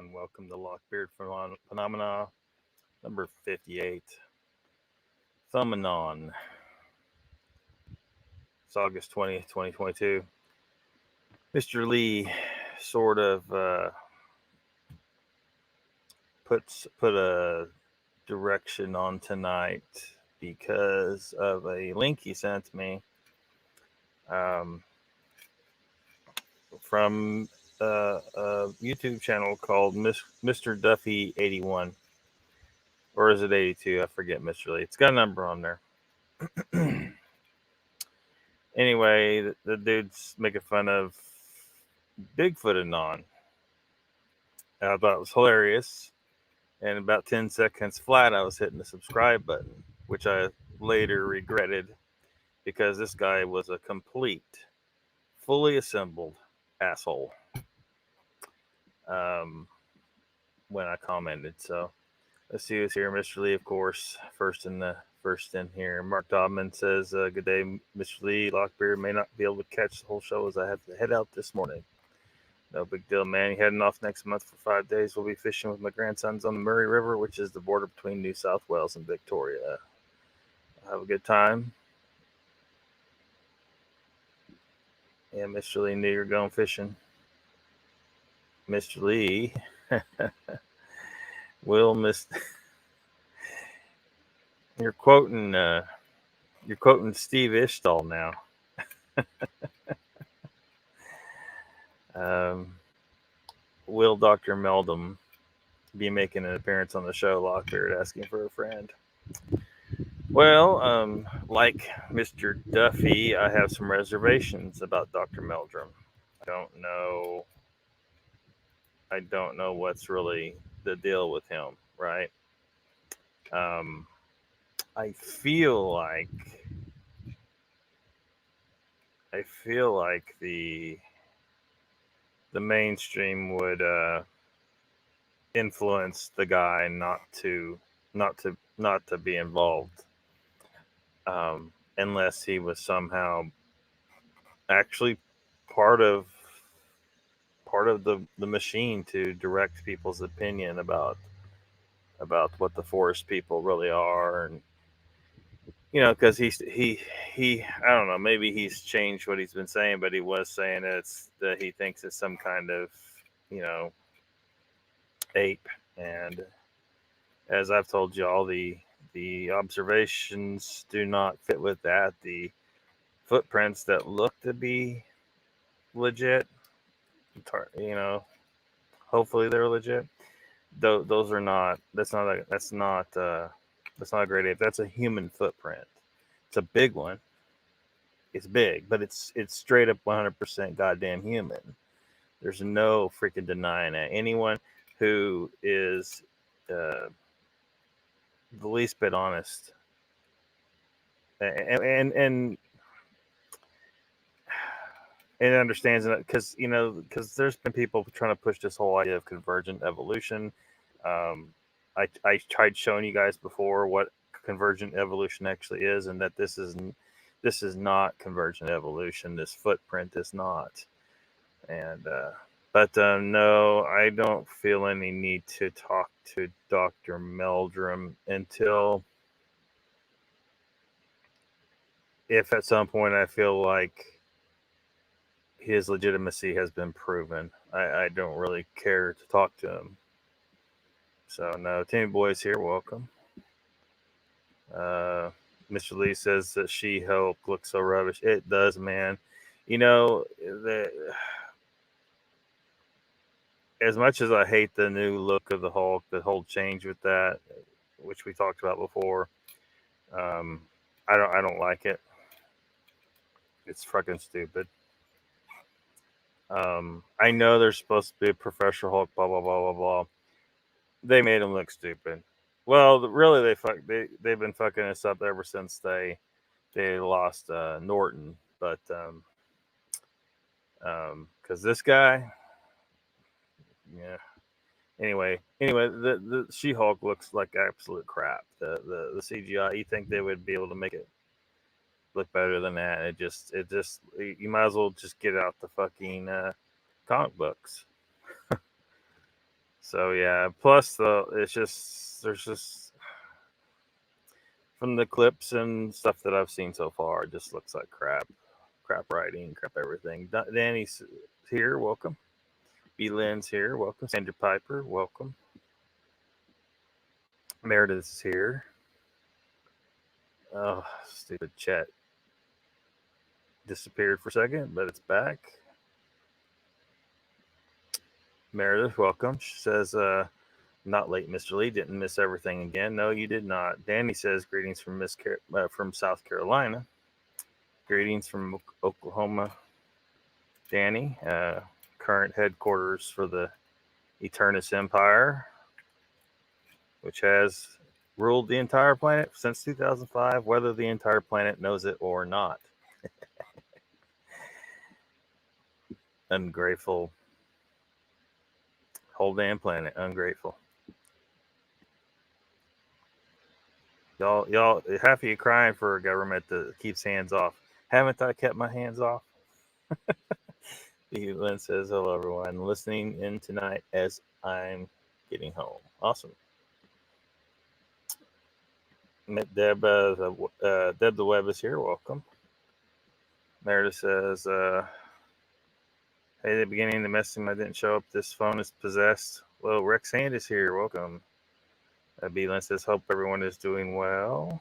everyone. Welcome to LOCKBEARD Phenomena number 58. Anon. It's August 20th, 2022. Mr. Lee sort of put a direction on tonight because of a link he sent me from a YouTube channel called Mr. Duffy 81. Or is it 82? I forget, Mr. Lee. It's got a number on there. Anyway, the dude's making fun of Bigfoot Anon. I thought it was hilarious. And about 10 seconds flat, I was hitting the subscribe button, which I later regretted because this guy was a complete, fully assembled asshole when I commented. So let's see who's here. Mr. Lee, of course, first in here. Mark Dobman says, good day, Mr. Lee. Lockbeard may not be able to catch the whole show as I have to head out this morning. No big deal, man. Heading off next month for 5 days. We'll be fishing with my grandsons on the Murray River, which is the border between New South Wales and Victoria. Have a good time. Yeah, Mr. Lee knew you were going fishing. Mr. Lee will miss. You're quoting Steve Ishtal now. Will Dr. Meldum be making an appearance on the show? Lockbeard asking for a friend. Well, like Mr. Duffy, I have some reservations about Dr. Meldrum. I don't know what's really the deal with him, right? I feel like the mainstream would influence the guy not to be involved, unless he was somehow actually part of the machine to direct people's opinion about what the forest people really are. And because he I don't know, maybe he's changed what he's been saying, but he was saying that he thinks it's some kind of ape. And as I've told you all, the observations do not fit with that. The footprints that look to be legit, hopefully they're legit. Those are not. That's not a great ape. That's a human footprint. It's a big one. It's big, but it's straight up 100% goddamn human. There's no freaking denying that. Anyone who is the least bit honest and understands it, because there's been people trying to push this whole idea of convergent evolution. I tried showing you guys before what convergent evolution actually is, and that this is not convergent evolution. This footprint is not. And but no, I don't feel any need to talk to Dr. Meldrum until if at some point I feel like his legitimacy has been proven. I don't really care to talk to him. So no, Timmy Boy's here. Welcome. Mr. Lee says that She-Hulk looks so rubbish. It does, man. As much as I hate the new look of the Hulk, the whole change with that, which we talked about before, I don't like it. It's fucking stupid. I know there's supposed to be a professional Hulk, blah blah blah blah blah. They made him look stupid. Well, really, they've been fucking us up ever since they lost Norton. But because this guy, yeah. Anyway, the She-Hulk looks like absolute crap. The CGI. You think they would be able to make it look better than that? It just you might as well just get out the fucking comic books. So yeah. Plus there's just from the clips and stuff that I've seen so far, it just looks like crap writing, crap everything. Danny's here, welcome. B. Lynn's here, welcome. Sandra Piper, welcome. Meredith's here. Oh, stupid chat disappeared for a second, but it's back. Meredith, welcome. She says, not late, Mr. Lee. Didn't miss everything again. No, you did not. Danny says, greetings from from South Carolina. Greetings from Oklahoma. Danny, current headquarters for the Eternus Empire, which has ruled the entire planet since 2005, whether the entire planet knows it or not. Ungrateful. Whole damn planet, ungrateful. Y'all, half of you crying for a government that keeps hands off. Haven't I kept my hands off? Lynn says, hello, everyone. Listening in tonight as I'm getting home. Awesome. Deb the Web is here. Welcome. Meredith says, hey, at the beginning of the message, I didn't show up. This phone is possessed. Well, Rex Hand is here. Welcome. Beeline says, hope everyone is doing well.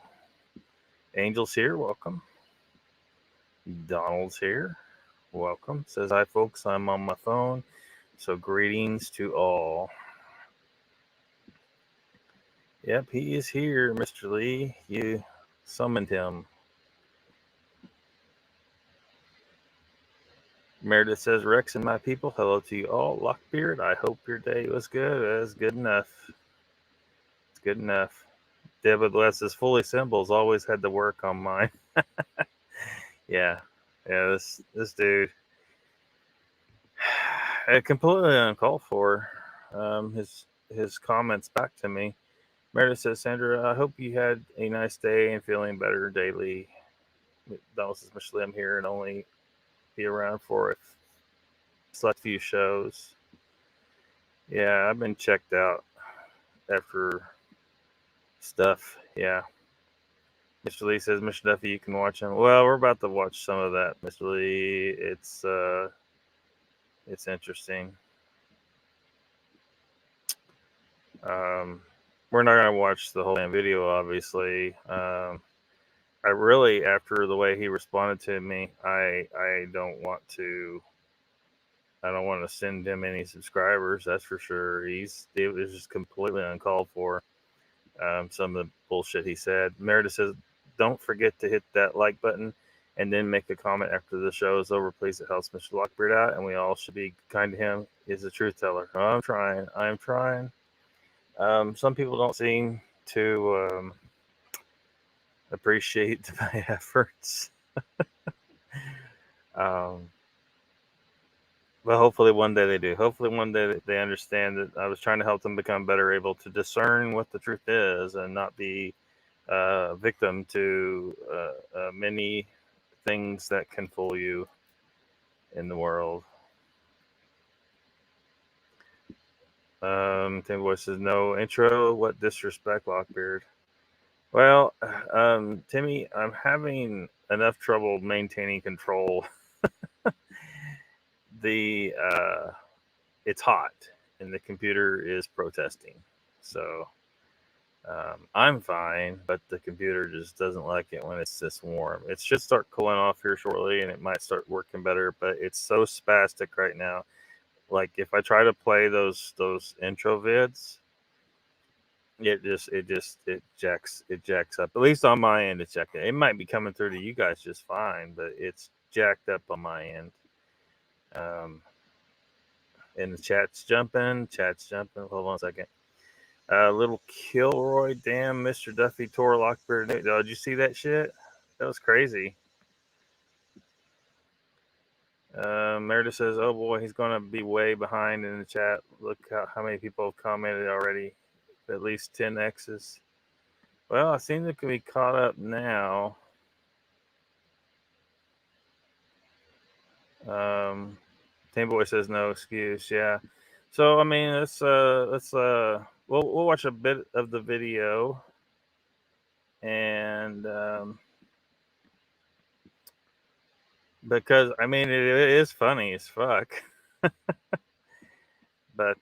Angel's here. Welcome. Donald's here. Welcome. Says, hi, folks. I'm on my phone. So greetings to all. Yep, he is here, Mr. Lee. You summoned him. Meredith says, Rex and my people, hello to you all. Lockbeard, I hope your day was good. That's good enough. It's good enough. David West says, fully symbols. Always had to work on mine. Yeah. This dude. Completely uncalled for. His comments back to me. Meredith says, Sandra, I hope you had a nice day and feeling better daily. Donald says, Michelle, I'm here and only be around for a select few shows. Yeah, I've been checked out after stuff. Yeah. Mr. Lee says, Mr. Duffy, you can watch him. Well, we're about to watch some of that, Mr. Lee. It's interesting. We're not going to watch the whole damn video, obviously. I really, after the way he responded to me, I don't want to send him any subscribers. That's for sure. It was just completely uncalled for. Some of the bullshit he said. Meredith says, don't forget to hit that like button and then make a comment after the show is over. Please, it helps Mr. Lockbeard out, and we all should be kind to him. He's a truth teller. Oh, I'm trying. Some people don't seem to appreciate my efforts. But hopefully one day they do. Hopefully one day they understand that I was trying to help them become better able to discern what the truth is and not be a victim to many things that can fool you in the world. Tim Boy says, no intro. What disrespect, Lockbeard. Well, Timmy, I'm having enough trouble maintaining control. It's hot and the computer is protesting. So I'm fine, but the computer just doesn't like it when it's this warm. It should start cooling off here shortly and it might start working better, but it's so spastic right now. Like if I try to play those intro vids, it jacks up. At least on my end, it's jacked up. It might be coming through to you guys just fine, but it's jacked up on my end. And the chat's jumping. Hold on a second. Little Kilroy, damn, Mr. Duffy tore Lockbeard. Oh, did you see that shit? That was crazy. Meredith says, oh boy, he's going to be way behind in the chat. Look how many people have commented already. At least 10 X's. Well, I seem to be caught up now. Boy says no excuse. Yeah. So I mean, we'll watch a bit of the video, and because I mean it is funny as fuck, but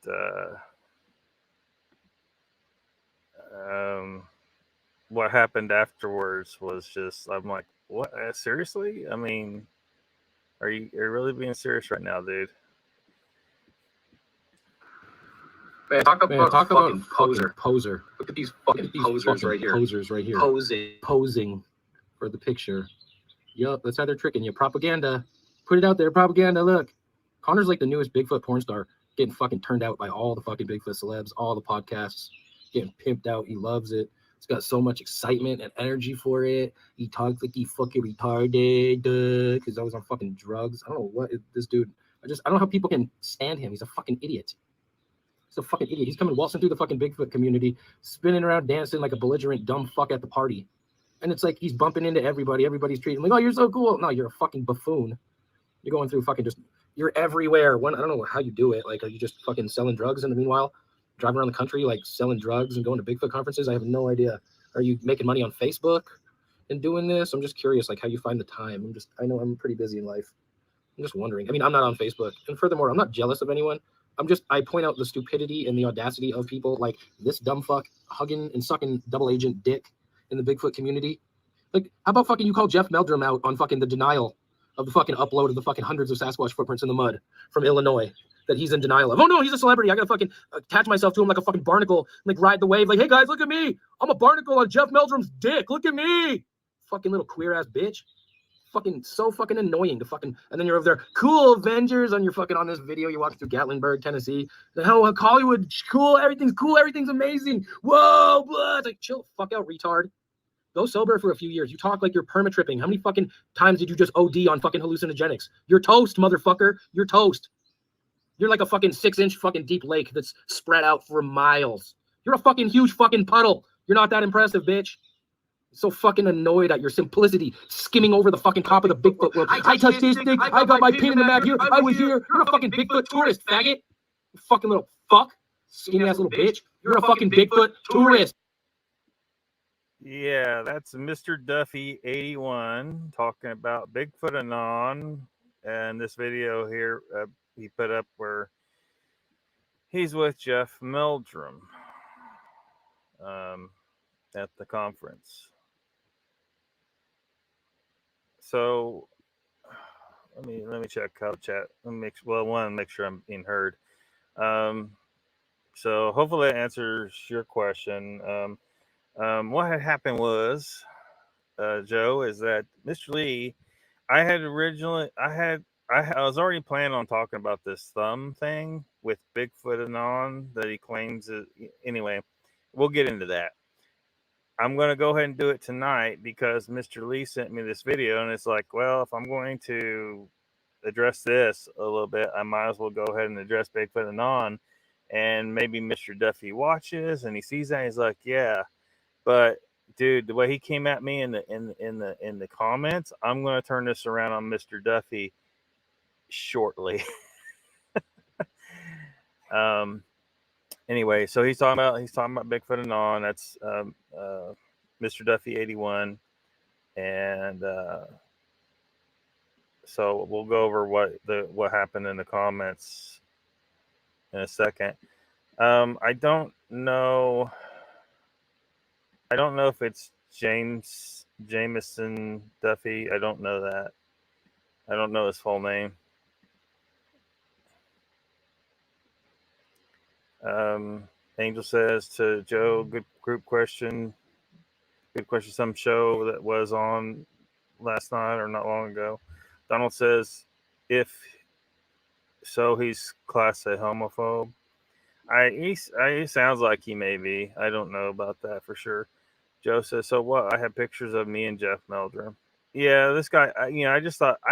what happened afterwards was just, I'm like, what? Seriously? I mean, are you really being serious right now, dude? Man, talk about fucking poser. Look at these fucking posers right here. Posing for the picture. Yup, that's how they're tricking you. Propaganda. Put it out there, propaganda. Look, Connor's like the newest Bigfoot porn star, getting fucking turned out by all the fucking Bigfoot celebs, all the podcasts, getting pimped out. He loves it. He's got so much excitement and energy for it. He talks like he fucking retarded because I was on fucking drugs. I don't know what this dude. I don't know how people can stand him. He's a fucking idiot. He's a fucking idiot. He's coming waltzing through the fucking Bigfoot community, spinning around, dancing like a belligerent dumb fuck at the party. And it's like he's bumping into everybody. Everybody's treating him like, oh, you're so cool. No, you're a fucking buffoon. You're going through fucking you're everywhere. I don't know how you do it. Like, are you just fucking selling drugs in the meanwhile? Driving around the country, like selling drugs and going to Bigfoot conferences? I have no idea. Are you making money on Facebook and doing this? I'm just curious, like, how you find the time. I know I'm pretty busy in life. I'm just wondering. I mean, I'm not on Facebook. And furthermore, I'm not jealous of anyone. I point out the stupidity and the audacity of people like this dumb fuck hugging and sucking double agent dick in the Bigfoot community. Like, how about fucking you call Jeff Meldrum out on fucking the denial of the fucking upload of the fucking hundreds of Sasquatch footprints in the mud from Illinois that he's in denial of? Oh no, he's a celebrity. I gotta fucking attach myself to him like a fucking barnacle, like ride the wave. Like, hey guys, look at me. I'm a barnacle on Jeff Meldrum's dick. Look at me. Fucking little queer ass bitch. Fucking so fucking annoying to fucking, and then you're over there, cool Avengers on your fucking on this video. You're walking through Gatlinburg, Tennessee. The hell, Hollywood, cool, everything's amazing. Whoa, blah. It's like, chill, fuck out, retard. Go sober for a few years. You talk like you're perma-tripping. How many fucking times did you just OD on fucking hallucinogenics? You're toast, motherfucker. You're toast. You're like a fucking 6-inch fucking deep lake that's spread out for miles. You're a fucking huge fucking puddle. You're not that impressive, bitch. So fucking annoyed at your simplicity, skimming over the fucking top of the Bigfoot world. I touched this thing. I got my pin in the map here. I was here. You're a fucking Bigfoot tourist, faggot. You fucking little fuck. Skinny ass little bitch. You're a fucking Bigfoot tourist. Yeah, that's Mr. Duffy 81 talking about Bigfoot Anon, and this video here he put up where he's with Jeff Meldrum at the conference. So let me check how chat. Let me make sure I'm being heard. So hopefully that answers your question. What had happened was, Joe, is that Mr. Lee, I was already planning on talking about this thumb thing with Bigfoot Anon that he claims. Anyway, we'll get into that. I'm going to go ahead and do it tonight because Mr. Lee sent me this video, and it's like, well, if I'm going to address this a little bit, I might as well go ahead and address Bigfoot Anon. And maybe Mr. Duffy watches and he sees that, and he's like, yeah. But dude, the way he came at me in the comments, I'm going to turn this around on Mr. Duffy shortly. Anyway, so he's talking about Bigfoot Anon. That's Mr. Duffy 81, and so we'll go over what happened in the comments in a second. I don't know if it's Jameson Duffy. I don't know that. I don't know his full name. Angel says to Joe, good group question. Good question. Some show that was on last night or not long ago. Donald says, if so, he's class A homophobe. He sounds like he may be. I don't know about that for sure. Joe says, so what? I have pictures of me and Jeff Meldrum. Yeah, this guy, I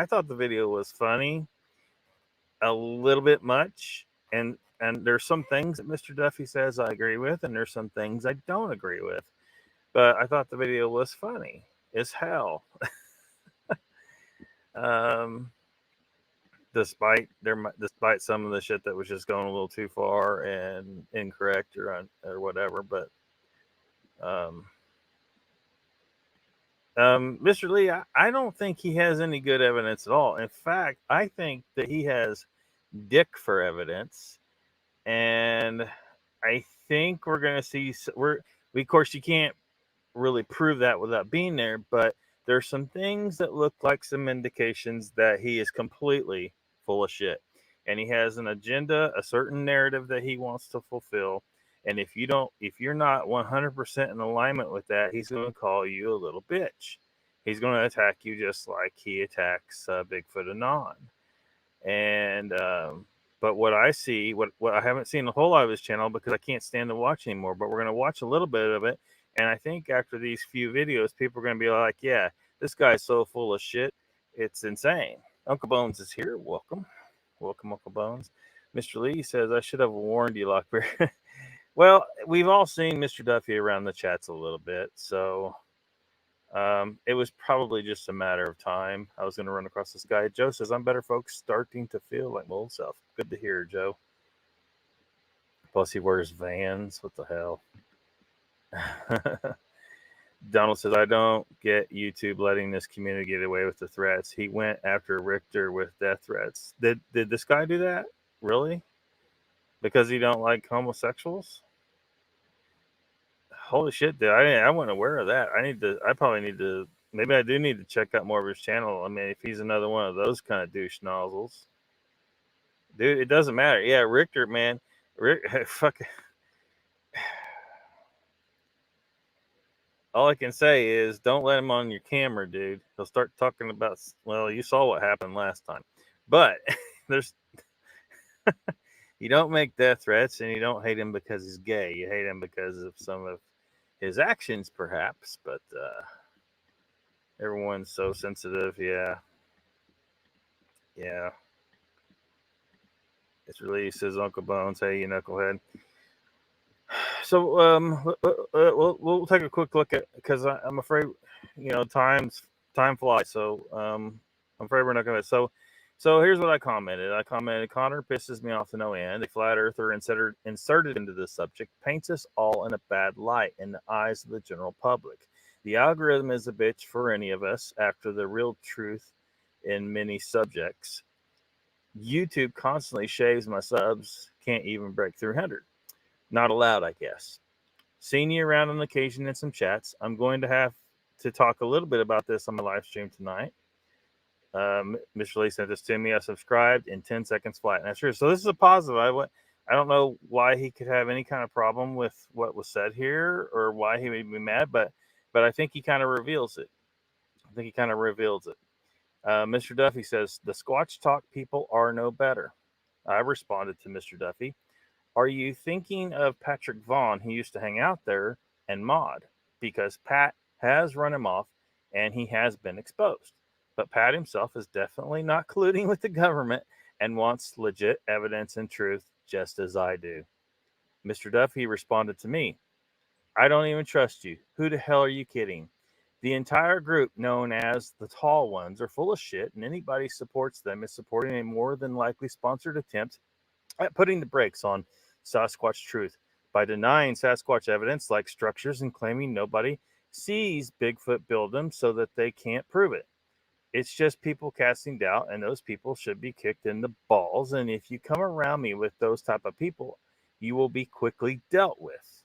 thought the video was funny, a little bit much. And there's some things that Mr. Duffy says I agree with, and there's some things I don't agree with. But I thought the video was funny as hell. despite some of the shit that was just going a little too far and incorrect or whatever. But Mr. Lee, I don't think he has any good evidence at all. In fact, I think that he has dick for evidence, and I think we're going to see. Of course, you can't really prove that without being there, but there's some things that look like some indications that he is completely full of shit, and he has an agenda, a certain narrative that he wants to fulfill. And if you're not 100% in alignment with that, he's going to call you a little bitch. He's going to attack you just like he attacks Bigfoot Anon. And but what I see, what I haven't seen a whole lot of his channel because I can't stand to watch anymore. But we're going to watch a little bit of it, and I think after these few videos, people are going to be like, "Yeah, this guy's so full of shit, it's insane." Uncle Bones is here. Welcome, Uncle Bones. Mr. Lee says I should have warned you, Lockbeard. Well, we've all seen Mr. Duffy around the chats a little bit, so it was probably just a matter of time. I was going to run across this guy. Joe says, I'm better, folks, starting to feel like my old self. Good to hear, Joe. Plus, he wears Vans. What the hell? Donald says, I don't get YouTube letting this community get away with the threats. He went after Richter with death threats. Did this guy do that? Really? Because he don't like homosexuals? Holy shit, dude. I wasn't aware of that. Maybe I do need to check out more of his channel. I mean, if he's another one of those kind of douche nozzles. Dude, it doesn't matter. Yeah, Richter, man. Fuck. All I can say is don't let him on your camera, dude. He'll start talking about, well, you saw what happened last time. But you don't make death threats, and you don't hate him because he's gay. You hate him because of some of his actions, perhaps. But everyone's so sensitive. Yeah. It's really, says Uncle Bones. Hey, you knucklehead. So we'll take a quick look at, because I'm afraid, time flies. So I'm afraid we're not going to. So here's what I commented. Connor pisses me off to no end. A flat earther inserted into the subject paints us all in a bad light in the eyes of the general public. The algorithm is a bitch for any of us after the real truth in many subjects. YouTube constantly shaves my subs. Can't even break 300. Not allowed, I guess. Seeing you around on occasion in some chats. I'm going to have to talk a little bit about this on my live stream tonight. Mr. Lee sent this to me. I subscribed in 10 seconds flat. And that's true. So this is a positive. I don't know why he could have any kind of problem with what was said here or why he would be mad, but I think he kind of reveals it. Mr. Duffy says, the Squatch Talk people are no better. I responded to Mr. Duffy. Are you thinking of Patrick Vaughn, who used to hang out there and mod? Because Pat has run him off and he has been exposed. But Pat himself is definitely not colluding with the government and wants legit evidence and truth, just as I do. Mr. Duffy responded to me, I don't even trust you. Who the hell are you kidding? The entire group known as the Tall Ones are full of shit, and anybody supports them is supporting a more than likely sponsored attempt at putting the brakes on Sasquatch truth by denying Sasquatch evidence like structures and claiming nobody sees Bigfoot build them so that they can't prove it. It's just people casting doubt, and those people should be kicked in the balls. And if you come around me with those type of people, you will be quickly dealt with.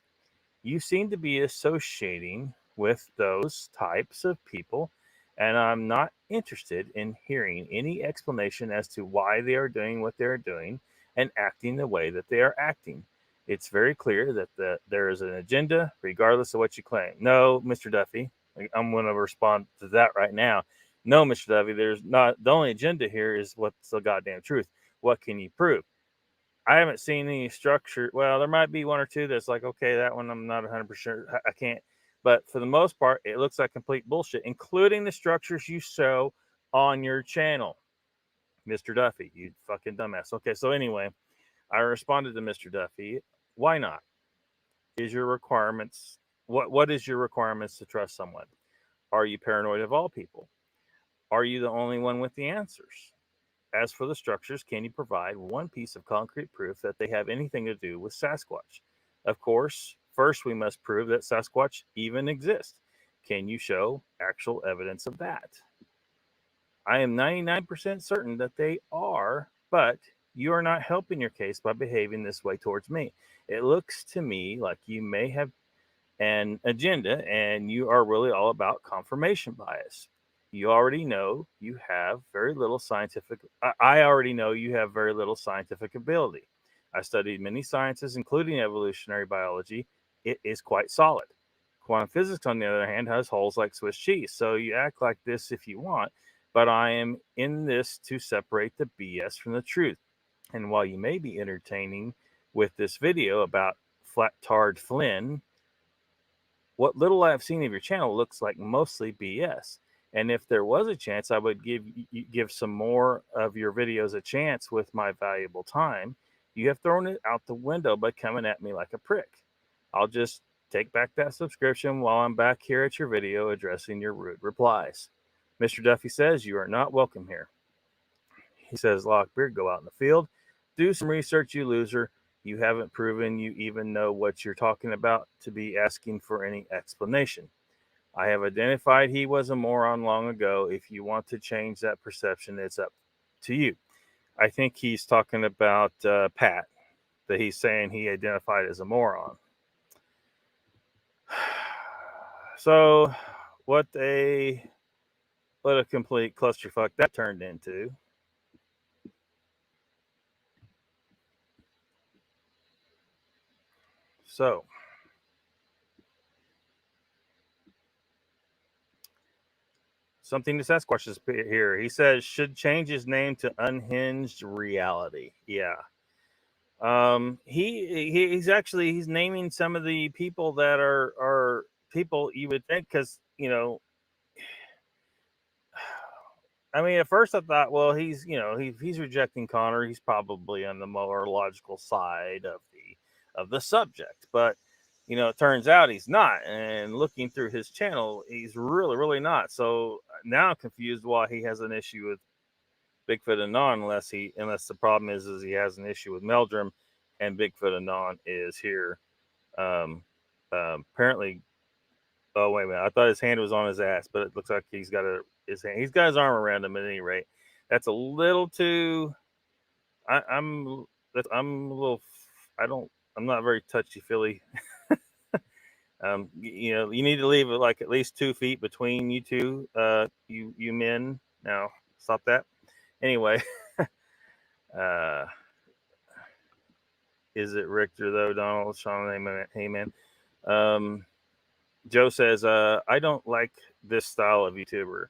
You seem to be associating with those types of people, and I'm not interested in hearing any explanation as to why they are doing what they're doing and acting the way that they are acting. It's very clear that there is an agenda, regardless of what you claim. No, Mr. Duffy, I'm going to respond to that right now. No, Mr. Duffy, there's not. The only agenda here is what's the goddamn truth. What can you prove? I haven't seen any structure. Well, there might be one or two that's like, okay, that one I'm not 100%. I can't. But for the most part, it looks like complete bullshit, including the structures you show on your channel. Mr. Duffy, you fucking dumbass. Okay, so anyway, I responded to Mr. Duffy. Why not? Is your requirements what is your requirements to trust someone? Are you paranoid of all people? Are you the only one with the answers? As for the structures, can you provide one piece of concrete proof that they have anything to do with Sasquatch? Of course, first we must prove that Sasquatch even exists. Can you show actual evidence of that? I am 99% certain that they are, but you are not helping your case by behaving this way towards me. It looks to me like you may have an agenda and you are really all about confirmation bias. You already know you have very little scientific. I already know you have very little scientific ability. I studied many sciences, including evolutionary biology. It is quite solid. Quantum physics, on the other hand, has holes like Swiss cheese. So you act like this if you want, but I am in this to separate the BS from the truth. And while you may be entertaining with this video about Flat-Tard Flynn, what little I've seen of your channel looks like mostly BS. And if there was a chance, I would give some more of your videos a chance with my valuable time. You have thrown it out the window by coming at me like a prick. I'll just take back that subscription while I'm back here at your video addressing your rude replies. Mr. Duffy says you are not welcome here. He says, Lockbeard, go out in the field. Do some research, you loser. You haven't proven you even know what you're talking about to be asking for any explanation. I have identified he was a moron long ago. If you want to change that perception, it's up to you. I think he's talking about Pat, that he's saying he identified as a moron. So what a complete clusterfuck that turned into. So something to Sasquatch is here. He says should change his name to Unhinged Reality. Yeah. He's naming some of the people that are people you would think, because I mean, at first I thought, well, he's rejecting Connor. He's probably on the more logical side of the subject, but it turns out he's not. And looking through his channel, he's really, really not. So now I'm confused why he has an issue with Bigfoot Anon, unless the problem is he has an issue with Meldrum, and Bigfoot Anon is here. Apparently, oh wait a minute, I thought his hand was on his ass, but it looks like he's got his arm around him. At any rate, that's a little too. I'm a little. I'm not very touchy feely. You need to leave like at least 2 feet between you two, you men. Now stop that. Anyway, is it Richter though? Donald, Sean, amen. Joe says, I don't like this style of YouTuber.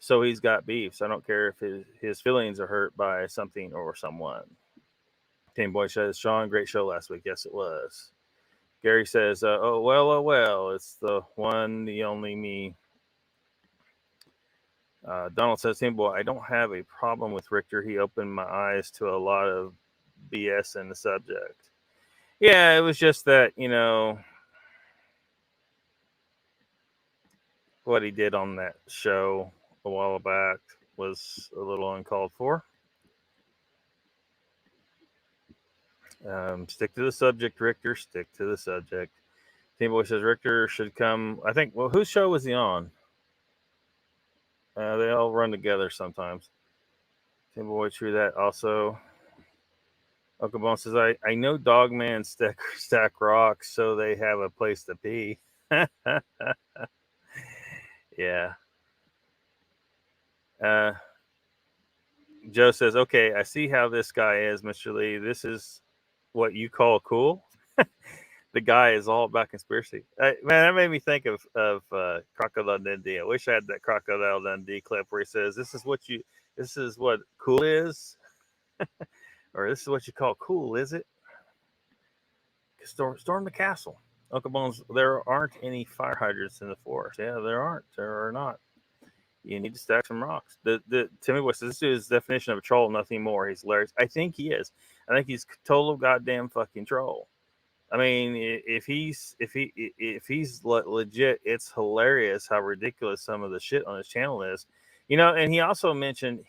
So he's got beefs. I don't care if his feelings are hurt by something or someone. Game Boy says, Sean, great show last week. Yes, it was. Gary says, oh, well, it's the one, the only me. Donald says, Team Boy, I don't have a problem with Richter. He opened my eyes to a lot of BS in the subject. Yeah, it was just that, what he did on that show a while back was a little uncalled for. Stick to the subject, Richter. Stick to the subject. Team Boy says Richter should come. I think, well, whose show was he on? They all run together sometimes. Team Boy, true that also. Uncle Bone says, I know Dogman stack rocks so they have a place to pee. Yeah. Joe says, okay, I see how this guy is, Mr. Lee. This is what you call cool. The guy is all about conspiracy. Man, that made me think of Crocodile Dundee. I wish I had that Crocodile Dundee clip where he says, this is what cool is. Or this is what you call cool, is it? Storm the castle. Uncle Bones, there aren't any fire hydrants in the forest. Yeah, there aren't. There are not. You need to stack some rocks. Timmy West, this is his definition of a troll, nothing more. He's hilarious. I think he is. I think he's total goddamn fucking troll. I mean, if he's legit, it's hilarious how ridiculous some of the shit on his channel is. And he also mentioned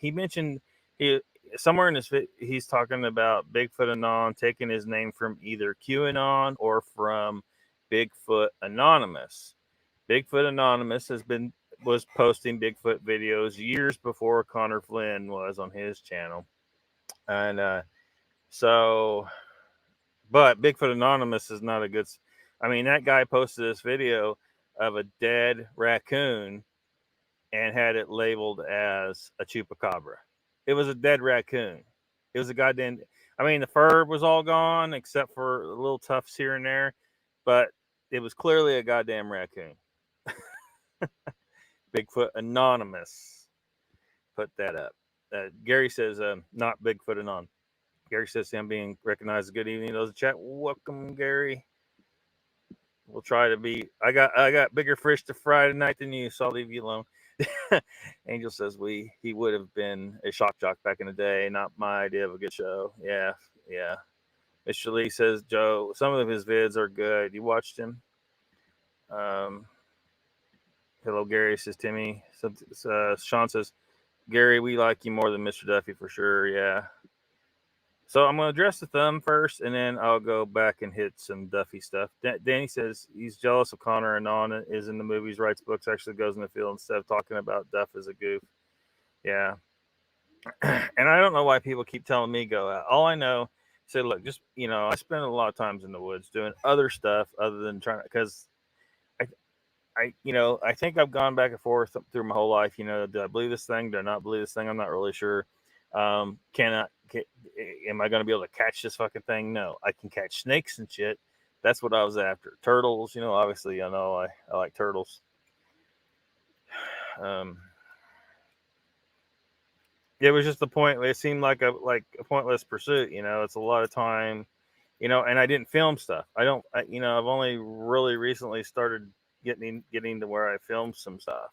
somewhere in this he's talking about Bigfoot Anon taking his name from either QAnon or from Bigfoot Anonymous. Bigfoot Anonymous was posting Bigfoot videos years before Connor Flynn was on his channel. And but Bigfoot Anonymous is not a good. I mean, that guy posted this video of a dead raccoon and had it labeled as a chupacabra. It was a dead raccoon. It was a goddamn. I mean, the fur was all gone except for little tufts here and there, but it was clearly a goddamn raccoon. Bigfoot Anonymous put that up. Gary says, not Bigfoot Anon. Gary says, I'm being recognized. Good evening, those in chat. Welcome, Gary. We'll try to be. I got bigger fish to fry tonight than you, so I'll leave you alone. Angel says he would have been a shock jock back in the day. Not my idea of a good show. Yeah. Mr. Lee says, Joe, some of his vids are good. You watched him? Hello, Gary, says Timmy. Sean says, Gary, we like you more than Mr. Duffy for sure. Yeah. So I'm going to address the thumb first, and then I'll go back and hit some Duffy stuff. Danny says he's jealous of Connor and Anon is in the movies, writes books, actually goes in the field instead of talking about Duff as a goof. Yeah. And I don't know why people keep telling me go out. All I know, say, look, just, I spend a lot of times in the woods doing other stuff other than trying to, because I think I've gone back and forth through my whole life. Do I believe this thing? Do I not believe this thing? I'm not really sure. Am I going to be able to catch this fucking thing? No, I can catch snakes and shit. That's what I was after. Turtles, obviously, I know I like turtles. It was just the point. It seemed like a pointless pursuit. It's a lot of time, and I didn't film stuff. I've only really recently started getting to where I filmed some stuff.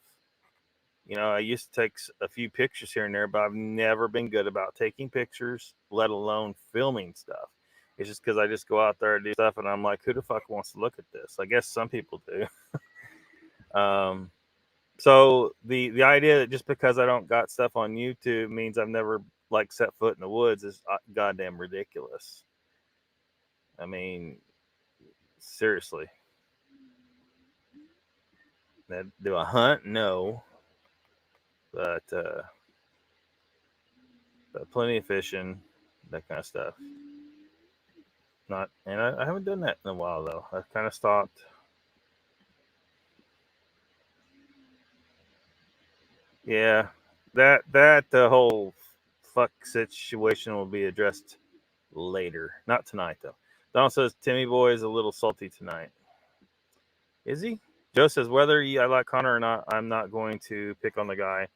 I used to take a few pictures here and there, but I've never been good about taking pictures, let alone filming stuff. It's just because I just go out there and do stuff, and I'm like, who the fuck wants to look at this? I guess some people do. So the idea that just because I don't got stuff on YouTube means I've never set foot in the woods is goddamn ridiculous. I mean, seriously. Do I hunt? No. But plenty of fishing, that kind of stuff. And I haven't done that in a while though. I've kind of stopped. Yeah, that whole fuck situation will be addressed later, not tonight though. Donald says Timmy boy is a little salty tonight. Is he? Joe says whether I like Connor or not, I'm not going to pick on the guy.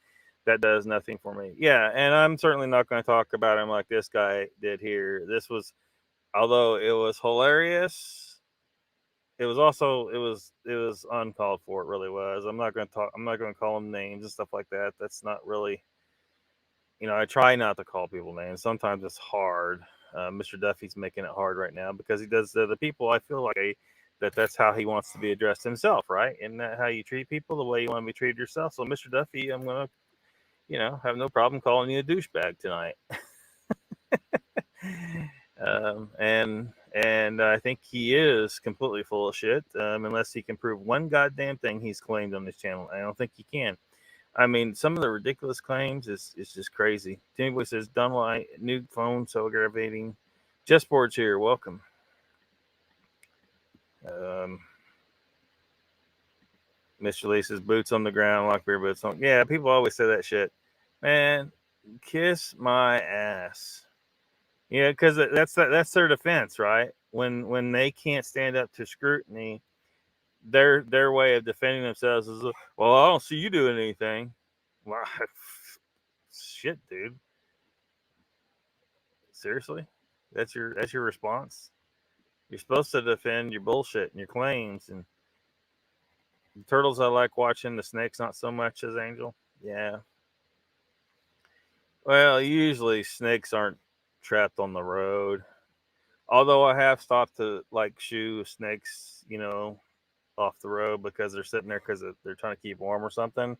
That does nothing for me. Yeah, and I'm certainly not going to talk about him like this guy did here. This was, although it was hilarious, it was also it was uncalled for. It really was. I'm not going to call him names and stuff like that. That's not really. I try not to call people names. Sometimes it's hard. Mr. Duffy's making it hard right now because he does the people. I feel like that's how he wants to be addressed himself, right? Isn't that how you treat people, the way you want to be treated yourself? So, Mr. Duffy, I'm going to have no problem calling you a douchebag tonight. And I think he is completely full of shit, unless he can prove one goddamn thing he's claimed on this channel. I don't think he can. I mean, some of the ridiculous claims is just crazy. Timmy Boy says, Dunlite, new phone, so aggravating. Chessboard's here, welcome. Mr. Lee says, boots on the ground, Lockbeard boots on. Yeah, people always say that shit. Man, kiss my ass. Yeah, because that's their defense, right? When they can't stand up to scrutiny, their way of defending themselves is, well, I don't see you doing anything. Well, shit, dude. Seriously, that's your response. You're supposed to defend your bullshit and your claims. And the turtles I like watching, the snakes not so much as Angel. Yeah. Well, usually snakes aren't trapped on the road. Although I have stopped to shoo snakes, off the road because they're sitting there because they're trying to keep warm or something.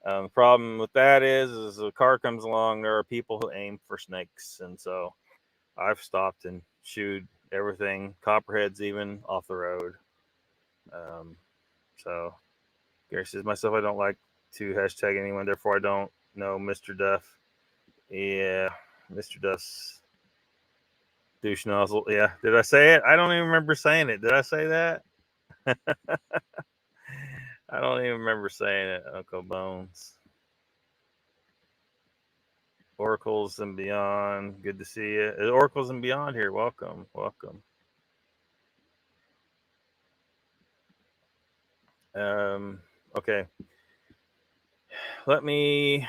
The problem with that is a car comes along, there are people who aim for snakes, and so I've stopped and shooed everything, copperheads even, off the road. So Gary says, myself, I don't like to hashtag anyone, therefore I don't know Mr. Duff. Yeah, Mr. Duff's douche nozzle. Yeah, did I say it? I don't even remember saying it. Did I say that? I don't even remember saying it, Uncle Bones. Oracles and Beyond, good to see you. Oracles and Beyond here, welcome, welcome. Okay. Let me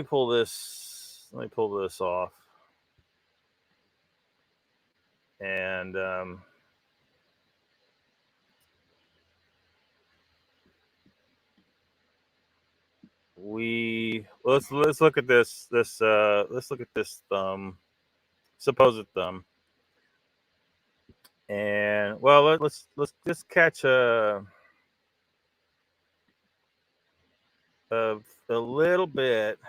pull this. Let me pull this off. And let's look at this let's look at this thumb, supposed thumb. And well, let's just catch a little bit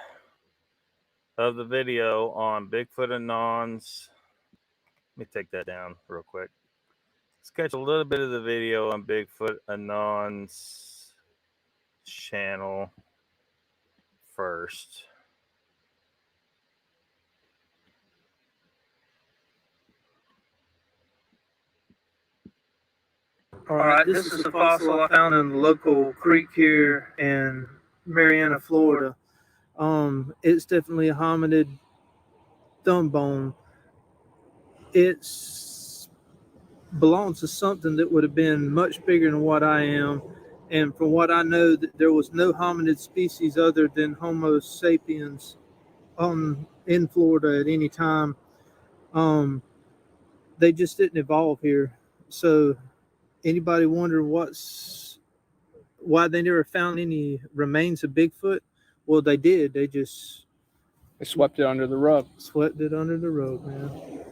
of the video on Bigfoot Anon's. Let me take that down real quick. Let's catch a little bit of the video on Bigfoot Anon's channel first. All right, this is a fossil I found in the local creek here in Marianna, Florida. It's definitely a hominid thumb bone. It belongs to something that would have been much bigger than what I am. And from what I know, that there was no hominid species other than Homo sapiens in Florida at any time. They just didn't evolve here. So anybody wonder why they never found any remains of Bigfoot? Well, they did. They swept it under the rug. Swept it under the rug, man.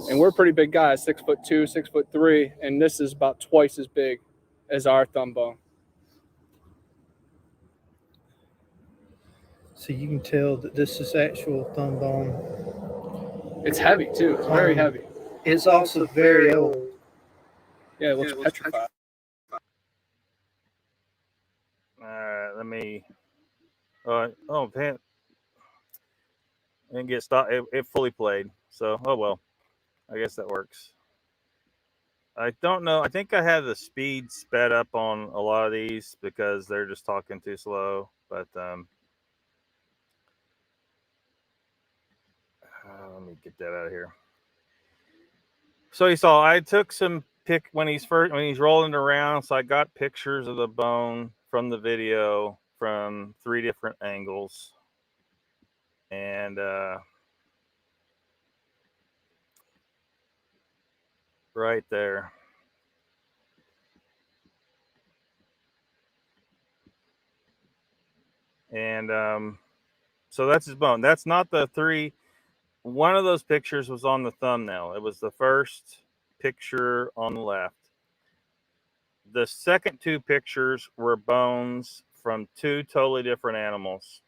And we're pretty big guys, 6'2", 6'3", and this is about twice as big as our thumb bone. So you can tell that this is actual thumb bone. It's heavy too. It's very heavy. It's also very old. Yeah, it looks petrified. Let me. Oh, man. Didn't get stopped. It fully played. So, oh well. I guess that works. I don't know. I think I have the speed sped up on a lot of these because they're just talking too slow. But let me get that out of here. So you saw I took some when he's rolling around. So I got pictures of the bone from the video from 3 different angles, and right there. And so that's his bone. That's not the 3. One of those pictures was on the thumbnail. It was the first picture on the left. The second 2 pictures were bones from 2 totally different animals.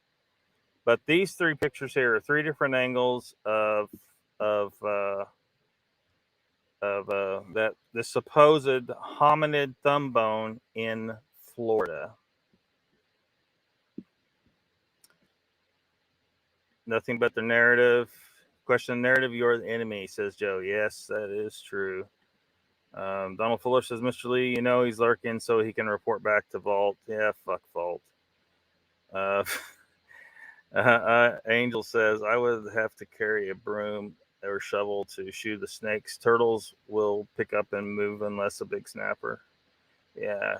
But these 3 pictures here are 3 different angles of that the supposed hominid thumb bone in Florida. Nothing but the narrative. Question the narrative, you're the enemy, says Joe. Yes, that is true. Donald Fuller says, Mr. Lee, he's lurking so he can report back to Vault. Yeah, fuck Vault. Angel says, I would have to carry a broom or shovel to shoot the snakes. Turtles will pick up and move unless a big snapper. Yeah.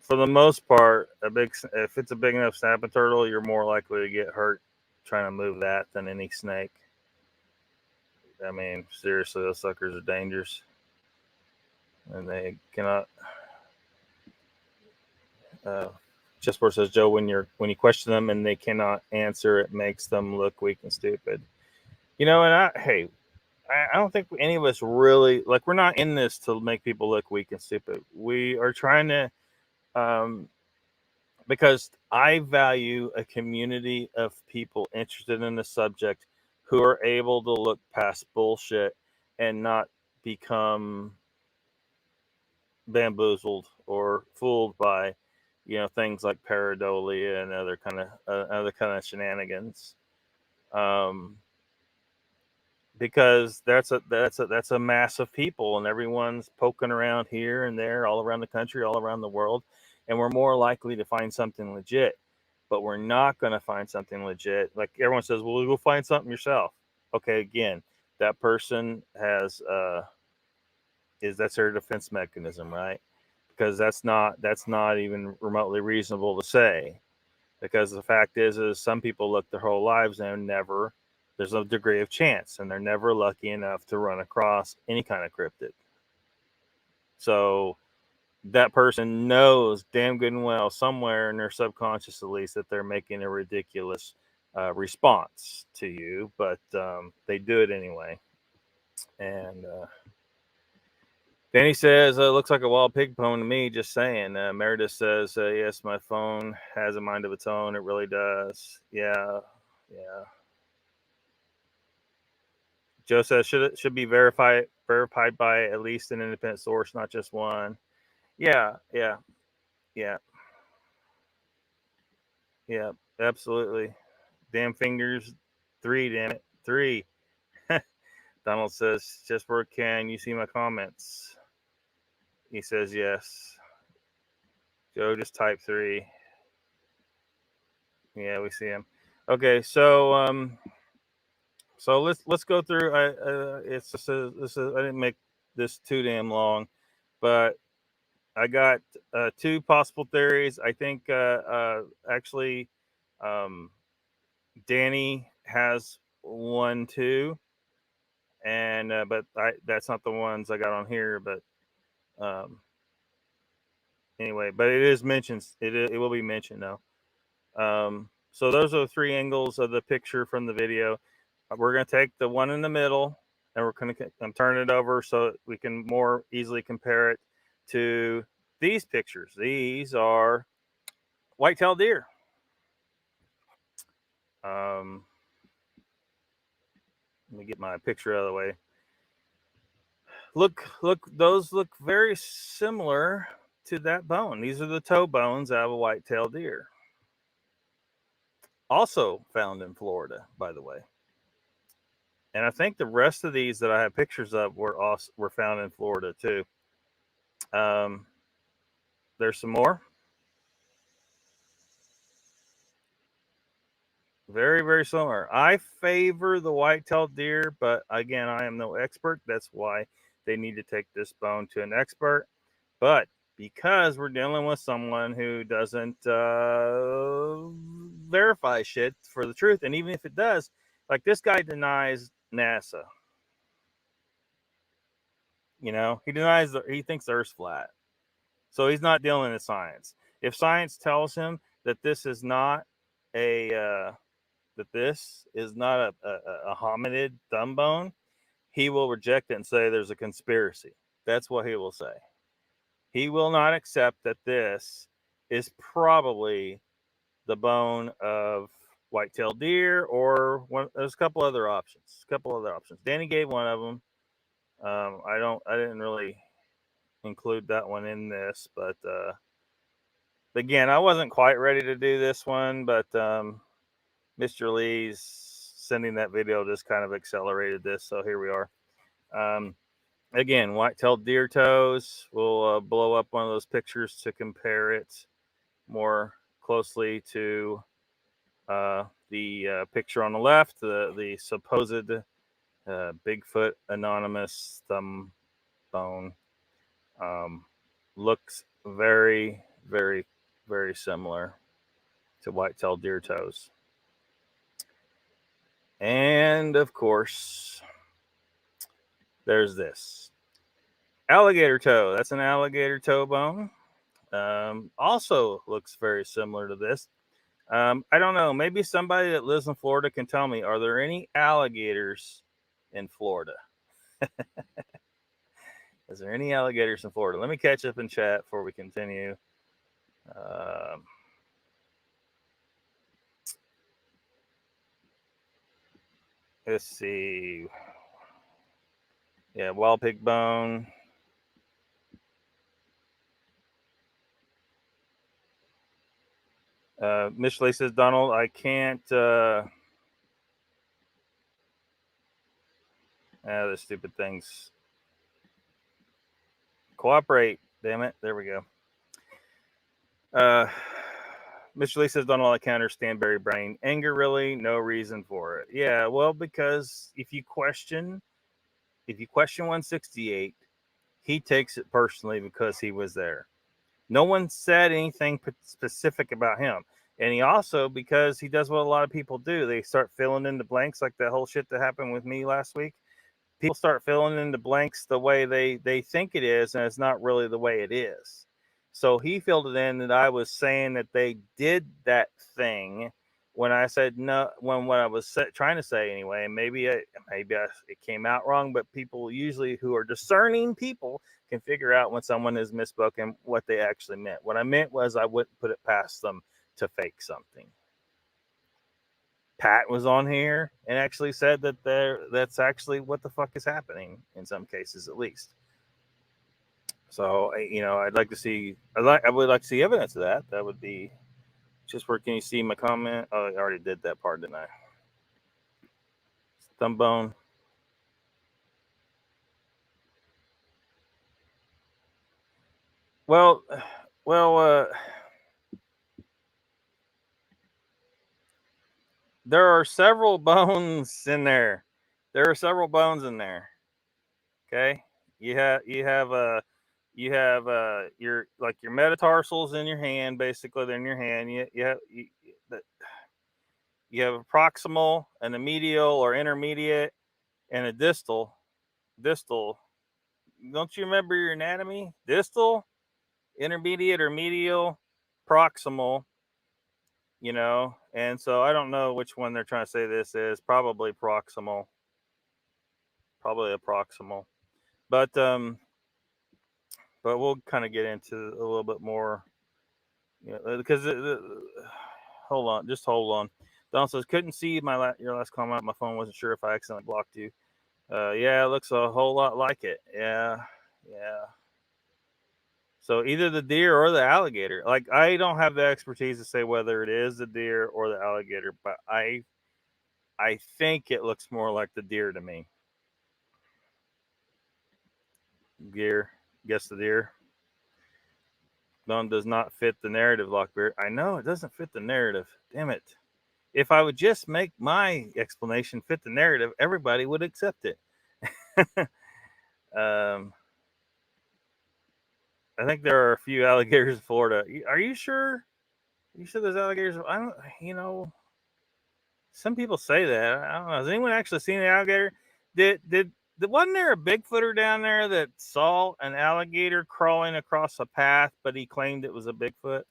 For the most part, if it's a big enough snapping turtle, you're more likely to get hurt trying to move that than any snake. I mean, seriously, those suckers are dangerous, and they cannot. Chessboard says, Joe, when you question them and they cannot answer, it makes them look weak and stupid. And I don't think any of us really, we're not in this to make people look weak and stupid. We are trying to because I value a community of people interested in the subject who are able to look past bullshit and not become bamboozled or fooled by, things like pareidolia and other kind of shenanigans. Because that's a mass of people, and everyone's poking around here and there, all around the country, all around the world, and we're more likely to find something legit. But we're not going to find something legit. Like everyone says, well, go find something yourself. Okay, again, that person has that's their defense mechanism, right? Because that's not even remotely reasonable to say. Because the fact is some people look their whole lives and never, there's a degree of chance, and they're never lucky enough to run across any kind of cryptid. So that person knows damn good and well, somewhere in their subconscious at least, that they're making a ridiculous response to you, but they do it anyway. And Danny says, looks like a wild pig bone to me, just saying. Meredith says, yes, my phone has a mind of its own. It really does. Yeah. Joe says, should be verified by at least an independent source, not just one. Yeah, absolutely. Damn fingers, 3, damn it, 3. Donald says, just where can you see my comments? He says yes. Joe, just type 3. Yeah, we see him. Okay, so let's go through. It's just I didn't make this too damn long, but I got 2 possible theories. I think actually Danny has 1 too, and but that's not the ones I got on here. But anyway, but it is mentioned. It will be mentioned though. So those are the 3 angles of the picture from the video. We're going to take the one in the middle, and we're going to turn it over so we can more easily compare it to these pictures. These are white-tailed deer. Let me get my picture out of the way. Look, those look very similar to that bone. These are the toe bones out of a white-tailed deer. Also found in Florida, by the way. And I think the rest of these that I have pictures of were found in Florida too. There's some more. Very, very similar. I favor the white-tailed deer, but again, I am no expert. That's why they need to take this bone to an expert. But because we're dealing with someone who doesn't verify shit for the truth, and even if it does, like this guy denies NASA. He denies he thinks the Earth's flat. So he's not dealing with science. If science tells him that this is not a hominid thumb bone, he will reject it and say there's a conspiracy. That's what he will say. He will not accept that this is probably the bone of white-tailed deer, or there's a couple other options. Danny gave one of them. I didn't really include that one in this, but again, I wasn't quite ready to do this one, but Mr. Lee's sending that video just kind of accelerated this, so here we are. Again, white-tailed deer toes. We'll blow up one of those pictures to compare it more closely to the picture on the left, the supposed Bigfoot anonymous thumb bone. Looks very, very, very similar to white-tailed deer toes. And of course, there's this alligator toe. That's an alligator toe bone. Also looks very similar to this. I don't know. Maybe somebody that lives in Florida can tell me, are there any alligators in Florida? Is there any alligators in Florida? Let me catch up in chat before we continue. Let's see. Yeah, wild pig bone. Miss Lee says, Donald, I can't. The stupid things. Cooperate. Damn it. There we go. Mr. Lee says, Donald, I can't understand Barry Brain. Anger, really? No reason for it. Yeah, well, because if you question 168, he takes it personally because he was there. No one said anything specific about him. And he also, because he does what a lot of people do, they start filling in the blanks, like that whole shit that happened with me last week. People start filling in the blanks the way they think it is, and it's not really the way it is. So he filled it in that I was saying that they did that thing when I said no, when what I was trying to say anyway. Maybe it came out wrong, but people usually who are discerning people can figure out when someone is misspoken what they actually meant. What I meant was I wouldn't put it past them to fake something. Pat was on here and actually said that that's actually what the fuck is happening in some cases, at least. So, I'd like to see, I would like to see evidence of that. That would be just where can you see my comment? Oh, I already did that part, didn't I? Thumb bone. Well, there are several bones in there. There are several bones in there. Okay, you have your metatarsals in your hand, basically. They're in your hand. You have a proximal and a medial or intermediate and a distal. Don't you remember your anatomy? Distal, intermediate or medial, proximal. And so I don't know which one they're trying to say this is. Probably proximal. Probably a proximal. But we'll kind of get into a little bit more, because hold on. Don says, couldn't see your last comment. My phone wasn't sure if I accidentally blocked you. Yeah, it looks a whole lot like it. Yeah. So either the deer or the alligator. Like, I don't have the expertise to say whether it is the deer or the alligator, but I think it looks more like the deer to me. Guess the deer. Don does not fit the narrative, Lockbeard. I know it doesn't fit the narrative. Damn it. If I would just make my explanation fit the narrative, everybody would accept it. I think there are a few alligators in Florida. Are you sure? You sure there's alligators? I don't. Some people say that. I don't know. Has anyone actually seen an alligator? Wasn't there a Bigfooter down there that saw an alligator crawling across a path, but he claimed it was a Bigfoot?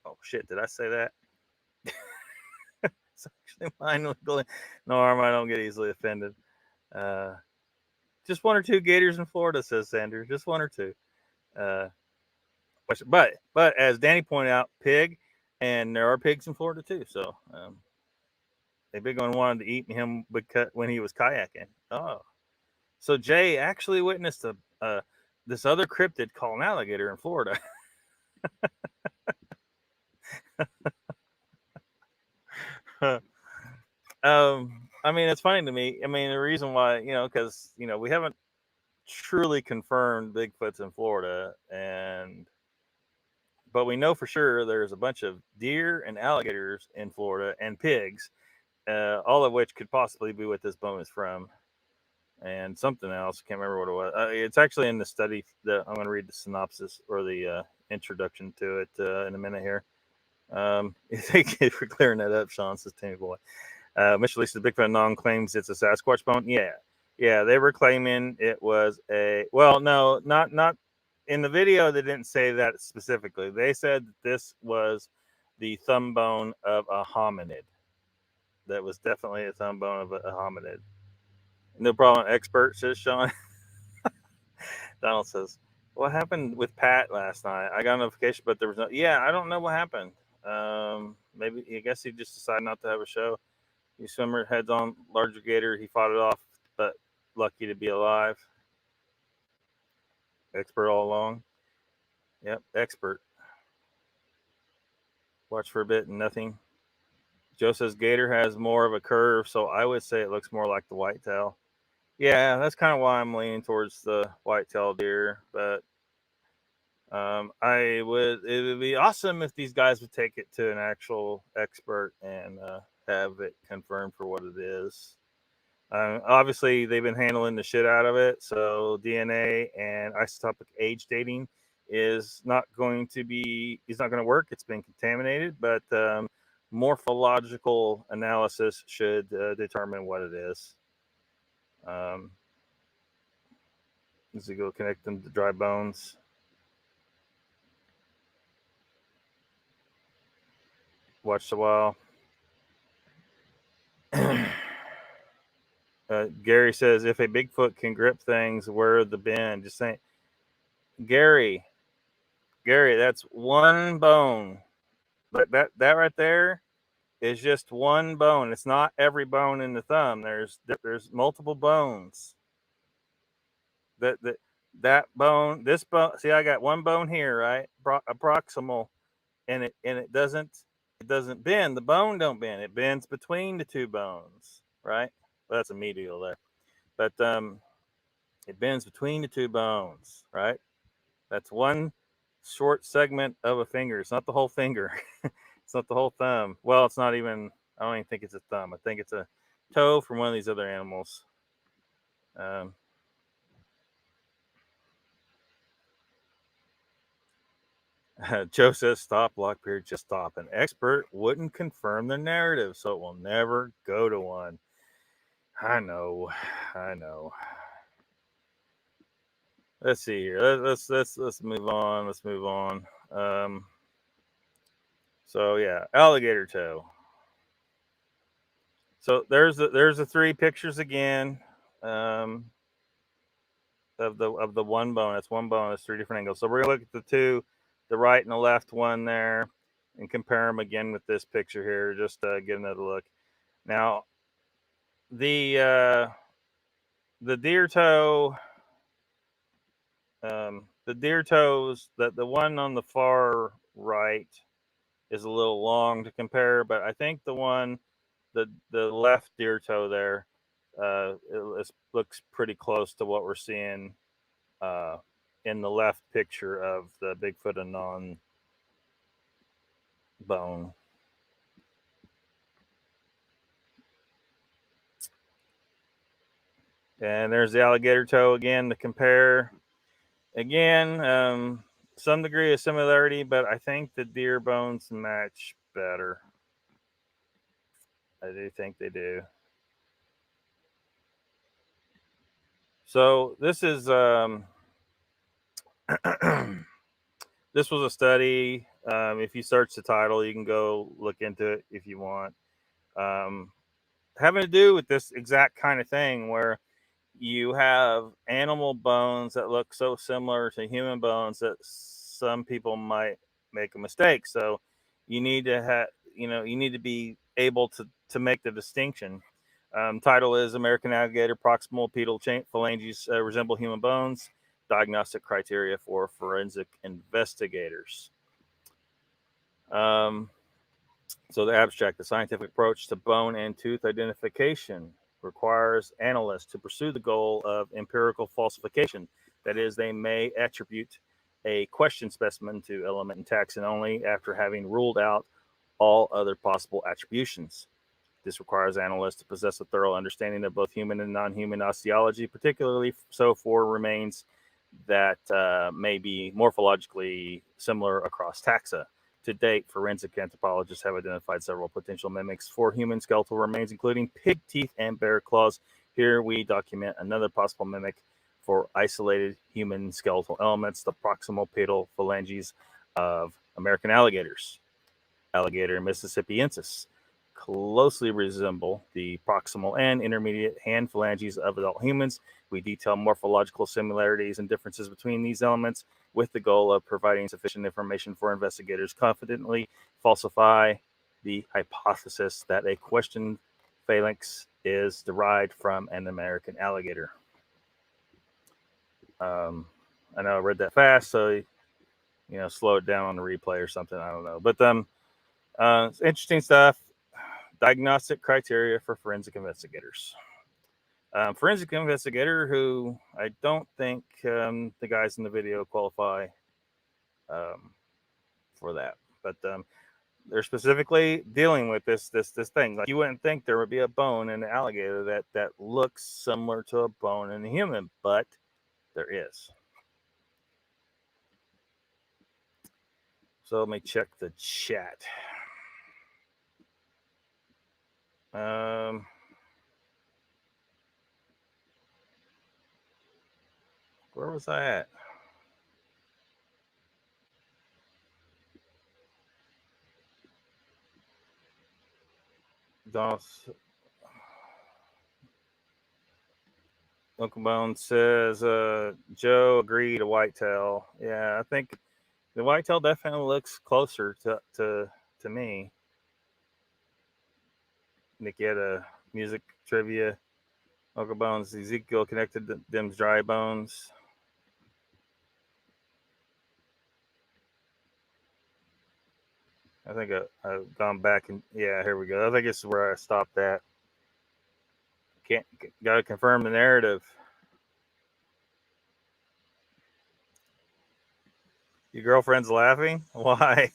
Oh shit! Did I say that? It's actually mine. Norm, I don't get easily offended. Just one or two gators in Florida, says Sanders. Just one or two. But as Danny pointed out, pig, and there are pigs in Florida too. So the big one wanted to eat him when he was kayaking. Oh, so Jay actually witnessed this other cryptid called an alligator in Florida. I mean, it's funny to me. I mean, the reason why, because we haven't truly confirmed Bigfoot's in Florida, but we know for sure there's a bunch of deer and alligators in Florida and pigs, all of which could possibly be what this bone is from, and something else. Can't remember what it was. It's actually in the study that I'm going to read the synopsis or the introduction to it in a minute here. Thank you for clearing that up, Sean, says Timmy Boy. Mr. Lisa, the Bigfoot Anon claims it's a Sasquatch bone. Yeah, they were claiming it was no, not in the video. They didn't say that specifically. They said that this was the thumb bone of a hominid. That was definitely a thumb bone of a hominid. No problem, expert, says Sean. Donald says, what happened with Pat last night? I got a notification, but there was no. Yeah, I don't know what happened. Maybe I guess he just decided not to have a show. The swimmer heads on larger gator. He fought it off, but lucky to be alive. Expert all along. Yep, expert. Watch for a bit and nothing. Joe says gator has more of a curve, so I would say it looks more like the whitetail. Yeah, that's kind of why I'm leaning towards the whitetail deer. But it would be awesome if these guys would take it to an actual expert and have it confirmed for what it is. Obviously, they've been handling the shit out of it, so DNA and isotopic age dating is not going to work. It's been contaminated, but morphological analysis should determine what it is. As we go connect them to dry bones. Watch a while. Gary says, if a Bigfoot can grip things, where the bend? Just saying, Gary, that's one bone. But that right there is just one bone. It's not every bone in the thumb. There's multiple bones. That bone, this bone. See, I got one bone here, right? Proximal, and it doesn't bend. The bone don't bend. It bends between the two bones, right? Well, that's a medial there, but it bends between the two bones, right? That's one short segment of a finger. It's not the whole finger. It's not the whole thumb. Well, it's not even. I don't even think it's a thumb. I think it's a toe from one of these other animals. Joe says, stop, Lockbeard, just stop. An expert wouldn't confirm the narrative, so it will never go to one. I know. Let's see here. Let's move on. Let's move on. So yeah, alligator toe. So there's the three pictures again. Of the one bone. That's one bone. That's three different angles. So we're gonna look at the two, the right and the left one there, and compare them again with this picture here. Just get another look. Now, the deer toe, the deer toes, the one on the far right is a little long to compare, but I think the one, the left deer toe there, it looks pretty close to what we're seeing in the left picture of the Bigfoot Anon bone. And there's the alligator toe again to compare. Again, some degree of similarity, but I think the deer bones match better. I do think they do. So this is this was a study. If you search the title, you can go look into it if you want. Having to do with this exact kind of thing where you have animal bones that look so similar to human bones that some people might make a mistake. So you need to you need to be able to make the distinction. Title is American Alligator Proximal Pedal Phalanges Resemble Human Bones. Diagnostic criteria for forensic investigators. So the abstract, the scientific approach to bone and tooth identification requires analysts to pursue the goal of empirical falsification. That is, they may attribute a question specimen to element and taxon only after having ruled out all other possible attributions. This requires analysts to possess a thorough understanding of both human and non-human osteology, particularly so for remains that may be morphologically similar across taxa. To date, forensic anthropologists have identified several potential mimics for human skeletal remains, including pig teeth and bear claws. Here we document another possible mimic for isolated human skeletal elements, the proximal pedal phalanges of American alligators. Alligator mississippiensis closely resemble the proximal and intermediate hand phalanges of adult humans. We detail morphological similarities and differences between these elements with the goal of providing sufficient information for investigators confidently falsify the hypothesis that a question phalanx is derived from an American alligator. I know I read that fast, so slow it down on the replay or something. I don't know, but it's interesting stuff. Diagnostic criteria for forensic investigators. Forensic investigator, who I don't think the guys in the video qualify for that, but they're specifically dealing with this thing. Like, you wouldn't think there would be a bone in an alligator that looks similar to a bone in a human, but there is. So let me check the chat. Where was I at? Uncle Bone says Joe agreed to whitetail. Yeah, I think the whitetail definitely looks closer to me. Nikki had a music trivia. Uncle Bones, Ezekiel connected them's dry bones. I think I've gone back and yeah, here we go. I think this is where I stopped at. Gotta confirm the narrative. Your girlfriend's laughing? Why?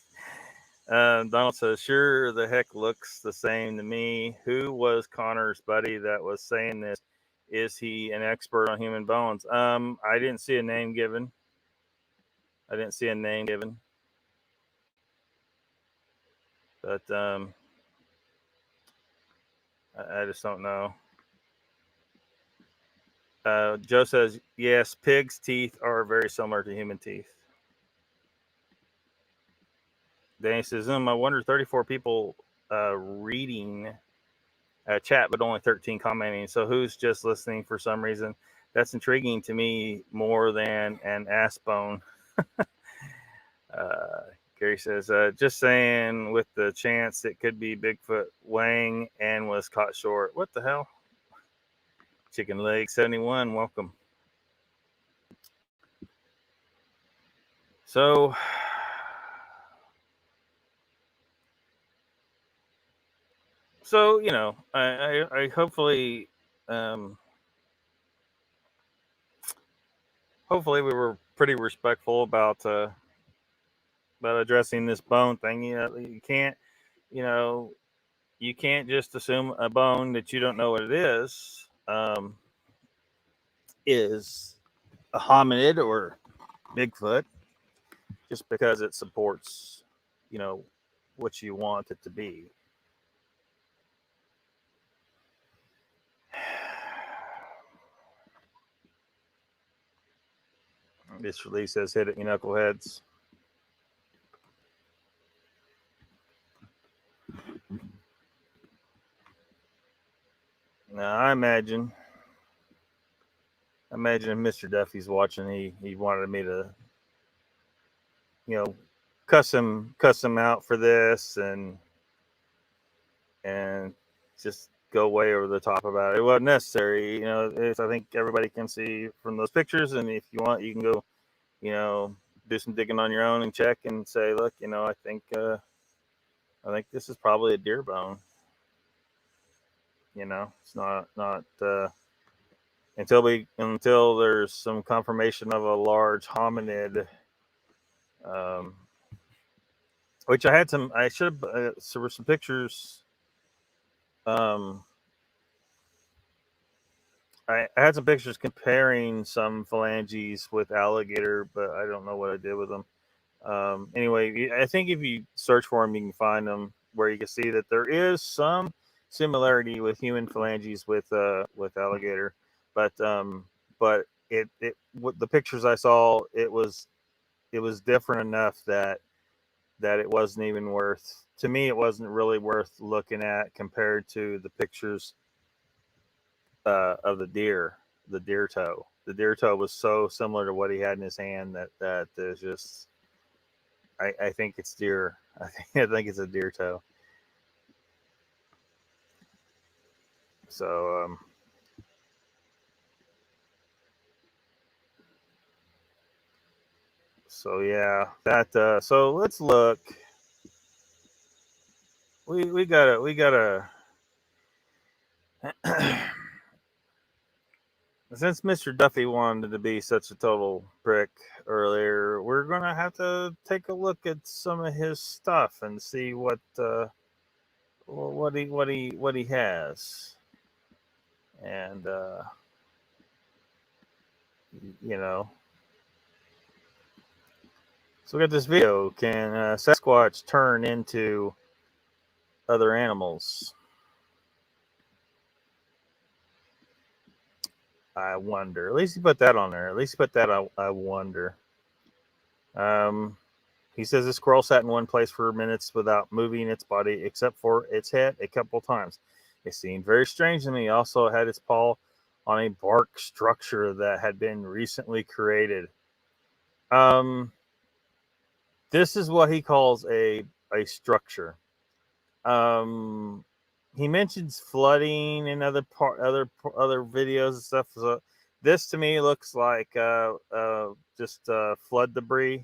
Donald says, sure the heck looks the same to me. Who was Connor's buddy that was saying this? Is he an expert on human bones? I didn't see a name given. But I just don't know. Joe says, yes, pigs' teeth are very similar to human teeth. Danny says, I wonder 34 people reading chat, but only 13 commenting. So who's just listening for some reason? That's intriguing to me more than an ass bone. Gary says, just saying, with the chance it could be Bigfoot weighing and was caught short. What the hell? Chicken Leg 71, welcome. So I hopefully we were pretty respectful about addressing this bone thing. You can't just assume a bone that you don't know what it is a hominid or Bigfoot just because it supports what you want it to be. This release says, hit it, you knuckleheads. Now, I imagine if Mr. Duffy's watching, he wanted me to, cuss him out for this and just go way over the top about it. It wasn't necessary. I think everybody can see from those pictures, and if you want, you can go, do some digging on your own and check and say, look, I think this is probably a deer bone. It's not until there's some confirmation of a large hominid, which I should have, there were some pictures. I had some pictures comparing some phalanges with alligator, but I don't know what I did with them. Anyway, I think if you search for them, you can find them where you can see that there is some similarity with human phalanges with alligator, but the pictures I saw, it was different enough that it wasn't even worth, to me, it wasn't really worth looking at compared to the pictures of the deer toe. The deer toe was so similar to what he had in his hand that there's just, I think it's deer. I think it's a deer toe. So so yeah, that so let's look. We gotta since Mr. Duffy wanted to be such a total prick earlier, we're gonna have to take a look at some of his stuff and see what he has. And you know, so we got this video. Can Sasquatch turn into other animals? I wonder. At least he put that on there. At least he put that. I wonder. He says the squirrel sat in one place for minutes without moving its body except for its head a couple times. It seemed very strange to me. He also had its paw on a bark structure that had been recently created. This is what he calls a structure. He mentions flooding and other videos and stuff. So this to me looks like just flood debris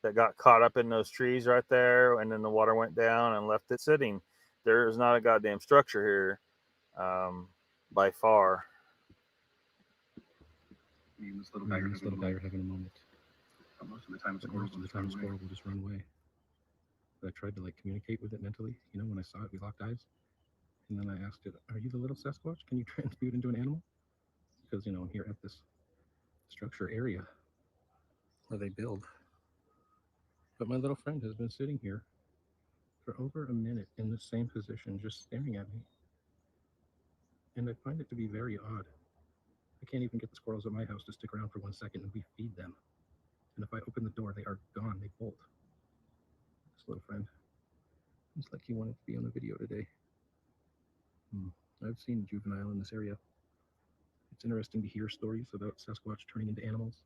that got caught up in those trees right there, and then the water went down and left it sitting. There is not a goddamn structure here, by far. This little guy having a moment. But most of the time, squirrel will just run away. But I tried to like communicate with it mentally. You know, when I saw it, we locked eyes, and then I asked it, "Are you the little Sasquatch? Can you transmute into an animal?" Because you know, here at this structure area where they build. But my little friend has been sitting here for over a minute in the same position, just staring at me. And I find it to be very odd. I can't even get the squirrels at my house to stick around for 1 second, and we feed them. And if I open the door, they are gone. They bolt. This little friend. It's like he wanted to be on the video today. I've seen juvenile in this area. It's interesting to hear stories about Sasquatch turning into animals.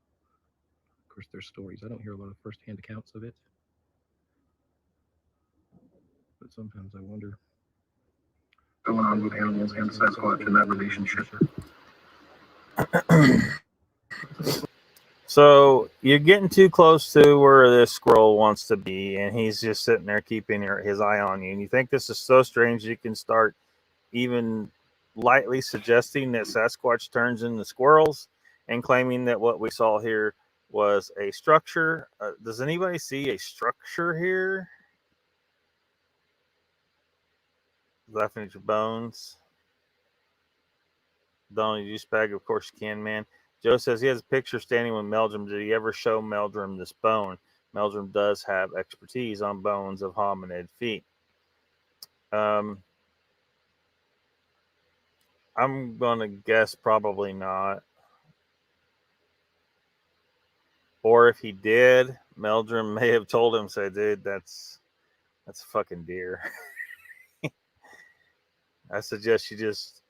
Of course, there's stories. I don't hear a lot of first-hand accounts of it. But sometimes I wonder what's going on with animals and Sasquatch in that relationship. So you're getting too close to where this squirrel wants to be, and he's just sitting there keeping his eye on you. And you think this is so strange, you can start even lightly suggesting that Sasquatch turns into squirrels and claiming that what we saw here was a structure. Does anybody see a structure here? Laughing at your bones. Don't use bag, of course you can, man. Joe says he has a picture standing with Meldrum. Did he ever show Meldrum this bone? Meldrum does have expertise on bones of hominid feet. I'm going to guess probably not. Or if he did, Meldrum may have told him, say, dude, that's a fucking deer. I suggest you just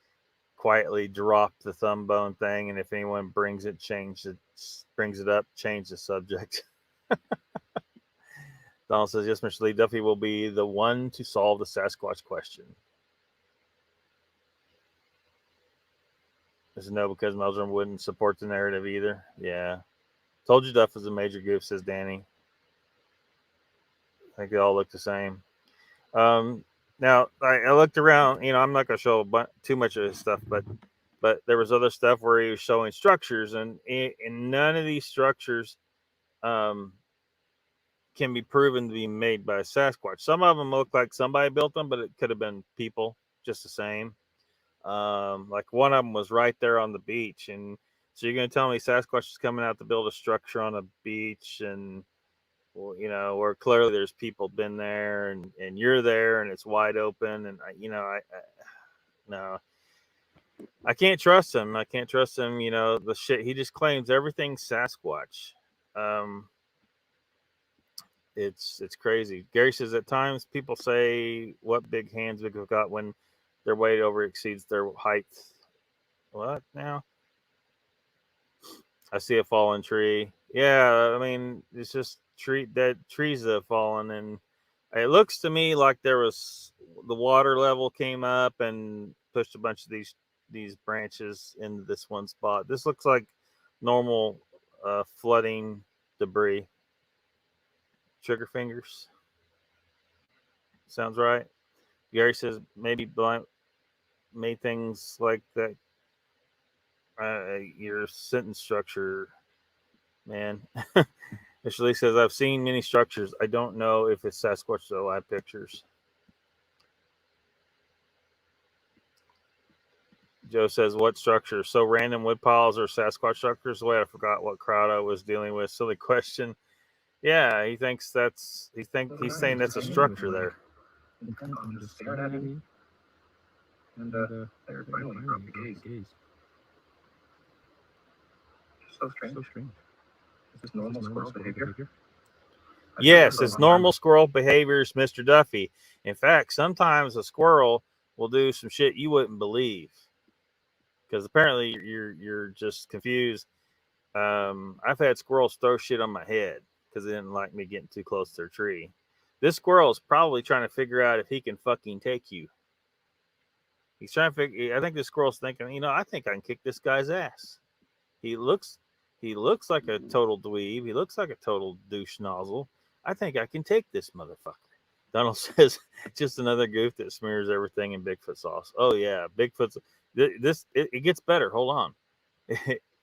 quietly drop the thumb bone thing, and if anyone brings it up, change the subject. Donald says, yes, Mr. Lee, Duffy will be the one to solve the Sasquatch question. Is it no, because Meldrum wouldn't support the narrative either? Yeah. Told you Duff was a major goof, says Danny. I think they all look the same. Now, I looked around. You know, I'm not going to show too much of his stuff, but there was other stuff where he was showing structures, and none of these structures can be proven to be made by a Sasquatch. Some of them look like somebody built them, but it could have been people just the same. Like one of them was right there on the beach, and so you're going to tell me Sasquatch is coming out to build a structure on a beach, and well, you know, where clearly there's people been there, and you're there, and it's wide open, and no, I can't trust him. I can't trust him. You know, the shit he just claims everything's Sasquatch. It's crazy. Gary says at times people say what big hands we have got when their weight over exceeds their height. What now? I see a fallen tree. Yeah, I mean it's just dead trees that have fallen, and it looks to me like there was the water level came up and pushed a bunch of these branches into this one spot. This looks like normal flooding debris. Trigger fingers. Sounds right. Gary says maybe made things like that. Your sentence structure, man. Ashley says, I've seen many structures. I don't know if it's Sasquatch, though. I have pictures. Joe says, what structure? So random wood piles or Sasquatch structures? Wait, I forgot what crowd I was dealing with. Silly question. Yeah, he thinks he's saying that's a structure there. I'm just staring at him. And there finally broke the gaze. So strange. Is this normal squirrel behavior? Yes, it's normal squirrel behaviors, Mr. Duffy. In fact, sometimes a squirrel will do some shit you wouldn't believe. Because apparently you're just confused. I've had squirrels throw shit on my head because they didn't like me getting too close to their tree. This squirrel is probably trying to figure out if he can fucking take you. He's trying to figure. I think this squirrel's thinking, I think I can kick this guy's ass. He looks like a total dweeb. He looks like a total douche nozzle. I think I can take this motherfucker. Donald says, just another goof that smears everything in Bigfoot sauce. Oh yeah, Bigfoot's. It gets better. Hold on.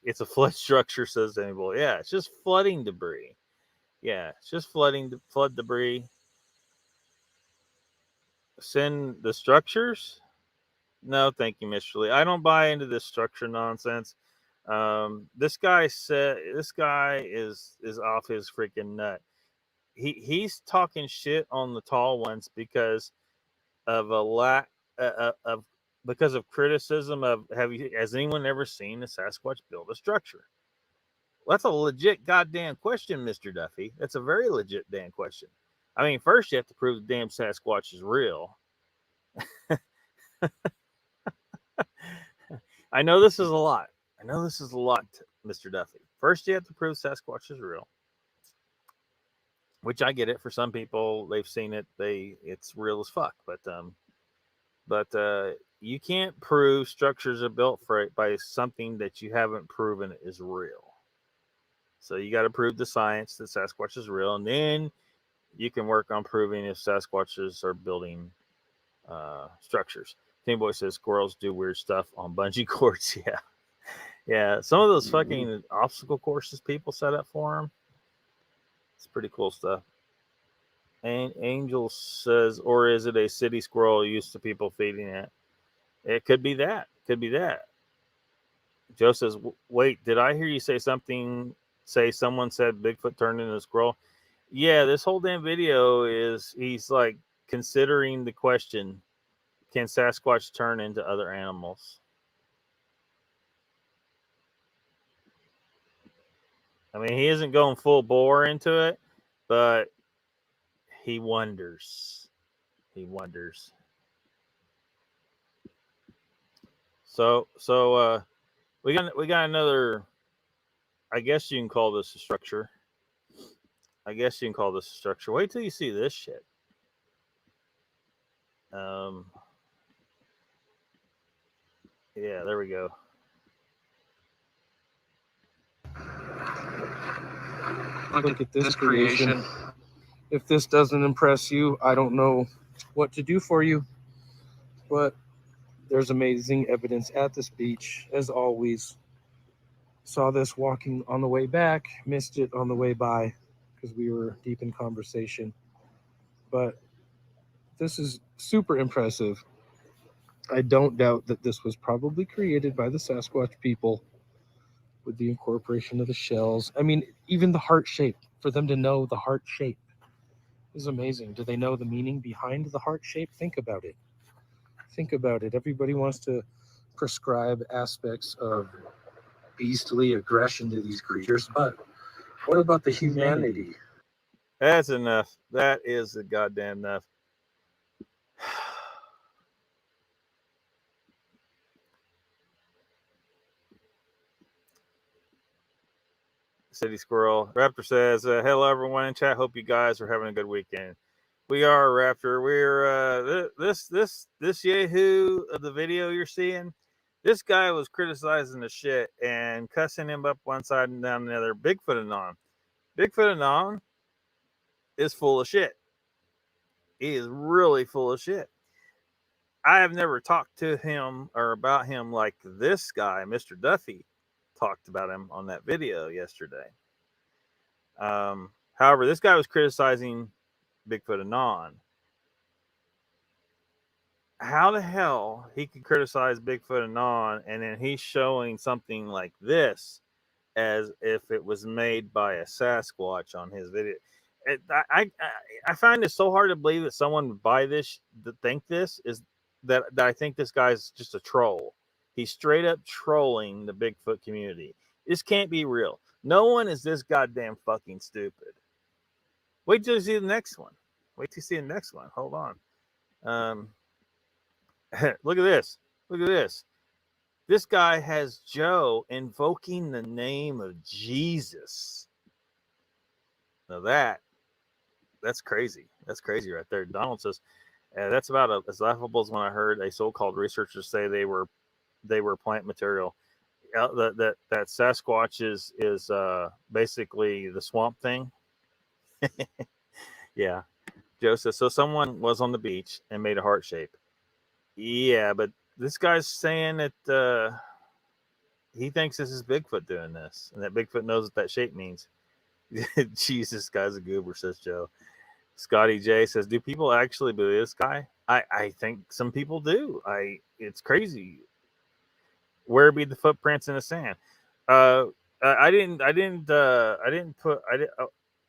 It's a flood structure, says anybody. Yeah, it's just flooding debris. Yeah, it's just flood debris. Send the structures? No, thank you, Mr. Lee. I don't buy into this structure nonsense. This guy is off his freaking nut. He's talking shit on the tall ones because of a lack of because of criticism of has anyone ever seen a Sasquatch build a structure? Well, that's a legit goddamn question, Mr. Duffy. That's a very legit damn question. I mean, first you have to prove the damn Sasquatch is real. I know this is a lot. Mr. Duffy. First you have to prove Sasquatch is real. Which I get it. For some people, they've seen it. It's real as fuck. But you can't prove structures are built by something that you haven't proven is real. So you got to prove the science that Sasquatch is real, and then you can work on proving if Sasquatches are building structures. Team Boy says squirrels do weird stuff on bungee cords. Yeah. Some of those fucking obstacle courses people set up for them. It's pretty cool stuff. And Angel says, or is it a city squirrel used to people feeding it? It could be that. Joe says, wait, did I hear you say someone said Bigfoot turned into a squirrel? Yeah, this whole damn video he's like considering the question, can Sasquatch turn into other animals? I mean, he isn't going full bore into it, but he wonders. So we got another. I guess you can call this a structure. Wait till you see this shit. Yeah, there we go. Look at this creation. If this doesn't impress you, I don't know what to do for you. But there's amazing evidence at this beach, as always. Saw this walking on the way back, missed it on the way by because we were deep in conversation. But this is super impressive. I don't doubt that this was probably created by the Sasquatch people with the incorporation of the shells. I mean, even the heart shape, for them to know the heart shape is amazing. Do they know the meaning behind the heart shape? Think about it. Everybody wants to prescribe aspects of beastly aggression to these creatures, but what about the humanity? That's enough. That is the goddamn enough. City Squirrel. Raptor says, hello, everyone in chat. Hope you guys are having a good weekend. We are Raptor. We're this Yahoo of the video you're seeing. This guy was criticizing the shit and cussing him up one side and down the other. Bigfoot Anon. Bigfoot Anon is full of shit. He is really full of shit. I have never talked to him or about him like this guy, Mr. Duffy, talked about him on that video yesterday. However, this guy was criticizing Bigfoot Anon. How the hell he could criticize Bigfoot Anon and then he's showing something like this as if it was made by a Sasquatch on his video? I find it so hard to believe that someone would buy this, to think this is that I think this guy's just a troll. He's straight up trolling the Bigfoot community. This can't be real. No one is this goddamn fucking stupid. Wait till you see the next one. Wait till you see the next one. Hold on. Look at this. Look at this. This guy has Joe invoking the name of Jesus. Now that's crazy. That's crazy right there. Donald says, that's about as laughable as when I heard a so-called researcher say they were plant material. That Sasquatch is basically the swamp thing. Yeah. Joe says, so someone was on the beach and made a heart shape. Yeah, but this guy's saying that he thinks this is Bigfoot doing this, and that Bigfoot knows what that shape means. Jesus, guy's a goober, says Joe. Scotty J says, do people actually believe this guy? I think some people do. It's crazy. Where be the footprints in the sand? I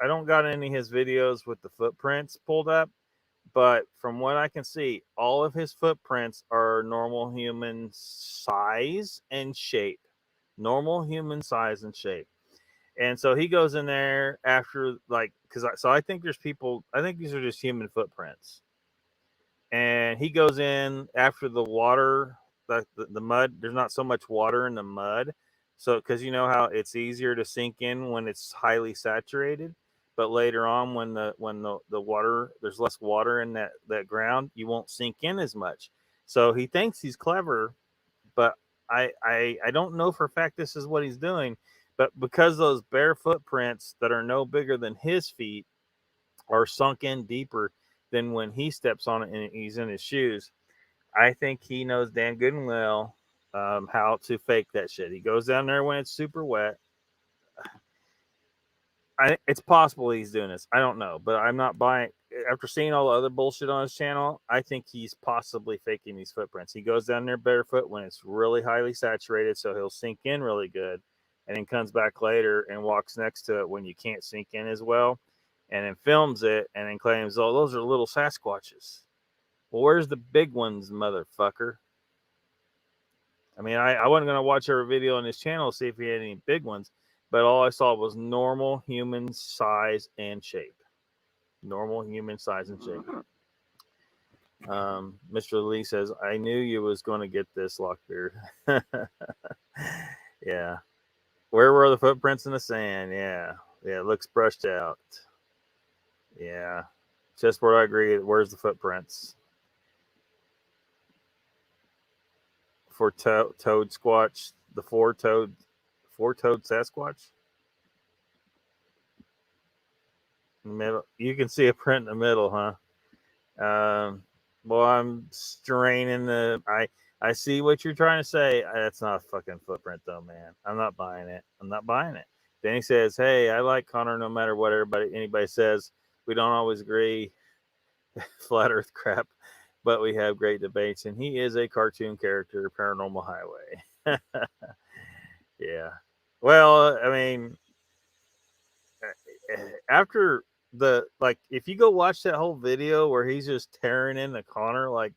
don't got any of his videos with the footprints pulled up, but from what I can see, all of his footprints are normal human size and shape. Normal human size and shape. And so he goes in there after, like, so I think there's people, I think these are just human footprints. And he goes in after the water, the mud. There's not so much water in the mud. So, because you know how it's easier to sink in when it's highly saturated. But later on, when the water, there's less water in that ground, you won't sink in as much. So he thinks he's clever, but I don't know for a fact this is what he's doing. But because those bare footprints that are no bigger than his feet are sunk in deeper than when he steps on it and he's in his shoes, I think he knows damn good and well how to fake that shit. He goes down there when it's super wet. It's possible he's doing this. I don't know, but I'm not buying. After seeing all the other bullshit on his channel, I think he's possibly faking these footprints. He goes down there barefoot when it's really highly saturated, so he'll sink in really good, and then comes back later and walks next to it when you can't sink in as well, and then films it and then claims, oh, those are little Sasquatches. Well, where's the big ones, motherfucker? I mean, I wasn't going to watch every video on his channel to see if he had any big ones, but all I saw was normal human size and shape. Normal human size and shape. Mr. Lee says, I knew you was going to get this, Lockbeard. Yeah. Where were the footprints in the sand? Yeah. Yeah, it looks brushed out. Yeah. Chessboard, I agree. Where's the footprints? For toad squatch, the four-toed Sasquatch. In the middle, you can see a print in the middle, huh? Well, I'm straining the. I see what you're trying to say. That's not a fucking footprint, though, man. I'm not buying it. I'm not buying it. Then he says, "Hey, I like Connor no matter what anybody says. We don't always agree. Flat Earth crap." But we have great debates, and he is a cartoon character, Paranormal Highway. Yeah. Well, I mean, after if you go watch that whole video where he's just tearing into Connor like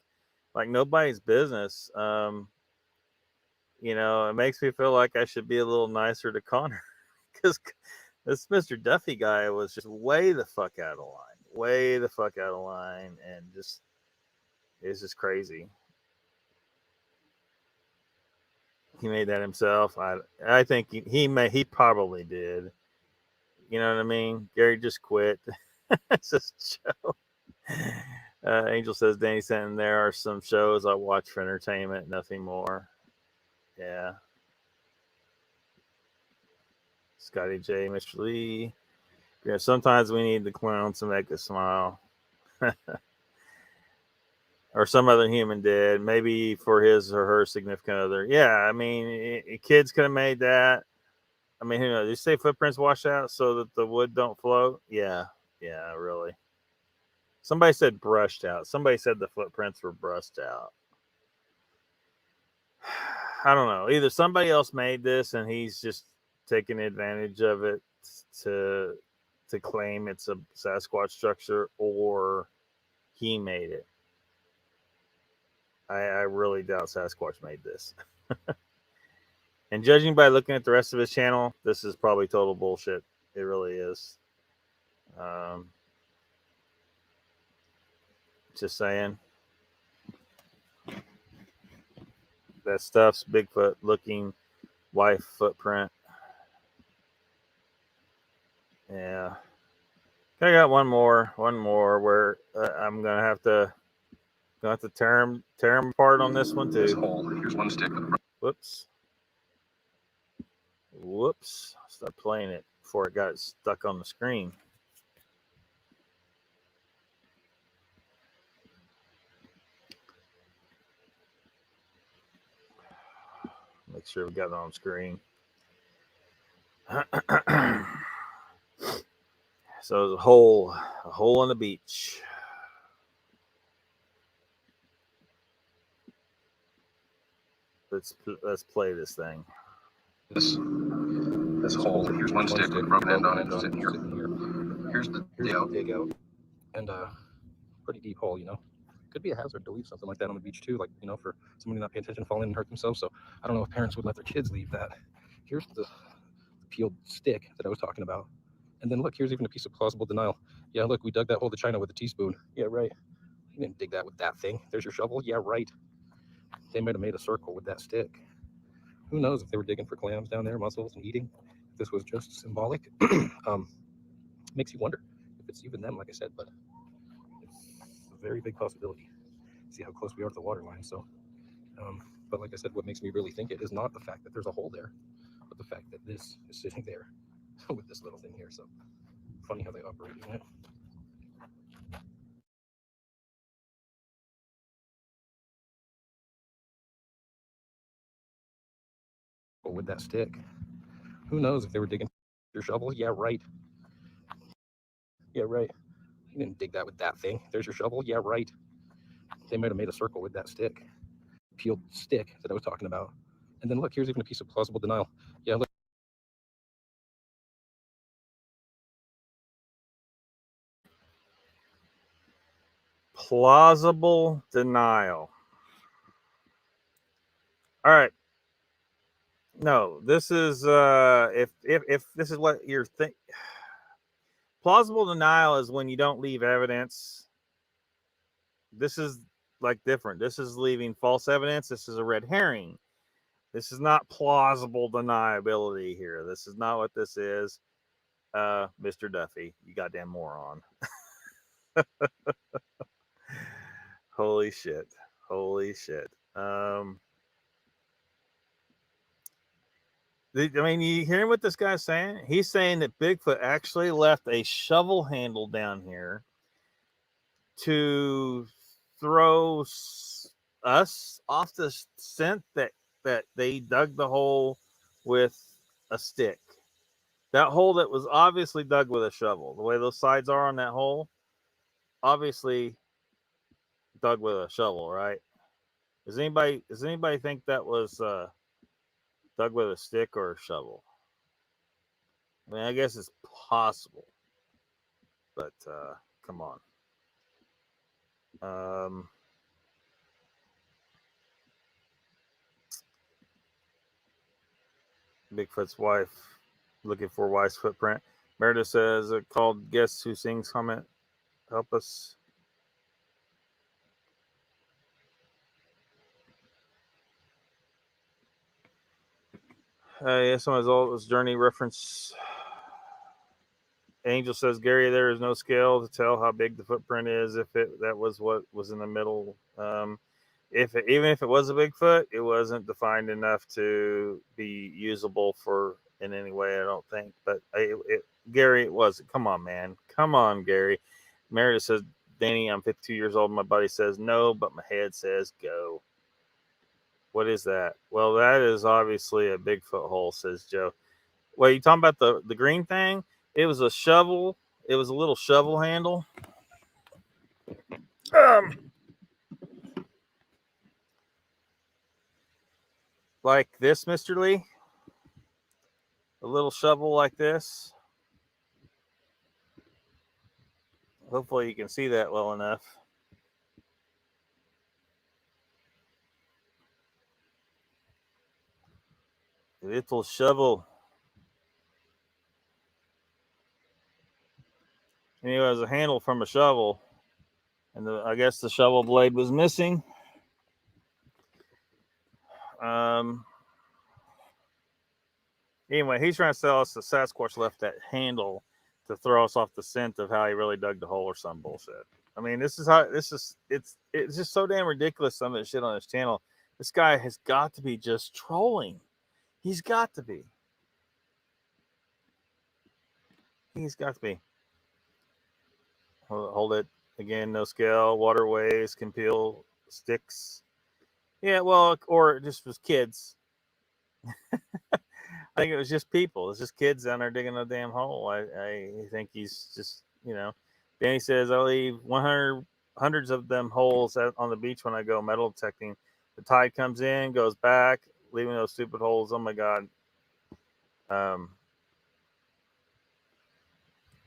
nobody's business, it makes me feel like I should be a little nicer to Connor, because this Mr. Duffy guy was just way the fuck out of line, and just. It's just crazy. He made that himself. I think he probably did. You know what I mean? Gary just quit. It's just Joe. Angel says, Danny Stanton, there are some shows I watch for entertainment, nothing more. Yeah. Scotty J, Mr. Lee. Yeah, sometimes we need the clowns to make us smile. Or some other human did, maybe for his or her significant other. Yeah, I mean, kids could have made that. I mean, who knows? Did you say footprints wash out so that the wood don't float? Yeah, really. Somebody said brushed out. Somebody said the footprints were brushed out. I don't know. Either somebody else made this and he's just taking advantage of it to claim it's a Sasquatch structure, or he made it. I really doubt Sasquatch made this. And judging by looking at the rest of his channel, this is probably total bullshit. It really is. Just saying. That stuff's Bigfoot looking wife footprint. Yeah. I got one more where I'm gonna have to tear him apart on this one too. This hole. Here's one stick. Whoops. Start playing it before it got stuck on the screen. Make sure we got it on screen. So there's a hole on the beach. Let's play this thing. This hole. Here's one stick with a broken end on it, sitting here. Here's the dig out, and pretty deep hole, you know. Could be a hazard to leave something like that on the beach too, like, you know, for somebody not pay attention, fall in and hurt themselves. So I don't know if parents would let their kids leave that. Here's the peeled stick that I was talking about, and then look, here's even a piece of plausible denial. Yeah, look, we dug that hole to China with a teaspoon. Yeah, right. You didn't dig that with that thing. There's your shovel. Yeah, right. They might have made a circle with that stick. Who knows if they were digging for clams down there, mussels, and eating. This was just symbolic. Makes you wonder if it's even them, like I said, but it's a very big possibility. See how close we are to the water line. So, but like I said, what makes me really think it is not the fact that there's a hole there, but the fact that this is sitting there with this little thing here. So funny how they operate, isn't it? But with that stick, who knows if they were digging your shovel? Yeah, right. Yeah, right. You didn't dig that with that thing. There's your shovel. Yeah, right. They might have made a circle with that stick. Peeled stick that I was talking about. And then look, here's even a piece of plausible denial. Yeah, look. Plausible denial. All right. No, this is if this is what you're think. Plausible denial is when you don't leave evidence. This is like different. This is leaving false evidence. This is a red herring. This is not plausible deniability here. This is not what this is. Mr. Duffy, you goddamn moron. Holy shit. I mean, you hear what this guy's saying? He's saying that Bigfoot actually left a shovel handle down here to throw us off the scent that they dug the hole with a stick. That hole that was obviously dug with a shovel. The way those sides are on that hole, obviously dug with a shovel, right? Does anybody think that was dug with a stick or a shovel? I mean, I guess it's possible, but come on. Bigfoot's wife looking for wife's footprint. Meredith says, called Guess Who Sings comment. Help us. Yes, someone's old journey reference. Angel says, Gary, there is no scale to tell how big the footprint is if that was what was in the middle. Even if it was a Bigfoot, it wasn't defined enough to be usable in any way, I don't think. But Gary, it wasn't. Come on, man. Come on, Gary. Meredith says, Danny, I'm 52 years old. My body says no, but my head says go. What is that? Well, that is obviously a Bigfoot hole, says Joe. Well, you talking about the green thing? It was a shovel. It was a little shovel handle. Like this, Mr. Lee. A little shovel like this. Hopefully you can see that well enough. A little shovel. Anyway, it was a handle from a shovel. And I guess the shovel blade was missing. Anyway, he's trying to tell us the Sasquatch left that handle to throw us off the scent of how he really dug the hole or some bullshit. I mean, it's just so damn ridiculous, some of the shit on his channel. This guy has got to be just trolling. He's got to be. He's got to be. Hold it. Again, no scale. Waterways can peel sticks. Yeah, well, or it just was kids. I think it was just people. It's just kids down there digging a damn hole. I think he's just, Danny says, I leave hundreds of them holes on the beach when I go metal detecting. The tide comes in, goes back, leaving those stupid holes. Oh, my God.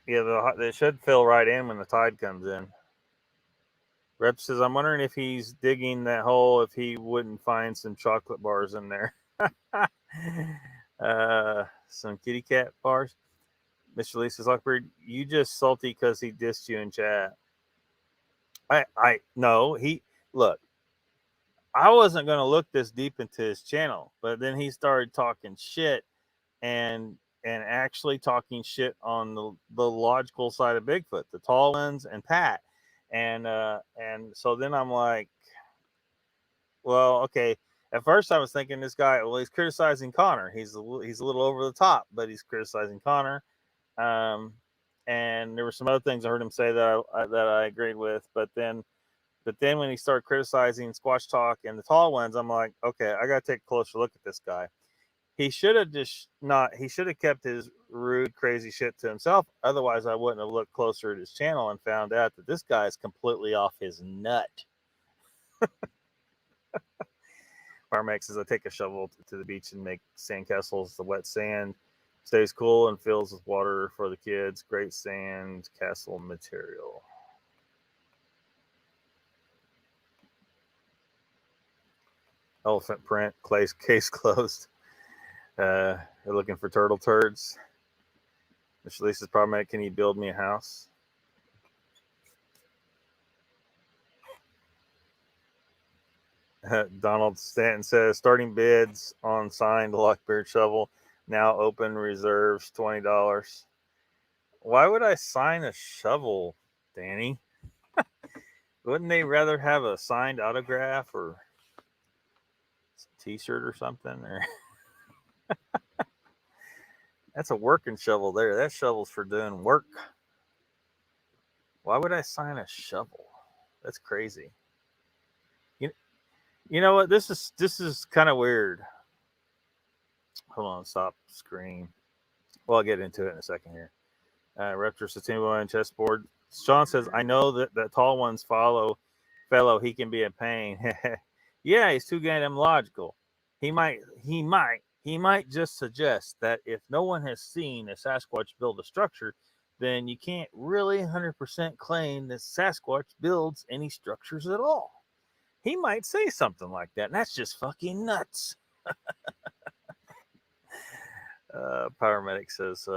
Yeah, they should fill right in when the tide comes in. Rep says, I'm wondering if he's digging that hole, if he wouldn't find some chocolate bars in there. Some kitty cat bars. Mr. Lee says, Lockbeard, you just salty because he dissed you in chat. No, look, I wasn't going to look this deep into his channel, but then he started talking shit and actually talking shit on the logical side of Bigfoot, the tall ones and Pat. And so then I'm like, well, okay. At first I was thinking this guy, well, he's criticizing Connor. He's a little over the top, but he's criticizing Connor. And there were some other things I heard him say that I agreed with, but then when he started criticizing Squatch Talk and the tall ones, I'm like, okay, I got to take a closer look at this guy. He should have kept his rude, crazy shit to himself. Otherwise, I wouldn't have looked closer at his channel and found out that this guy is completely off his nut. Parmax says, I take a shovel to the beach and make sandcastles. The wet sand stays cool and fills with water for the kids. Great sand castle material. Elephant print, case closed. They're looking for turtle turds. Mr. Lisa's problem, can you build me a house? Donald Stanton says, starting bids on signed Lockbeard shovel. Now open, reserves $20. Why would I sign a shovel, Danny? Wouldn't they rather have a signed autograph or a t-shirt or something? Or that's a working shovel there. That shovel's for doing work. Why would I sign a shovel? That's crazy. You know what? This is kind of weird. Hold on, stop screen. Well, I'll get into it in a second here. Raptor Satimbo and chessboard. Sean says, I know that tall ones fellow, he can be a pain. Yeah, he's too goddamn logical. He might just suggest that if no one has seen a Sasquatch build a structure, then you can't really 100% claim that Sasquatch builds any structures at all. He might say something like that, and that's just fucking nuts. Paramedic says,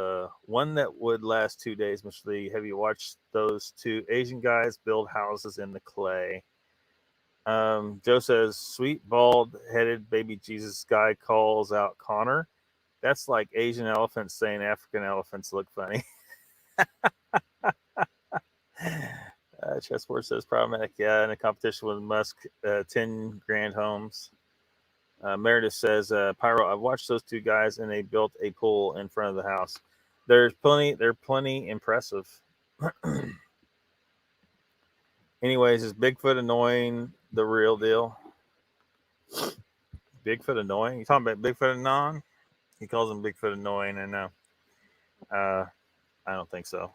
one that would last 2 days, Mr. Lee. Have you watched those two Asian guys build houses in the clay? Joe says, sweet bald-headed baby Jesus guy calls out Connor. That's like Asian elephants saying African elephants look funny. Chessboard says problematic. Yeah, in a competition with Musk, 10 grand homes. Meredith says, Pyro, I've watched those two guys and they built a pool in front of the house. They're plenty impressive. Anyways, is Bigfoot annoying the real deal? Bigfoot annoying? You talking about Bigfoot Anon? He calls him Bigfoot annoying, and I don't think so.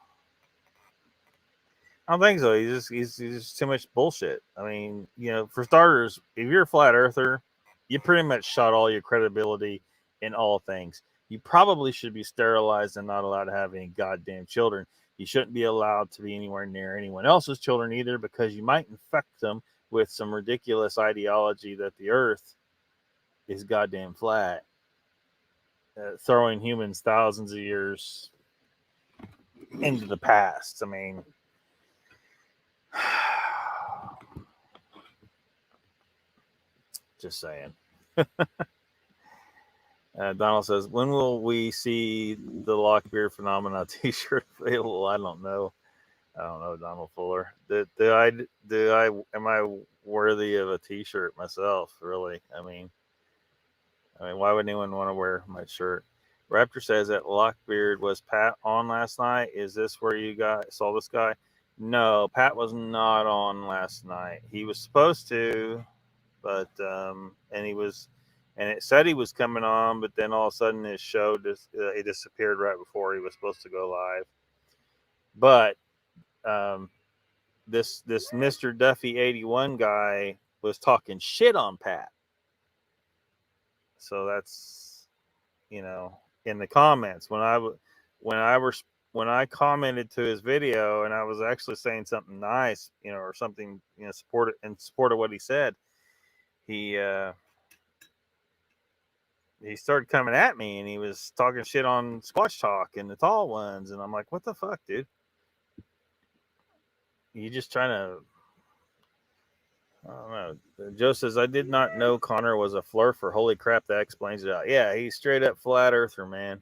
I don't think so. He's just too much bullshit. I mean, for starters, if you're a flat earther, you pretty much shot all your credibility in all things. You probably should be sterilized and not allowed to have any goddamn children. You shouldn't be allowed to be anywhere near anyone else's children either, because you might infect them with some ridiculous ideology that the earth is goddamn flat, throwing humans thousands of years into the past. I mean, just saying. Donald says, when will we see the LOCKBEARD Phenomena t-shirt available? I don't know, Donald Fuller. Am I worthy of a t-shirt myself, really? I mean, why would anyone want to wear my shirt? Raptor says that LOCKBEARD, was Pat on last night? Is this where you saw this guy? No, Pat was not on last night. He was supposed to, but and it said he was coming on, but then all of a sudden his show he disappeared right before he was supposed to go live. But this Mr. Duffy 81 guy was talking shit on Pat. So that's, in the comments when I commented to his video and I was actually saying something nice, or something, in support of what he said, he started coming at me and he was talking shit on Squatch Talk and the tall ones. And I'm like, what the fuck, dude? You just trying to, I don't know. Joe says, I did not know Connor was a flurfer. Holy crap, that explains it out. Yeah, he's straight up flat earther, man.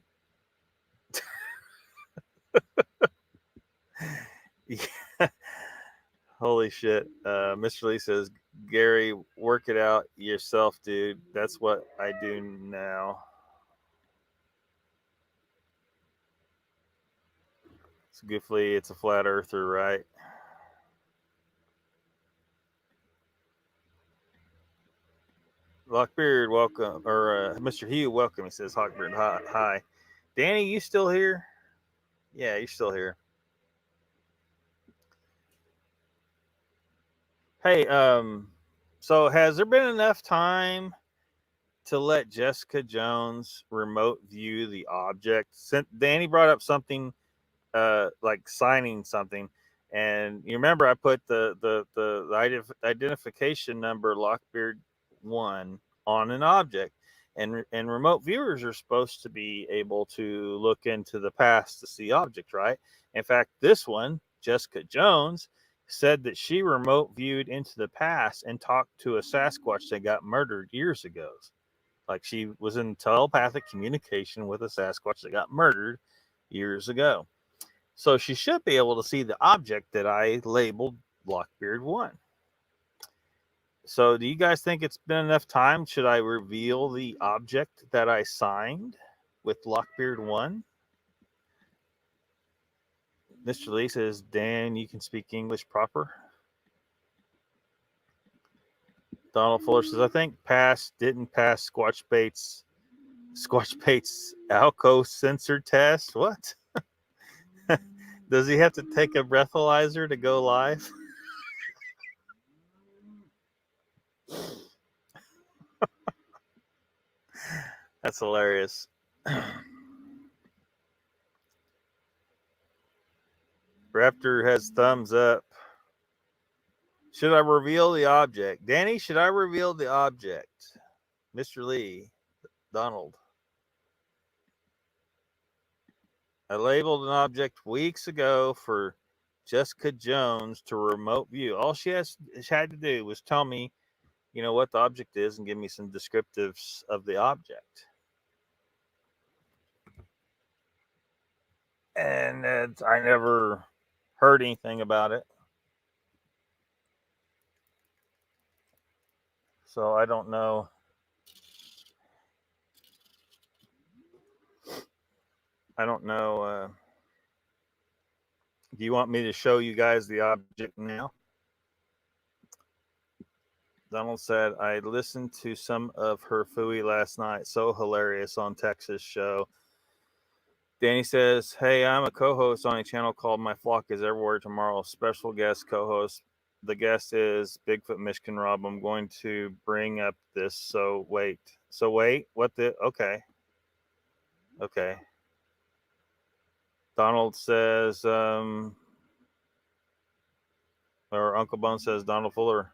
Yeah. Holy shit. Mr. Lee says, Gary, work it out yourself, dude. That's what I do now. It's Goofly, it's a flat earther, right? Lockbeard, welcome. Or Mr. Hugh, welcome. He says, Hawkbeard, hi. Danny, you still here? Yeah, you're still here. Hey, so has there been enough time to let Jessica Jones remote view the object? Danny brought up something like signing something, and you remember I put the identification number LOCKBEARD 1 on an object, and remote viewers are supposed to be able to look into the past to see object, right? In fact, this one, Jessica Jones, said that she remote viewed into the past and talked to a Sasquatch that got murdered years ago. Like, she was in telepathic communication with a Sasquatch that got murdered years ago. So she should be able to see the object that I labeled LOCKBEARD 1. So do you guys think it's been enough time? Should I reveal the object that I signed with LOCKBEARD 1? Mr. Lee says, Dan, you can speak English proper. Donald Fuller says, I think didn't pass Squatchbait's Alco sensor test. What? Does he have to take a breathalyzer to go live? That's hilarious. Raptor has thumbs up. Should I reveal the object? Danny, should I reveal the object? Mr. Lee, Donald. I labeled an object weeks ago for Jessica Jones to remote view. All she had to do was tell me, what the object is and give me some descriptives of the object. and I never heard anything about it. So I don't know. I don't know. Do you want me to show you guys the object now? Donald said, I listened to some of her Fooey last night. So hilarious on Texas show. Danny says, hey, I'm a co-host on a channel called My Flock is Everywhere tomorrow. Special guest co-host. The guest is Bigfoot Michigan Rob. I'm going to bring up this. So wait. What the? Okay. Donald says, or Uncle Bone says, Donald Fuller.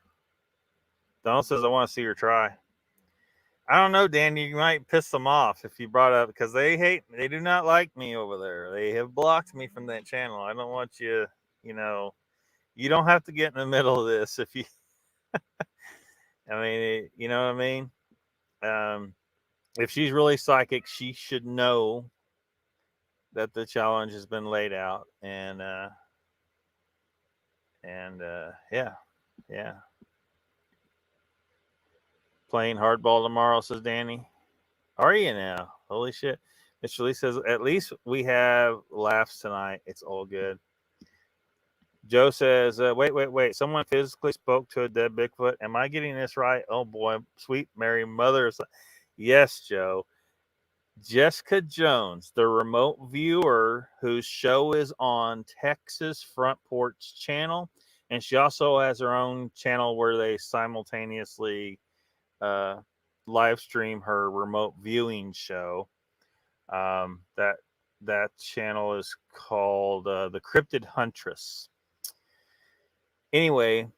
Donald says, I want to see her try. I don't know, Danny. You might piss them off if you brought up, because they do not like me over there. They have blocked me from that channel. I don't want you, you don't have to get in the middle of this if you, I mean, you know what I mean? If she's really psychic, she should know that the challenge has been laid out, and yeah. Playing hardball tomorrow, says Danny. Are you now? Holy shit. Mr. Lee says, at least we have laughs tonight. It's all good. Joe says, wait. Someone physically spoke to a dead Bigfoot. Am I getting this right? Oh boy, sweet Mary Mother. Yes, Joe. Jessica Jones, the remote viewer whose show is on Texas Front Porch channel. And she also has her own channel where they simultaneously live stream her remote viewing show. That channel is called The Cryptid Huntress. Anyway,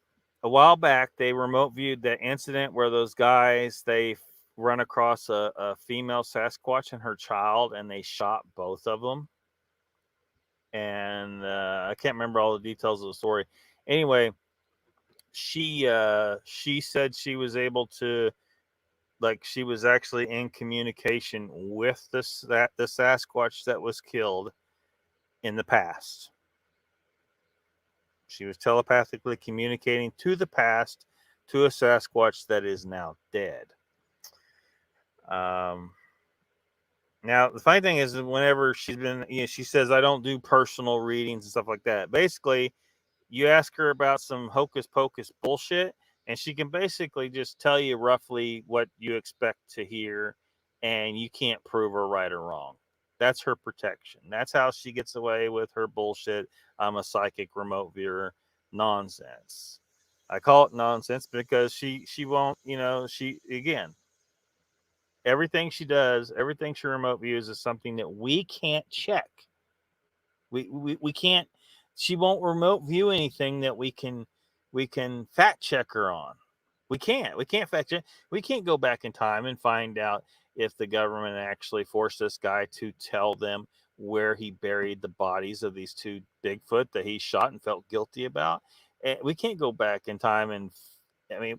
a while back they remote viewed that incident where those guys, they run across a female Sasquatch and her child, and they shot both of them. And I can't remember all the details of the story. Anyway, she said she was able to, like, she was actually in communication with the Sasquatch that was killed in the past. She was telepathically communicating to the past to a Sasquatch that is now dead. Now, the funny thing is, whenever she's been, she says, I don't do personal readings and stuff like that. Basically, you ask her about some hocus pocus bullshit, and she can basically just tell you roughly what you expect to hear, and you can't prove her right or wrong. That's her protection. That's how she gets away with her bullshit. I'm a psychic remote viewer nonsense. I call it nonsense because she won't, she, again, everything she does, everything she remote views is something that we can't check. We can't, she won't remote view anything that we can fact check her on. We can't fact check. We can't go back in time and find out if the government actually forced this guy to tell them where he buried the bodies of these two Bigfoot that he shot and felt guilty about. And we can't go back in time and, I mean,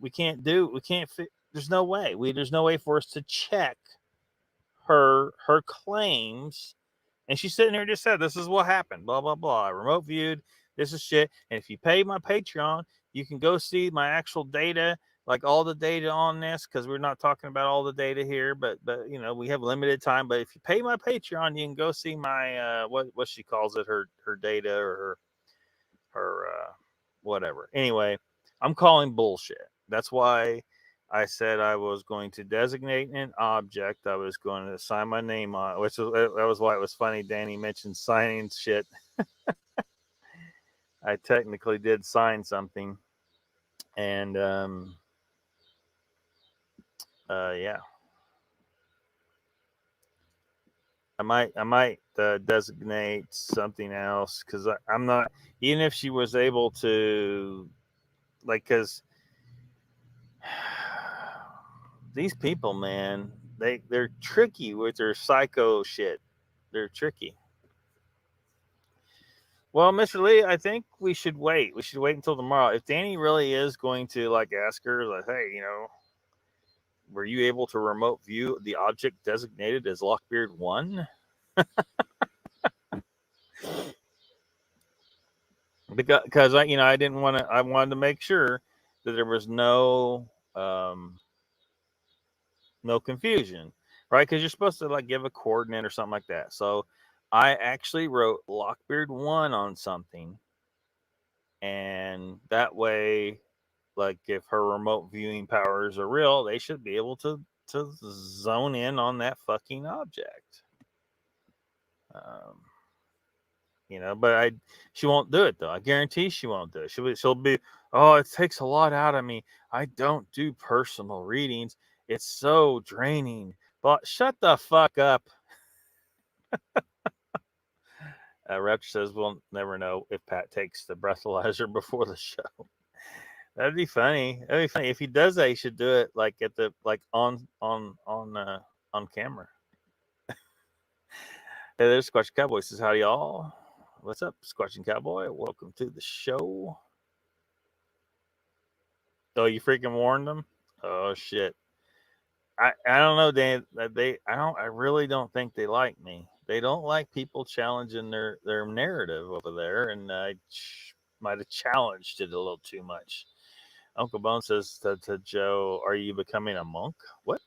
there's no way. There's no way for us to check her claims. And she's sitting here and just said, this is what happened, blah, blah, blah. I remote viewed. This is shit. And if you pay my Patreon, you can go see my actual data, like all the data on this, because we're not talking about all the data here, but we have limited time. But if you pay my Patreon, you can go see my what she calls it, her data, or her whatever. Anyway, I'm calling bullshit. That's why I said I was going to designate an object. I was going to sign my name on it, that was why it was funny. Danny mentioned signing shit. I technically did sign something, and yeah, I might designate something else, because I'm not, even if she was able to, like, because these people, man, they're tricky with their psycho shit. They're tricky. Well, Mr. Lee, I think we should wait. We should wait until tomorrow. If Danny really is going to, like, ask her, like, hey, were you able to remote view the object designated as Lockbeard 1? because I didn't want to. I wanted to make sure that there was no confusion, right? Because you're supposed to like give a coordinate or something like that. So I actually wrote Lockbeard 1 on something, and that way, like if her remote viewing powers are real, they should be able to zone in on that fucking object. But she won't do it though. I guarantee she won't do it. She'll be, oh, it takes a lot out of me. I don't do personal readings. It's so draining. But shut the fuck up. Raptor says we'll never know if Pat takes the breathalyzer before the show. That'd be funny. If he does that, he should do it like at the on camera. Hey, there's Squatching Cowboy says, howdy y'all. What's up, Squatching Cowboy? Welcome to the show. Oh, you freaking warned them? Oh shit. I don't know, Dan. I really don't think they like me. They don't like people challenging their narrative over there, and I might have challenged it a little too much. Uncle Bone says to Joe, "Are you becoming a monk?" What?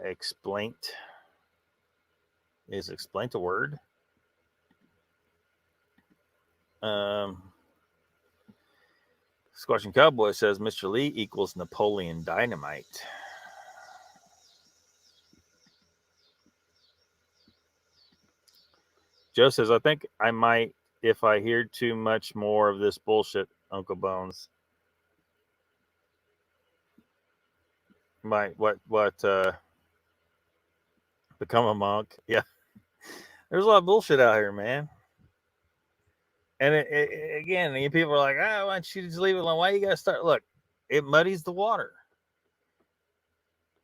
Explained. Is explained a word? Squashing Cowboy says Mr. Lee equals Napoleon Dynamite. Joe says, I think I might if I hear too much more of this bullshit, Uncle Bones. Might become a monk. Yeah. There's a lot of bullshit out here, man. And again, people are like, why don't you just leave it alone? Why you got to start? Look, it muddies the water.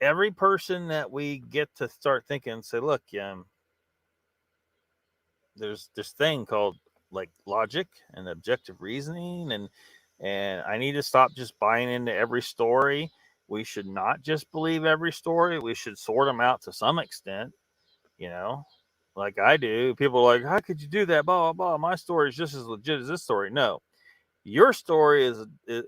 Every person that we get to start thinking, say, look, there's this thing called like logic and objective reasoning, and I need to stop just buying into every story. We should not just believe every story. We should sort them out to some extent, like I do. People are like, how could you do that? Blah, blah, blah. My story is just as legit as this story. No, your story is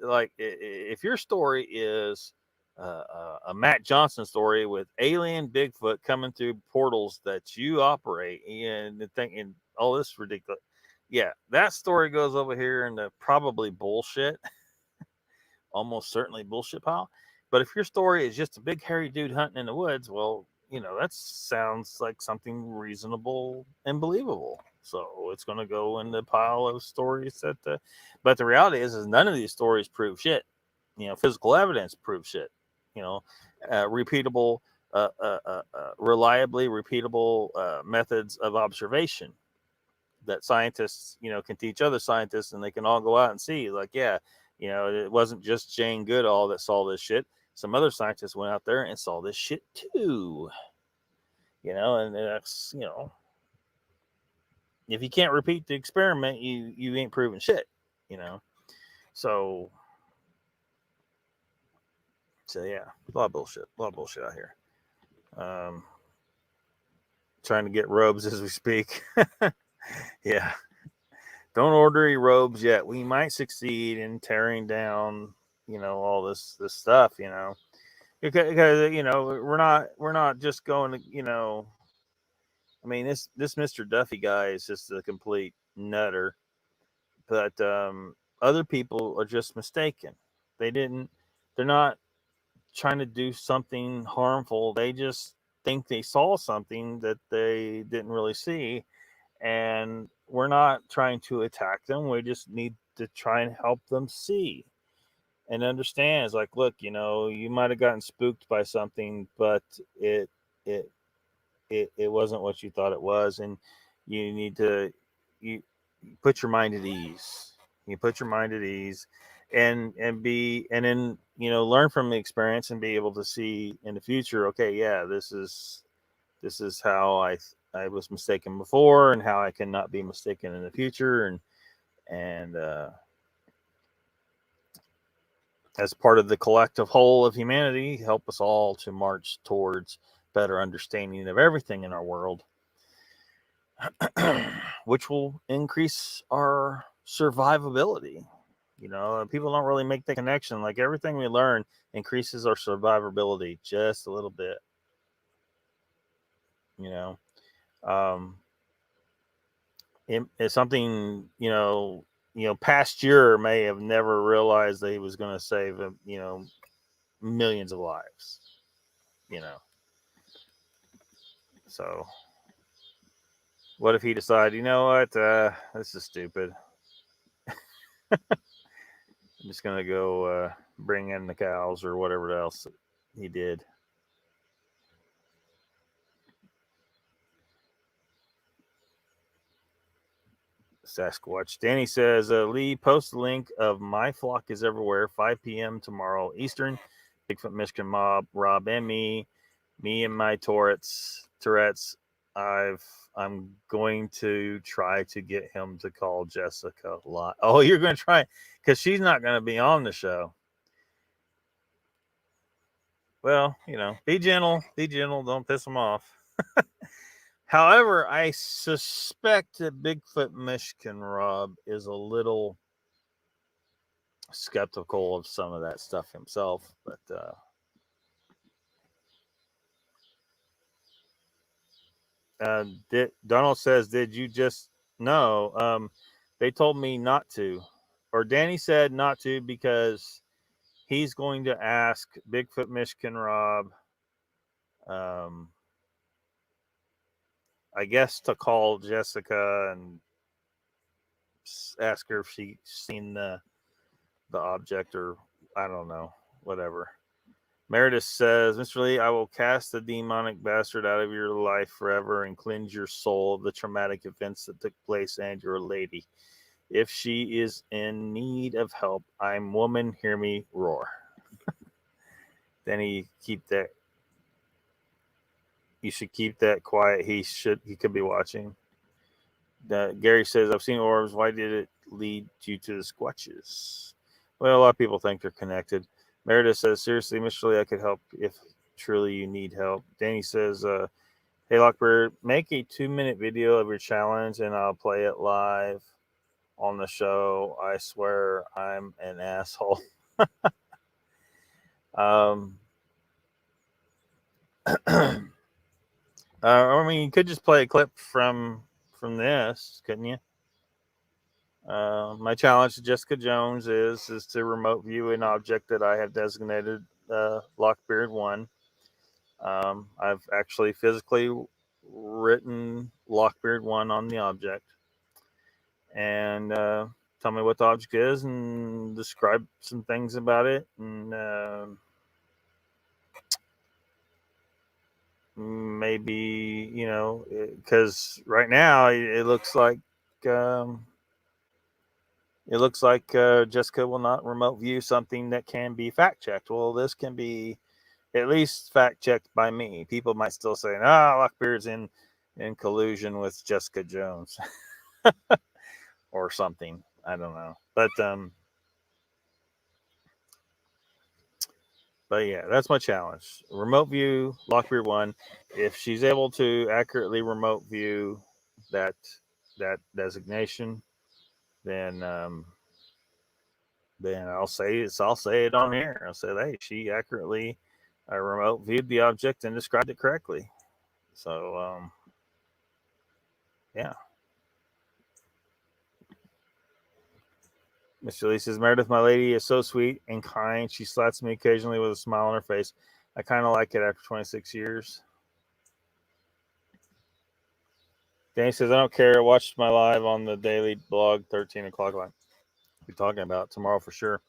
like, if your story is a Matt Johnson story with alien Bigfoot coming through portals that you operate and thinking, oh, this is ridiculous. Yeah, that story goes over here into probably bullshit, almost certainly bullshit pile. But if your story is just a big hairy dude hunting in the woods, well, that sounds like something reasonable and believable. So it's going to go in the pile of stories that. But the reality is none of these stories prove shit. Physical evidence proves shit. Repeatable, reliably repeatable methods of observation that scientists, can teach other scientists, and they can all go out and see. Like, yeah, it wasn't just Jane Goodall that saw this shit. Some other scientists went out there and saw this shit too. And that's, if you can't repeat the experiment, you ain't proving shit, So yeah, a lot of bullshit out here. Trying to get robes as we speak. Yeah. Don't order any robes yet. We might succeed in tearing down, all this stuff, because we're not just going to, I mean, this Mr. Duffy guy is just a complete nutter, but other people are just mistaken. They're not trying to do something harmful. They just think they saw something that they didn't really see, and we're not trying to attack them. We just need to try and help them see and understand. It's like, look, you might have gotten spooked by something, but it wasn't what you thought it was, and you need to put your mind at ease. You put your mind at ease, and then learn from the experience and be able to see in the future. Okay, yeah, this is how I was mistaken before, and how I cannot be mistaken in the future, and as part of the collective whole of humanity, help us all to march towards better understanding of everything in our world, which will increase our survivability. You know, people don't really make the connection. Like everything we learn increases our survivability just a little bit. You know, it's something, Pasteur may have never realized that he was going to save, millions of lives, So what if he decided, you know what, this is stupid. I'm just going to go bring in the cows or whatever else he did. Sasquatch. Danny says, Lee, post the link of My Flock is Everywhere, 5 p.m. tomorrow Eastern. Bigfoot Michigan Mob, Rob and me and my Tourette's. I'm going to try to get him to call Jessica live. Oh, you're going to try, because she's not going to be on the show. Well, be gentle. Don't piss him off. However, I suspect that Bigfoot Michigan Rob is a little skeptical of some of that stuff himself, but Donald says, did you just know? They told me not to, or Danny said not to, because he's going to ask Bigfoot Michigan Rob, I guess, to call Jessica and ask her if she's seen the object, or I don't know, whatever. Meredith says, Mr. Lee, I will cast the demonic bastard out of your life forever and cleanse your soul of the traumatic events that took place and your lady. If she is in need of help, I'm woman, hear me roar. Then you should keep that quiet. He could be watching. Gary says, I've seen orbs. Why did it lead you to the Squatches? Well, a lot of people think they're connected. Meredith says, seriously, Mr. Lee, I could help if truly you need help. Danny says, hey, Lockbird, make a 2-minute video of your challenge and I'll play it live on the show. I swear I'm an asshole. I mean, you could just play a clip from this, couldn't you? My challenge to Jessica Jones is to remote view an object that I have designated LOCKBEARD 1. I've actually physically written LOCKBEARD 1 on the object. And tell me what the object is and describe some things about it. And maybe, because right now it looks like Jessica will not remote view something that can be fact checked. Well, this can be at least fact checked by me. People might still say, Lockbeard's in collusion with Jessica Jones or something. I don't know. But yeah, that's my challenge. Remote view LOCKBEARD 1. If she's able to accurately remote view that designation, then I'll say it on here. I'll say, hey, she accurately remote viewed the object and described it correctly. So yeah. Mr. Lee says, Meredith, my lady, is so sweet and kind. She slaps me occasionally with a smile on her face. I kind of like it after 26 years. Danny says, I don't care. Watch my live on the daily blog, 13 o'clock. Like we're talking about tomorrow for sure.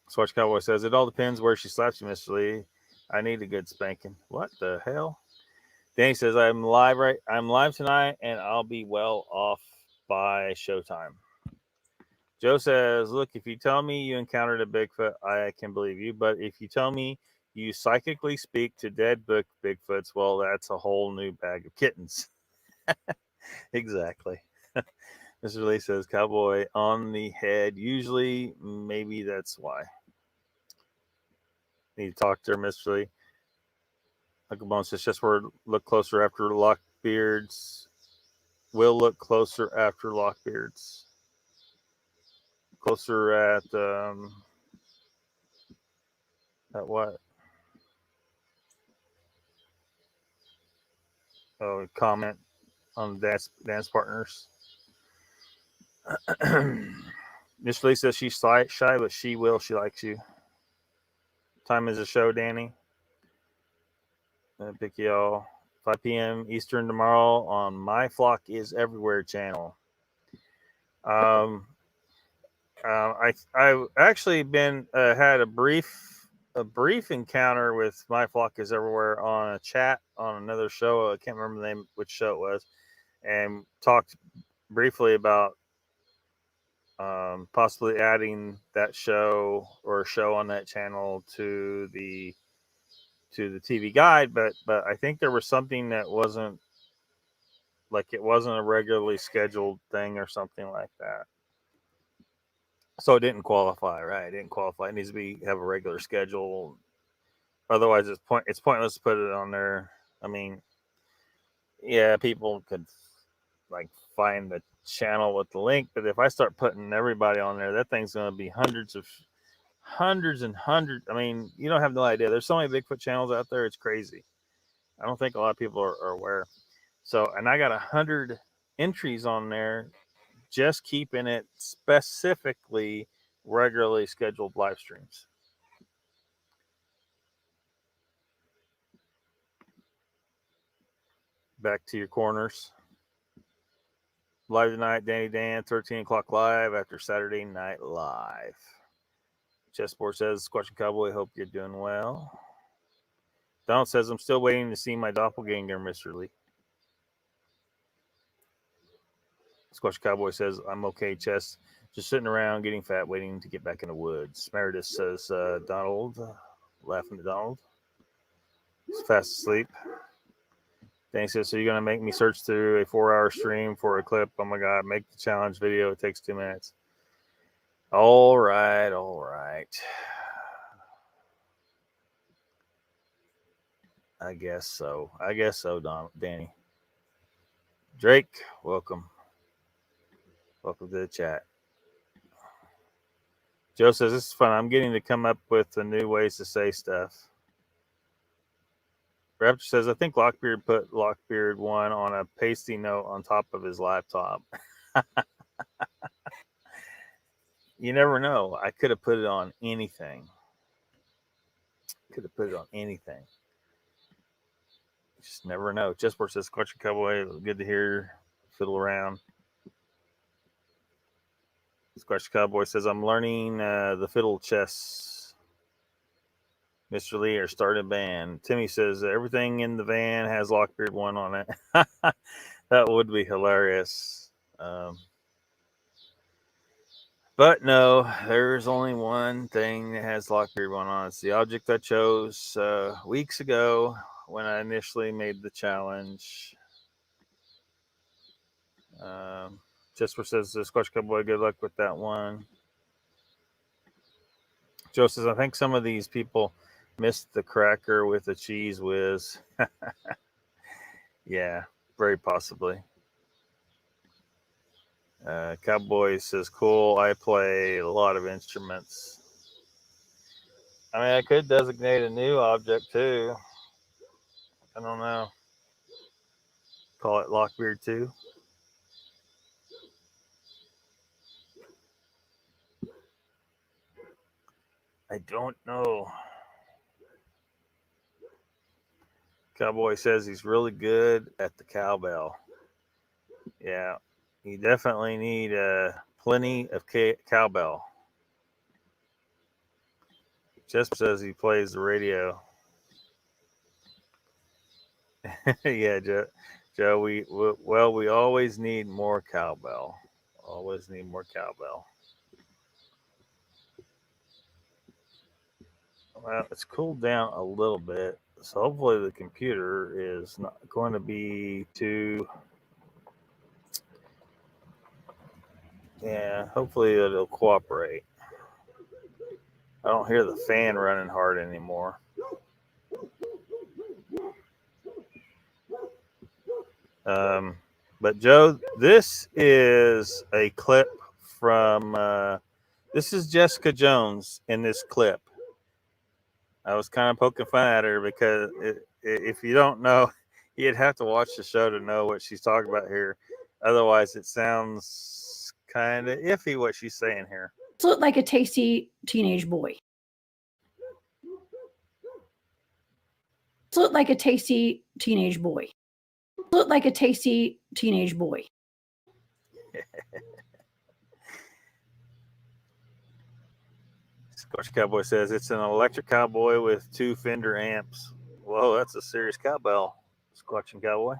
Swatch Cowboy says, it all depends where she slaps you, Mr. Lee. I need a good spanking. What the hell? Danny says, I'm live tonight and I'll be well off by showtime. Joe says, look, if you tell me you encountered a Bigfoot, I can believe you. But if you tell me you psychically speak to dead Bigfoots, well, that's a whole new bag of kittens. Exactly. Mr. Lee says, cowboy on the head. Usually, maybe that's why. Need to talk to her, Mr. Lee. Uncle Bone says, just word, look closer after Lockbeards. We'll look closer after Lockbeards. Closer at what? Oh, comment on dance partners. Miss Lee says she's shy, but she likes you. Time is the show, Danny. Pick y'all 5 p.m. Eastern tomorrow on My Flock is Everywhere channel. I actually been had a brief encounter with My Flock is Everywhere on a chat on another show. I can't remember the name which show it was, and talked briefly about possibly adding that show or a show on that channel to the TV guide, but I think there was something that wasn't a regularly scheduled thing or something like that. So it didn't qualify, right? It didn't qualify. It needs to have a regular schedule. Otherwise, it's pointless to put it on there. I mean, yeah, people could find the channel with the link, but if I start putting everybody on there, that thing's going to be hundreds and hundreds. I mean, you don't have no idea. There's so many Bigfoot channels out there. It's crazy. I don't think a lot of people are aware. So, and I got 100 entries on there, just keeping it specifically regularly scheduled live streams. Back to your corners. Live tonight, Danny Dan, 13 o'clock live after Saturday Night Live. Chessboard says, Squatching Cowboy, hope you're doing well. Donald says, I'm still waiting to see my doppelganger, Mr. Lee. Squatching Cowboy says, I'm okay, Chess. Just sitting around getting fat, waiting to get back in the woods. Meredith says, Donald, laughing at Donald. He's fast asleep. Danny says, so you're going to make me search through a 4-hour stream for a clip? Oh my God, make the challenge video. It takes 2 minutes. All right. I guess so, Danny. Drake, welcome. Welcome to the chat. Joe says, this is fun. I'm getting to come up with the new ways to say stuff. Raptor says, I think Lockbeard put Lockbeard 1 on a pasty note on top of his laptop. You never know. I could have put it on anything. Just never know. Chessboard says, Squatching Cowboy, good to hear. Fiddle around. Squatching Cowboy says, I'm learning the fiddle chess. Mr. Lee are starting a band. Timmy says, everything in the van has Lockbeard 1 on it. That would be hilarious. But no, there's only one thing that has Lockbeard 1 on it. It's the object I chose weeks ago when I initially made the challenge. Jesper says, Squatch Cowboy, good luck with that one. Joe says, I think some of these people missed the cracker with the cheese whiz. Yeah, very possibly. Cowboy says, cool. I play a lot of instruments. I mean, I could designate a new object too. I don't know. Call it Lockbeard 2. I don't know. Cowboy says he's really good at the cowbell. Yeah, you definitely need plenty of cowbell. Jesper says he plays the radio. Yeah, Joe. We always need more cowbell. Always need more cowbell. Well, it's cooled down a little bit, so hopefully the computer is not going to be too. Yeah, hopefully it'll cooperate. I don't hear the fan running hard anymore. But Joe, this is a clip from. This is Jessica Jones in this clip. I was kind of poking fun at her because if you don't know, you'd have to watch the show to know what she's talking about here. Otherwise, it sounds kind of iffy what she's saying here. Look like a tasty teenage boy. Look like a tasty teenage boy. Look like a tasty teenage boy. Squatch Cowboy says it's an electric cowboy with 2 Fender amps. Whoa, that's a serious cowbell, Squatching Cowboy.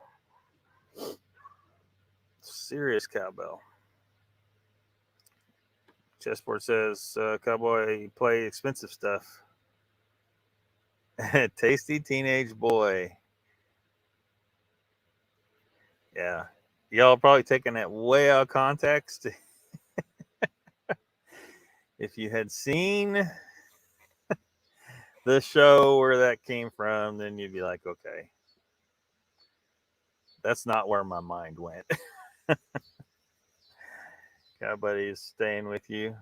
Serious cowbell. Chessboard says, Cowboy, play expensive stuff. Tasty teenage boy. Yeah. Y'all probably taking that way out of context. If you had seen the show where that came from, then you'd be like, okay, that's not where my mind went. Buddy's staying with you.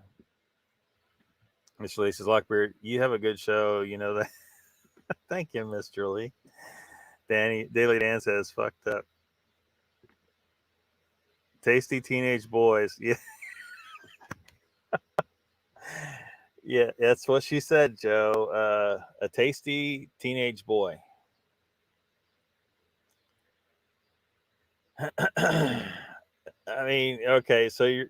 Mr. Lee says, Lockbeard, you have a good show. You know that. Thank you, Mr. Lee. Daily Dan says, fucked up. Tasty teenage boys. Yeah. Yeah, that's what she said, Joe. A tasty teenage boy. I mean, okay, so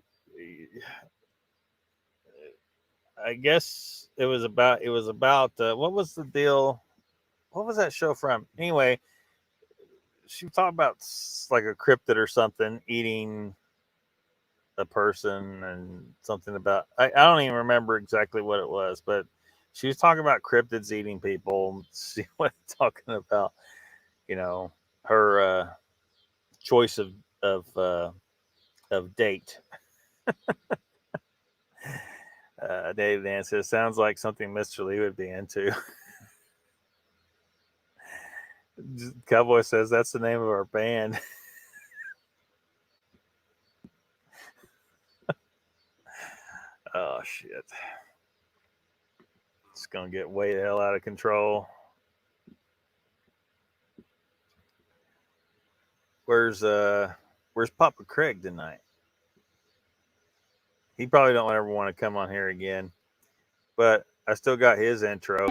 I guess it was about what was the deal? What was that show from? Anyway, she was talking about like a cryptid or something eating a person and something about I don't even remember exactly what it was, but she was talking about cryptids eating people. She was talking about, you know, her choice of date. Dave Dan says, sounds like something Mr. Lee would be into. Cowboy says that's the name of our band. Oh shit. It's gonna get way the hell out of control. Where's Papa Craig tonight? He probably don't ever want to come on here again. But I still got his intro.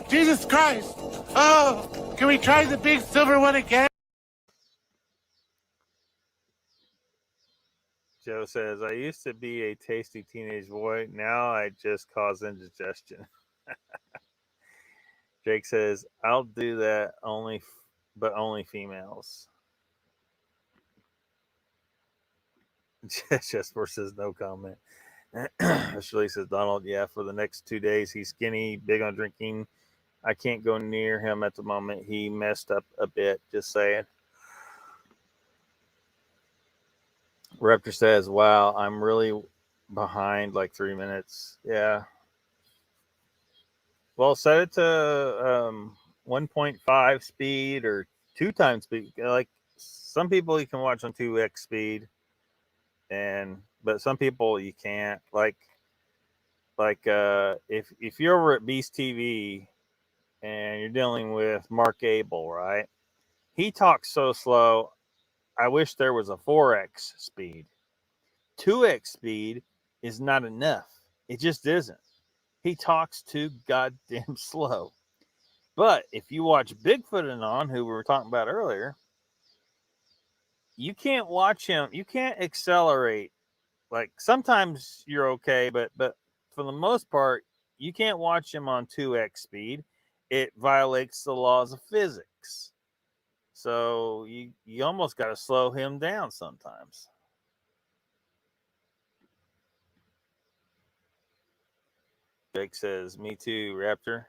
Jesus Christ. Oh, can we try the big silver one again? Joe says, I used to be a tasty teenage boy. Now I just cause indigestion. Jake says, I'll do that but only females. Chessboard says, no comment. Shirley says, Donald, yeah, for the next 2 days, he's skinny, big on drinking. I can't go near him at the moment. He messed up a bit, just saying. Raptor says, wow, I'm really behind like 3 minutes. Yeah. Well, set it to 1.5 speed or 2 times speed. Like some people you can watch on 2x speed, but some people you can't. Like if you're over at Beast TV and you're dealing with Mark Abel, right? He talks so slow. I wish there was a 4x speed. 2x speed is not enough. It just isn't. He talks too goddamn slow. But if you watch Bigfoot Anon, who we were talking about earlier, you can't watch him. You can't accelerate. Like sometimes you're okay, but for the most part, you can't watch him on 2x speed. It violates the laws of physics. So you almost got to slow him down sometimes. Jake says, me too, Raptor.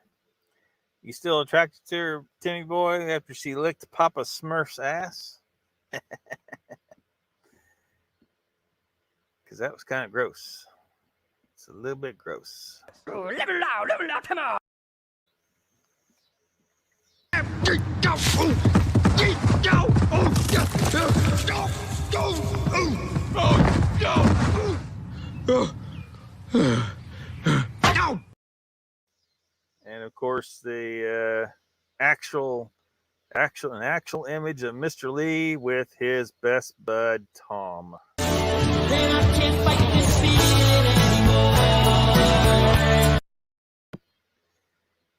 You still attracted to her, Timmy boy, after she licked Papa Smurf's ass? Because that was kind of gross. It's a little bit gross. Level out, come on. And of course, the actual image of Mr. Lee with his best bud Tom.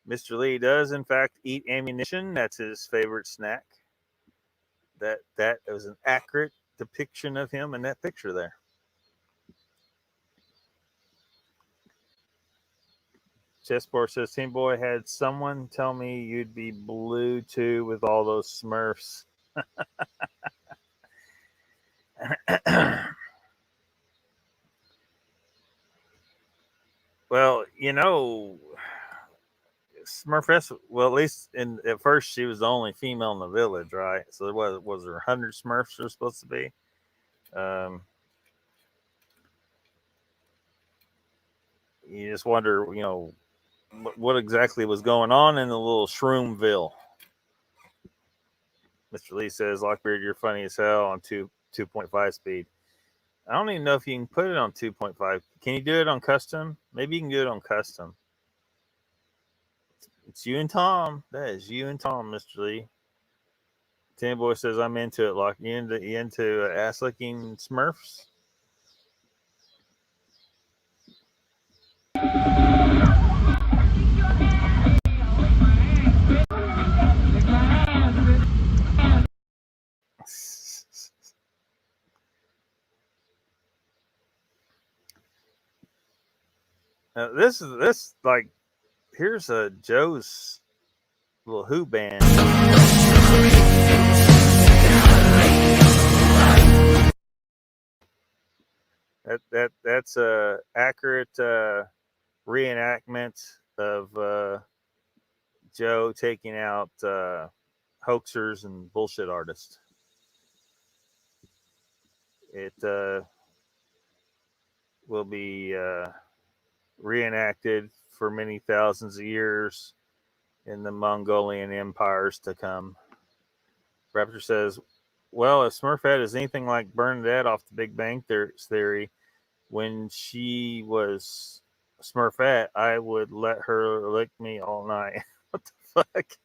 Mr. Lee does in fact eat ammunition. That's his favorite snack. That was an accurate depiction of him in that picture there. Chessboard says, Team Boy, had someone tell me you'd be blue too with all those Smurfs. Well, you know, Smurfess, well, at least at first she was the only female in the village, right? So there was there 100 Smurfs there supposed to be? You just wonder, you know, what exactly was going on in the little Shroomville. Mr. Lee says, Lockbeard, you're funny as hell on 2.5 speed. I don't even know if you can put it on 2.5. Can you do it on custom? Maybe you can do it on custom. It's you and Tom. That is you and Tom, Mr. Lee. Tim Boy says, I'm into it, Lock. You into ass-licking Smurfs? This like, here's a Joe's little Who band. That's a accurate reenactment of Joe taking out hoaxers and bullshit artists. It will be reenacted for many thousands of years in the Mongolian empires to come. Raptor says, well, if Smurfette is anything like Bernadette off the Big Bang Theory, when she was Smurfette, I would let her lick me all night. What the fuck?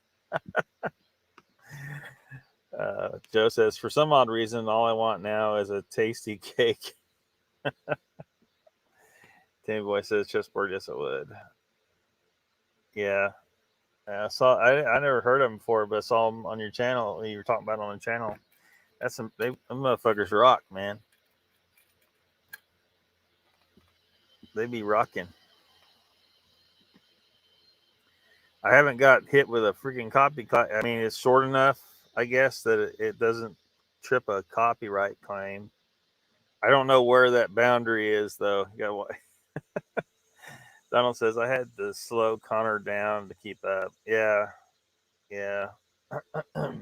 Joe says, for some odd reason, all I want now is a tasty cake. Tammy Boy says, chessboard, yes, I would. Yeah. I never heard of them before, but I saw them on your channel. You were talking about on the channel. Them motherfuckers rock, man. They be rocking. I haven't got hit with a freaking copy. I mean, it's short enough, I guess, that it doesn't trip a copyright claim. I don't know where that boundary is, though. Donald says, I had to slow Connor down to keep up. Yeah. Put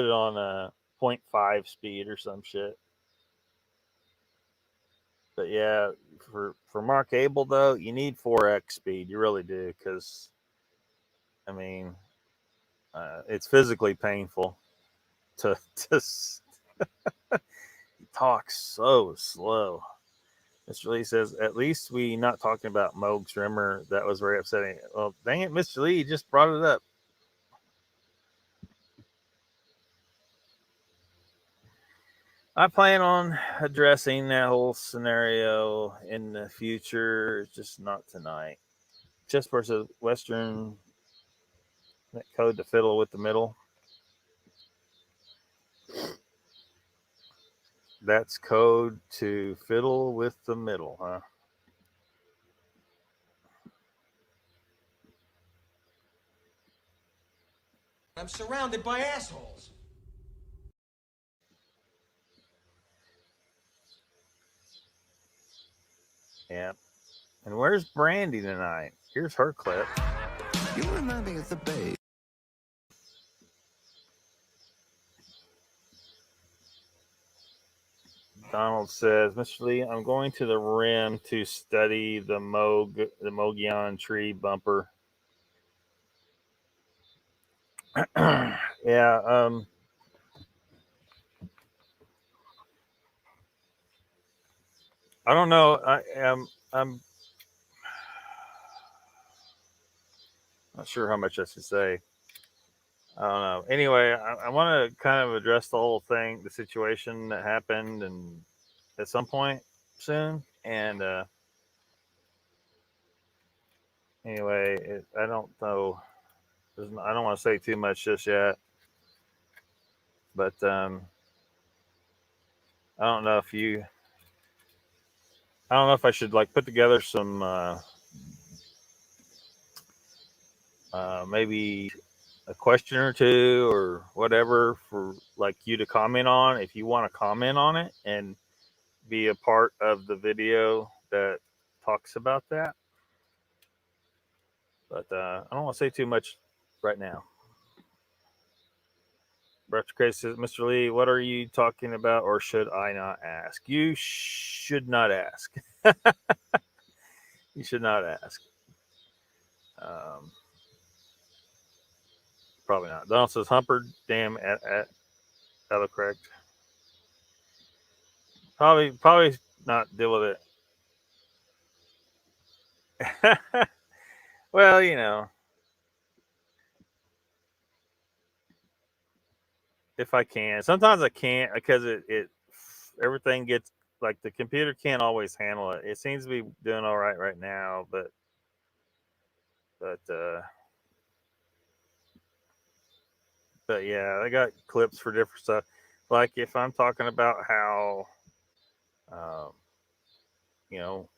it on a 0.5 speed or some shit. But yeah, for Mark Abel, though, you need 4x speed. You really do, because, I mean, it's physically painful to he talks so slow. Mr. Lee says, at least we not talking about Moog's Rimmer. That was very upsetting. Well, dang it, Mr. Lee just brought it up. I plan on addressing that whole scenario in the future, just not tonight. Just versus Western code to fiddle with the middle. That's code to fiddle with the middle, huh? I'm surrounded by assholes. Yeah. And where's Brandy tonight? Here's her clip. You remind me of the babe. Donald says, Mr. Lee, I'm going to the rim to study the Mogollon tree bumper. Yeah, I don't know. I'm not sure how much I should say. I don't know. Anyway, I want to kind of address the whole thing, the situation that happened, and at some point soon. And anyway, I don't know. I don't want to say too much just yet, but I don't know if you. I don't know if I should like put together some maybe a question or two or whatever for like you to comment on if you want to comment on it and be a part of the video that talks about that. But I don't want to say too much right now. Brother Craig says, Mr. Lee, what are you talking about, or should I not ask? You should not ask. You should not ask. Probably not. Donald says, Humperd, damn, at correct. Probably not deal with it. Well, you know, if I can. Sometimes I can't because it everything gets like the computer can't always handle it. It seems to be doing all right now, but yeah, I got clips for different stuff. Like if I'm talking about how, you know,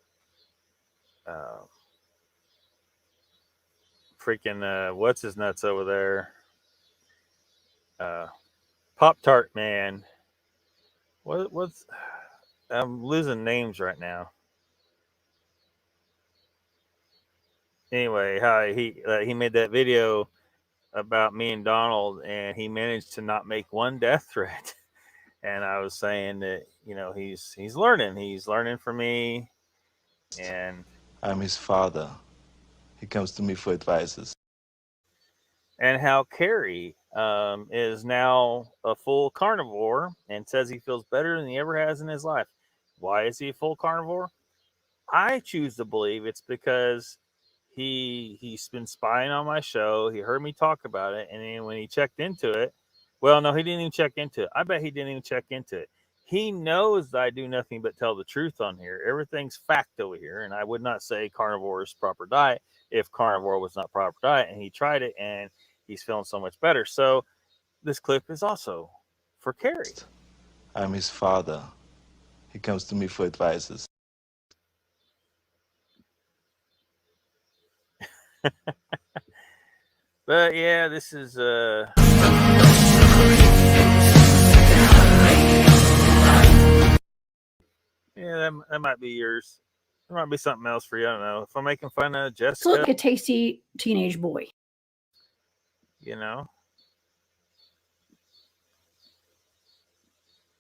freaking what's his nuts over there, Pop-Tart Man. What's I'm losing names right now. Anyway, how he made that video about me and Donald, and he managed to not make one death threat. And I was saying that, you know, he's learning from me, and I'm his father. He comes to me for advices. And how Carrie is now a full carnivore and says he feels better than he ever has in his life. Why is he a full carnivore? I choose to believe it's because he's been spying on my show. He heard me talk about it, and then when he checked into it, well, no, he didn't even check into it. I bet he didn't even check into it. He knows that I do nothing but tell the truth on here. Everything's fact over here, and I would not say carnivore is proper diet if carnivore was not proper diet. And he tried it, and he's feeling so much better. So this clip is also for Carrie. I'm his father. He comes to me for advices. But yeah, this is yeah, that might be yours. There might be something else for you. I don't know. If I'm making fun of Jessica, Look like a tasty teenage boy. You know,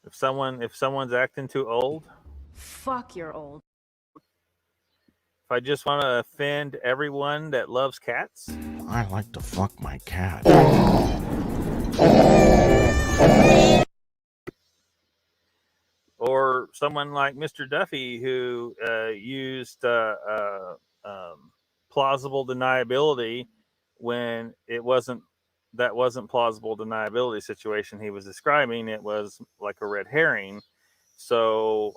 if someone's acting too old, fuck, you're old. If I just want to offend everyone that loves cats, I like to fuck my cat. Or someone like Mr. Duffy who used plausible deniability when that wasn't plausible deniability situation he was describing. It was like a red herring. So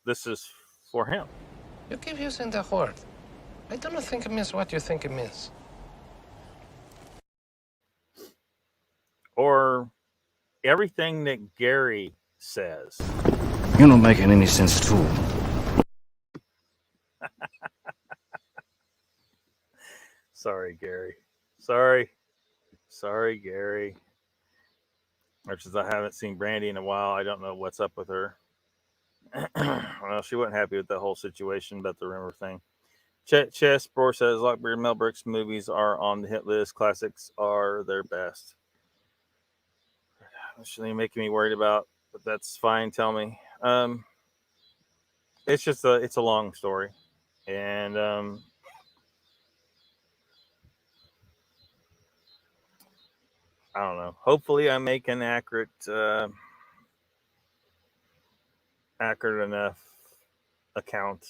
this is for him. You keep using the word. I don't think it means what you think it means. Or everything that Gary says. You're not making any sense at all. Sorry, Gary. Sorry, Gary. Much as I haven't seen Brandy in a while, I don't know what's up with her. Well, she wasn't happy with the whole situation about the rumor thing. Chess Bro says Lockbeard Mel Brooks movies are on the hit list. Classics are their best. That's making me worried about, but that's fine. Tell me. It's a long story, and I don't know. Hopefully, I make an accurate enough account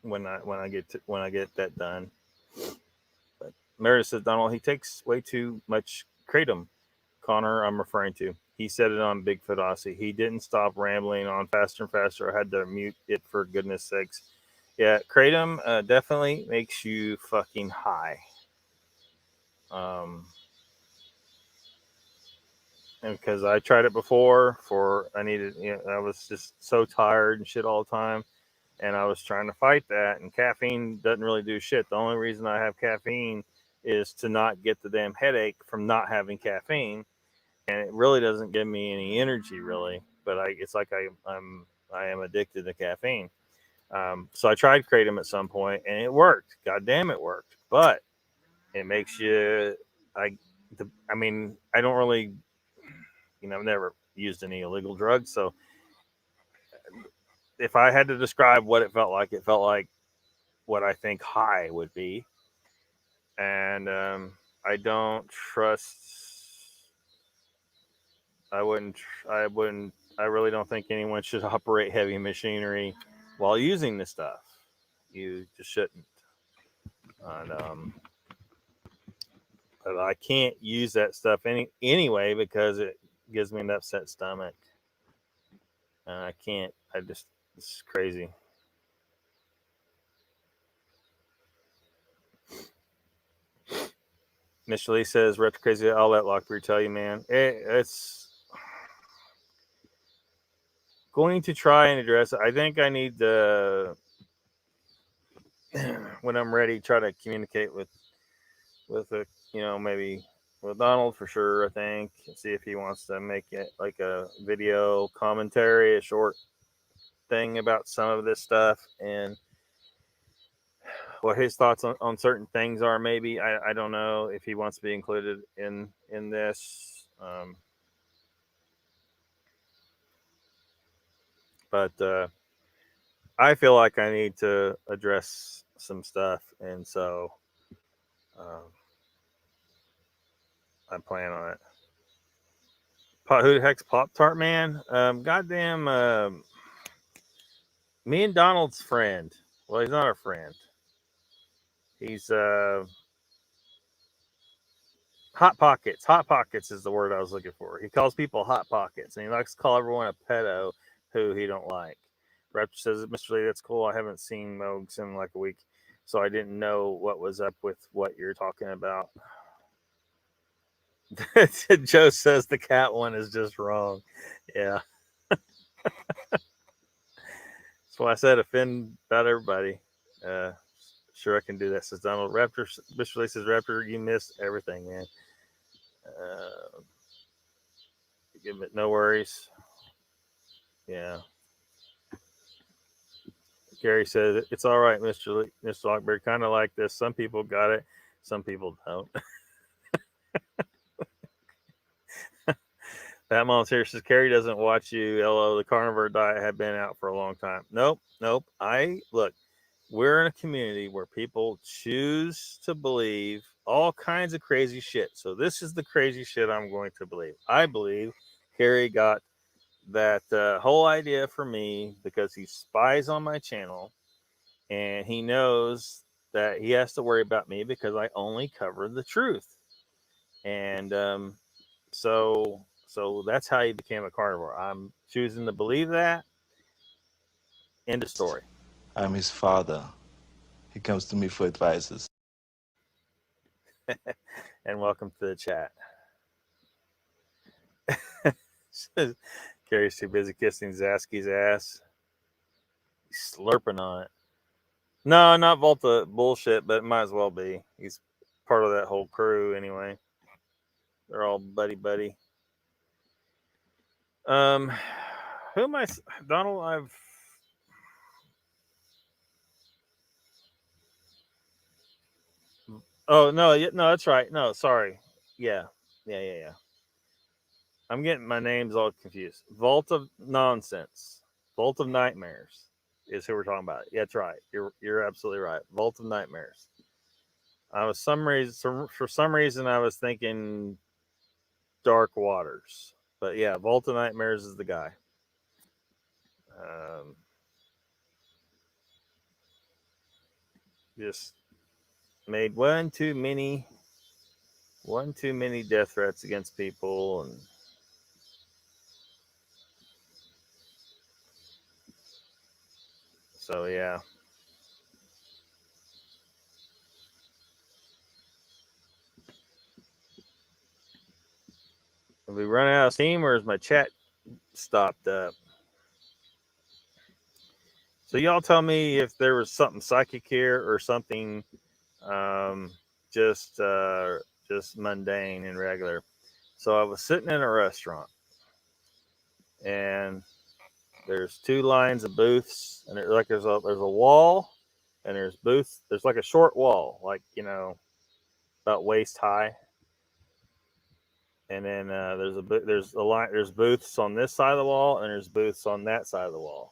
when I get that done. But Meredith says, Donald, he takes way too much kratom. Connor, I'm referring to. He said it on Bigfoot Aussie. He didn't stop rambling on faster and faster. I had to mute it for goodness sakes. Yeah, kratom definitely makes you fucking high. And because I tried it before I was just so tired and shit all the time. And I was trying to fight that, and caffeine doesn't really do shit. The only reason I have caffeine is to not get the damn headache from not having caffeine. And it really doesn't give me any energy, really. But it's like I am addicted to caffeine. So I tried kratom at some point, and it worked. God damn, it worked. But it makes you. I don't really. I've never used any illegal drugs, so if I had to describe what it felt like what I think high would be, and I don't trust. I really don't think anyone should operate heavy machinery while using this stuff. You just shouldn't. And but I can't use that stuff anyway because it gives me an upset stomach. And I can't. It's crazy. Mr. Lee says, retro crazy. I'll let Lockbeard tell you, man. It's going to try and address it. I think I need to, when I'm ready, try to communicate with maybe with Donald for sure. I think see if he wants to make it like a video commentary, a short thing about some of this stuff and what his thoughts on certain things are. Maybe I don't know if he wants to be included in this. But I feel like I need to address some stuff, and so I plan on it. Who the heck's Pop Tart Man? Goddamn, me and Donald's friend. Well, he's not our friend. He's Hot Pockets. Hot Pockets is the word I was looking for. He calls people Hot Pockets, and he likes to call everyone a pedo who he don't like. Raptor says, Mr. Lee, that's cool. I haven't seen Mogs in like a week, so I didn't know what was up with what you're talking about. Joe says the cat one is just wrong. Yeah. That's why I said offend about everybody. Sure, I can do that, says Donald. Raptor, Mr. Lee says, Raptor, you missed everything, man. Give it no worries. Yeah. Gary says it's all right, Mr. Lockbeard. Kind of like this. Some people got it, some people don't. That mom's here says Carrie doesn't watch you. LO, the carnivore diet had been out for a long time. Nope. We're in a community where people choose to believe all kinds of crazy shit. So this is the crazy shit I'm going to believe. I believe Carrie got that whole idea for me because he spies on my channel and he knows that he has to worry about me because I only cover the truth. And so that's how he became a carnivore. I'm choosing to believe that. End of story. I'm his father. He comes to me for advices. And welcome to the chat. Carrie's too busy kissing Zasky's ass. He's slurping on it. No, not Volta bullshit, but it might as well be. He's part of that whole crew anyway. They're all buddy. Who am I? Donald, Oh no, no, that's right. No, sorry. Yeah. I'm getting my names all confused. Vault of Nonsense, Vault of Nightmares is who we're talking about. Yeah, that's right. You're absolutely right. Vault of Nightmares. I was for some reason I was thinking Dark Waters, but yeah, Vault of Nightmares is the guy. Um, just made one too many death threats against people, and so yeah. Have we run out of steam, or is my chat stopped up? So y'all tell me if there was something psychic here or something um, just mundane and regular. So I was sitting in a restaurant, and there's two lines of booths, and there's a wall, and there's booths. There's like a short wall, like about waist high, and then there's booths on this side of the wall, and there's booths on that side of the wall.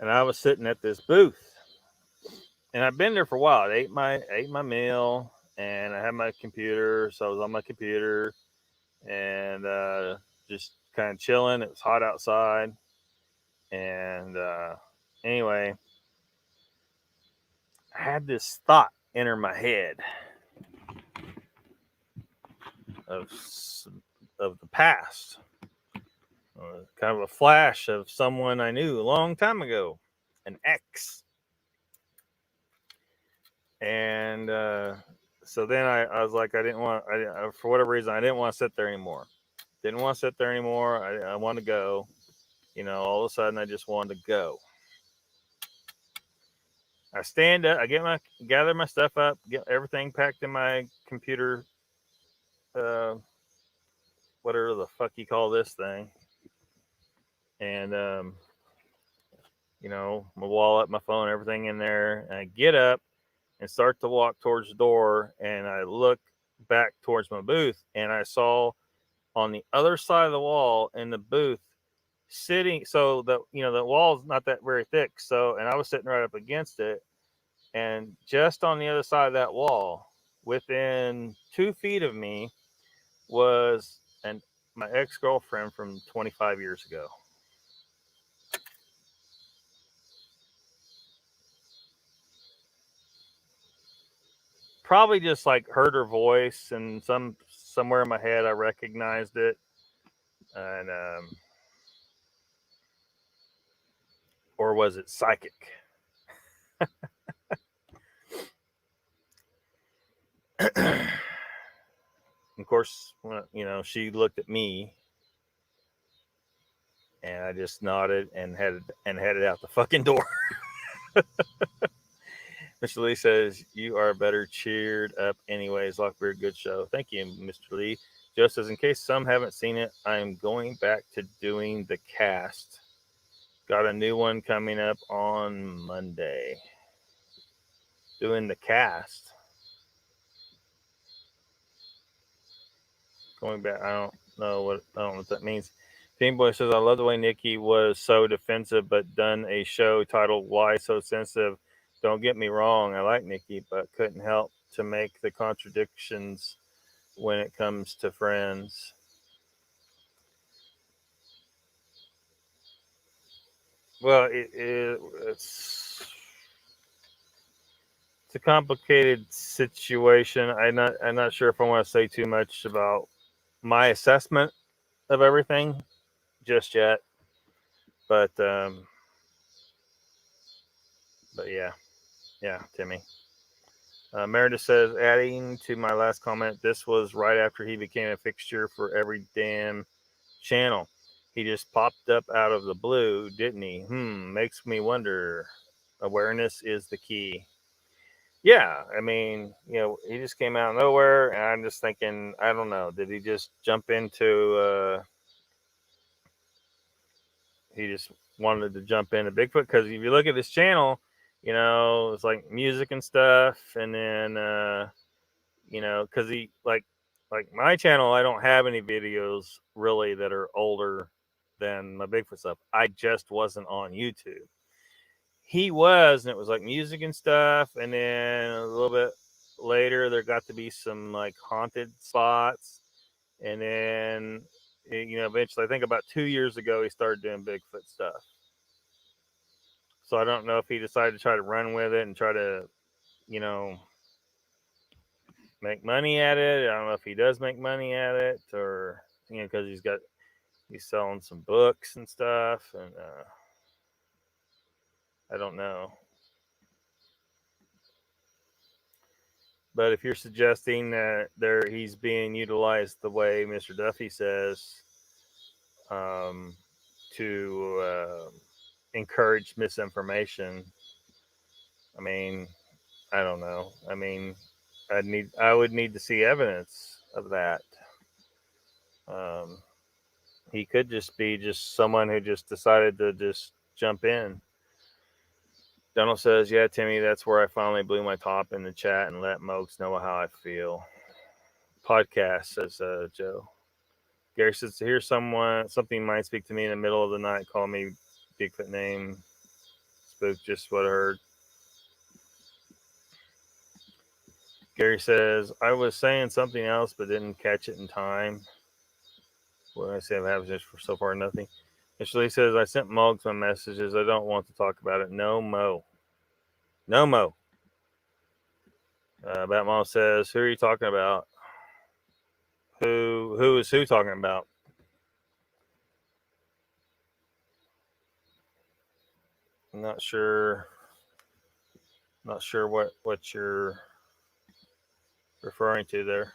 And I was sitting at this booth, and I've been there for a while. I ate my meal, and I had my computer, so I was on my computer, and just kind of chilling. It was hot outside, and anyway, I had this thought enter my head of the past, kind of a flash of someone I knew a long time ago, an ex. And so then I was like, for whatever reason, I didn't want to sit there anymore. I wanted to go. All of a sudden, I just wanted to go. I stand up, gather my stuff up, get everything packed in my computer, whatever the fuck you call this thing, and my wallet, my phone, everything in there. And I get up and start to walk towards the door, and I look back towards my booth, and I saw on the other side of the wall in the booth sitting, so the wall is not that very thick, and I was sitting right up against it, and just on the other side of that wall, within 2 feet of me, was my ex-girlfriend from 25 years ago. Probably just like heard her voice, and somewhere in my head I recognized it, and or was it psychic? Of course, she looked at me, and I just nodded and headed out the fucking door. Mr. Lee says, "You are better cheered up anyways. Lockbeard, good show." Thank you, Mr. Lee. Joe says, "In case some haven't seen it, I'm going back to doing the cast. Got a new one coming up on Monday." Doing the cast. Going back, I don't know what that means. Team Boy says, "I love the way Nikki was so defensive, but done a show titled Why So Sensitive. Don't get me wrong, I like Nikki, but couldn't help to make the contradictions when it comes to friends." Well, it's a complicated situation. I'm not sure if I want to say too much about my assessment of everything just yet, but yeah, Timmy. Meredith says, adding to my last comment, this was right after he became a fixture for every damn channel. He just popped up out of the blue, didn't he? Makes me wonder. Awareness is the key. Yeah, I mean, he just came out of nowhere, and I'm just thinking, I don't know, did he just jump into he just wanted to jump into Bigfoot? Because if you look at his channel, you know, it's like music and stuff. And then, you know, because he like my channel, I don't have any videos really that are older than my Bigfoot stuff. I just wasn't on YouTube. He was, and it was like music and stuff. And then a little bit later, there got to be some like haunted spots. And then, you know, eventually, I think about 2 years ago, he started doing Bigfoot stuff. So I don't know if he decided to try to run with it and try to, you know, make money at it. I don't know if he does make money at it, or, you know, because he's selling some books and stuff, and I don't know. But if you're suggesting that he's being utilized the way Mr. Duffy says, to encourage misinformation, I mean, I don't know. I mean, I would need to see evidence of that. He could just be someone who just decided to just jump in. Donald says, "Yeah, Timmy, that's where I finally blew my top in the chat and let Mokes know how I feel." Podcast, says Joe. Gary says, "To hear something might speak to me in the middle of the night, call me Bigfoot name. Spook, just what I heard." Gary says, "I was saying something else, but didn't catch it in time." What did I say? I've had for so far nothing. Ashley says, "I sent Moggs my messages. I don't want to talk about it. No mo. No mo." Batmom says, "Who are you talking about? Who is who talking about?" I'm not sure. Not sure what you're referring to there.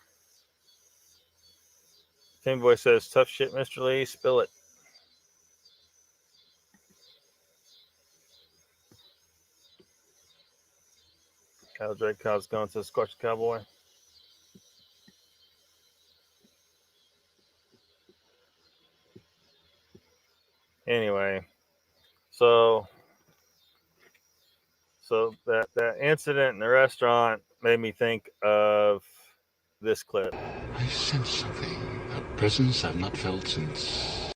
Tim Boy says, "Tough shit, Mr. Lee. Spill it." Kyle Drake Kyle's going to the Squatch Cowboy. Anyway, so that incident in the restaurant made me think of this clip. I sense something, a presence I've not felt since.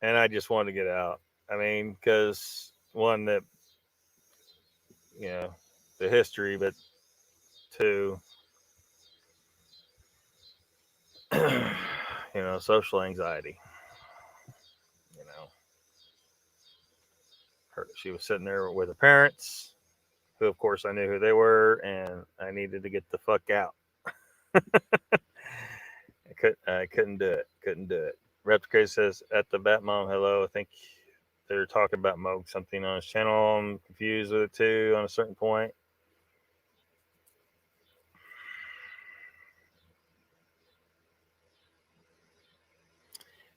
And I just wanted to get out. I mean, because one, that, you know, the history, but two, you know, social anxiety. You know, she was sitting there with her parents, who, of course, I knew who they were, and I needed to get the fuck out. I couldn't do it. Couldn't do it. Replicate says, "At the Batmom, hello. I think they're talking about Moog something on his channel. I'm confused with it too on a certain point."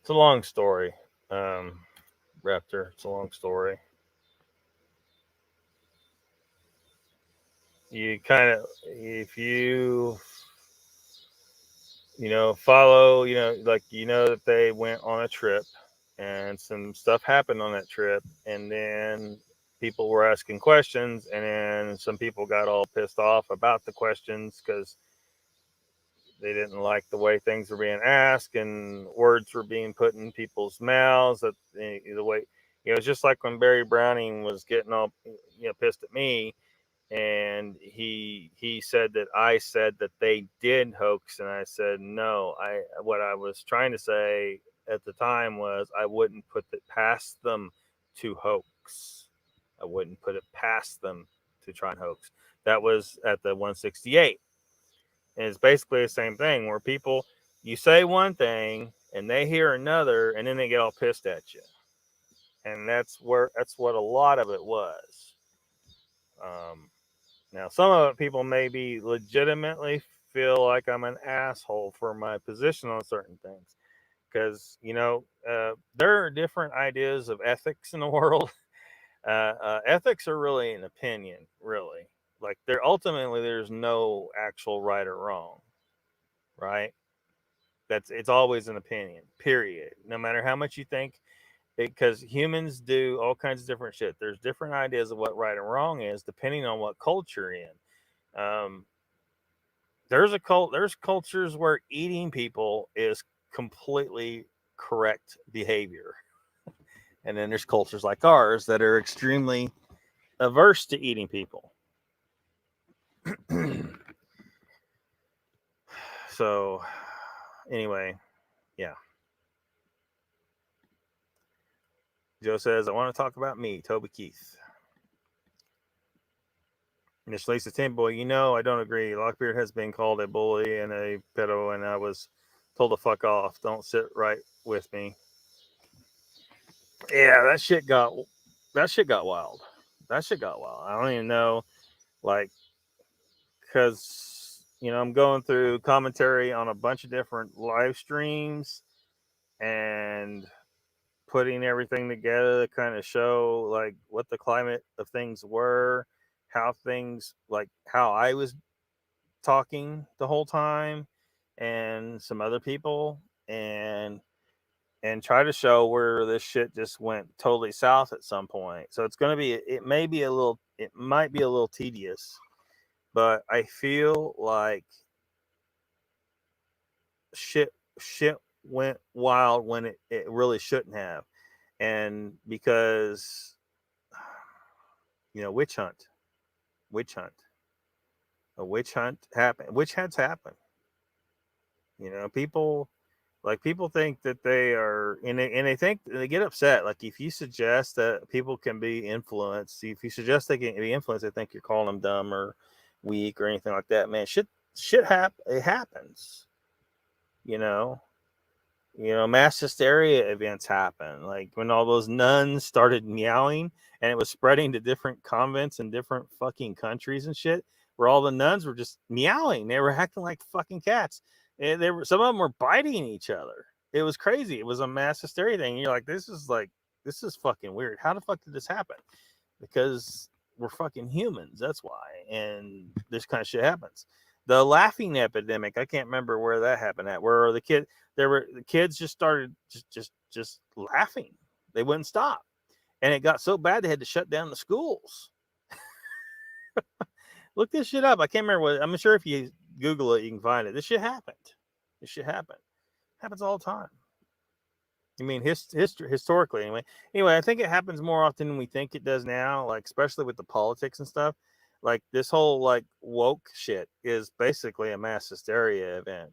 It's a long story, Raptor. It's a long story. You kind of, if you know, follow, you know, like, you know, that they went on a trip and some stuff happened on that trip, and then people were asking questions, and then some people got all pissed off about the questions because they didn't like the way things were being asked and words were being put in people's mouths. That the way, you know, it's just like when Barry Browning was getting all, you know, pissed at me, and he said that I said that they did hoax, and I said no. What I was trying to say at the time was I wouldn't put it past them to hoax. I wouldn't put it past them to try and hoax. That was at the 168. And it's basically the same thing where people, you say one thing and they hear another, and then they get all pissed at you. And that's what a lot of it was. Now, some of it, people maybe legitimately feel like I'm an asshole for my position on certain things. Because, you know, there are different ideas of ethics in the world. Ethics are really an opinion, really. Like, there's no actual right or wrong, right? It's always an opinion, period. No matter how much you think because humans do all kinds of different shit. There's different ideas of what right and wrong is depending on what culture you're in. There's cultures where eating people is completely correct behavior, and then there's cultures like ours that are extremely averse to eating people. So anyway, yeah. Joe says, I want to talk about me, Toby Keith. Miss Lisa Timboy, I don't agree. Lockbeard has been called a bully and a pedo, and I was told to fuck off. Don't sit right with me. Yeah, that shit got wild. That shit got wild. I don't even know, like, because I'm going through commentary on a bunch of different live streams and putting everything together to kind of show like what the climate of things were, how I was talking the whole time, and some other people, and try to show where this shit just went totally south at some point. So it might be a little tedious, but I feel like shit went wild when it really shouldn't have. And because witch hunt, a witch hunt happened. Witch hunts happen. People think that they are, and they think they get upset. Like if you suggest that people can be influenced, if you suggest they can be influenced, they think you're calling them dumb or weak or anything like that. Man, shit it happens. Mass hysteria events happen. Like when all those nuns started meowing and it was spreading to different convents in different fucking countries and shit, where all the nuns were just meowing. They were acting like fucking cats. And some of them were biting each other. It was crazy. It was a mass hysteria thing. And you're like, this is fucking weird. How the fuck did this happen? Because we're fucking humans. That's why. And this kind of shit happens. The laughing epidemic, I can't remember where that happened at. Where the kids just started just laughing. They wouldn't stop. And it got so bad they had to shut down the schools. Look this shit up. I can't remember what. I'm sure if you Google it, you can find it. This shit happened. Happens all the time. I mean, historically, anyway. Anyway, I think it happens more often than we think it does now. Like especially with the politics and stuff. Like this whole like woke shit is basically a mass hysteria event,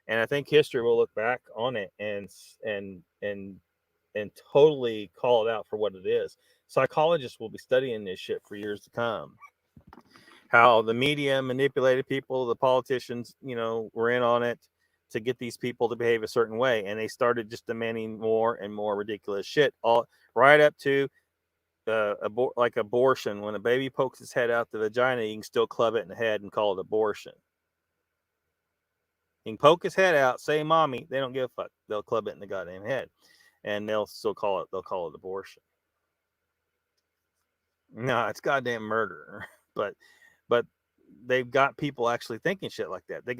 and I think history will look back on it and totally call it out for what it is. Psychologists will be studying this shit for years to come. How the media manipulated people, the politicians, were in on it to get these people to behave a certain way, and they started just demanding more and more ridiculous shit, all right up to like abortion. When a baby pokes its head out the vagina, you can still club it in the head and call it abortion. You can poke his head out, say mommy, they don't give a fuck. They'll club it in the goddamn head, and they'll call it abortion. No, it's goddamn murder. But they've got people actually thinking shit like that. They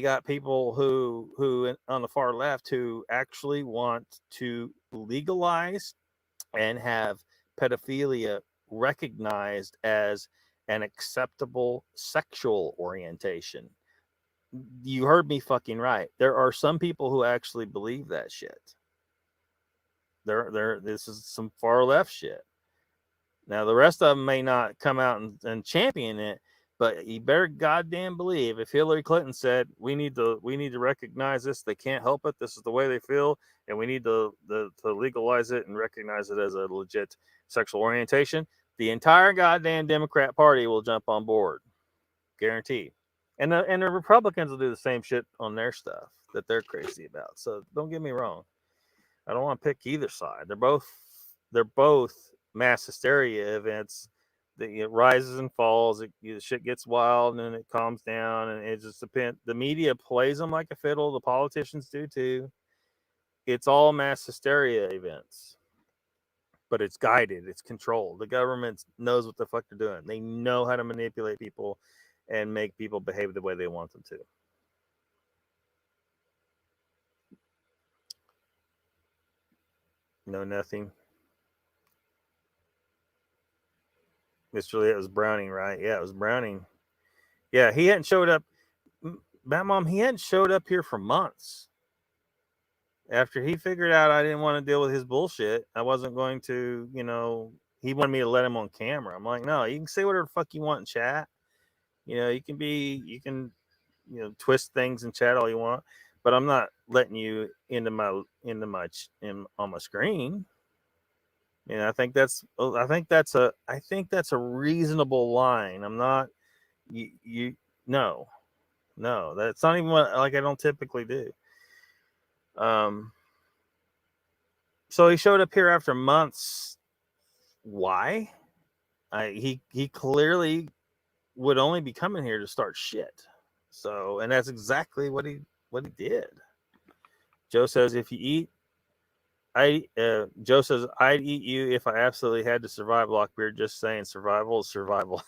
got people who on the far left who actually want to legalize and have pedophilia recognized as an acceptable sexual orientation. You heard me fucking right. There are some people who actually believe that shit. This is some far left shit. Now the rest of them may not come out and champion it, but you better goddamn believe if Hillary Clinton said we need to recognize this, they can't help it, this is the way they feel, and we need to legalize it and recognize it as a legit sexual orientation, the entire goddamn Democrat Party will jump on board, guaranteed. And the Republicans will do the same shit on their stuff that they're crazy about. So don't get me wrong, I don't want to pick either side. They're both mass hysteria events. It rises and falls. The shit gets wild and then it calms down, and it just depends. The media plays them like a fiddle. The politicians do too. It's all mass hysteria events, but it's guided. It's controlled. The government knows what the fuck they're doing. They know how to manipulate people and make people behave the way they want them to. No, nothing. Mr. Lee, it was Browning, right? Yeah, it was Browning. Yeah, he hadn't showed up. Bat Mom, he hadn't showed up here for months. After he figured out I didn't want to deal with his bullshit, I wasn't going to, he wanted me to let him on camera. I'm like, no, you can say whatever the fuck you want in chat. You can twist things in chat all you want, but I'm not letting you on my screen. I think that's a reasonable line. I'm not, no, that's not even what, like, I don't typically do. So he showed up here after months. Why? He clearly would only be coming here to start shit. So, and that's exactly what he did. Joe says, if you eat, Joe says, I'd eat you if I absolutely had to survive, Lockbeard. Just saying, survival is survival.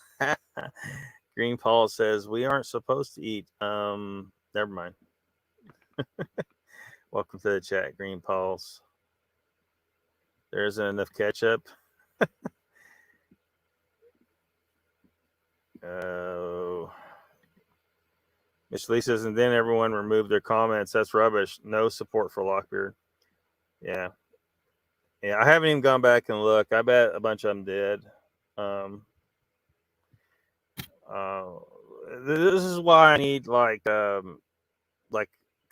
Green Paul says, we aren't supposed to eat. Never mind. Welcome to the chat, Green Pauls. There isn't enough ketchup. Oh. Miss Lee says, and then everyone removed their comments. That's rubbish. No support for Lockbeard. Yeah. I haven't even gone back and looked. I bet a bunch of them did. This is why I need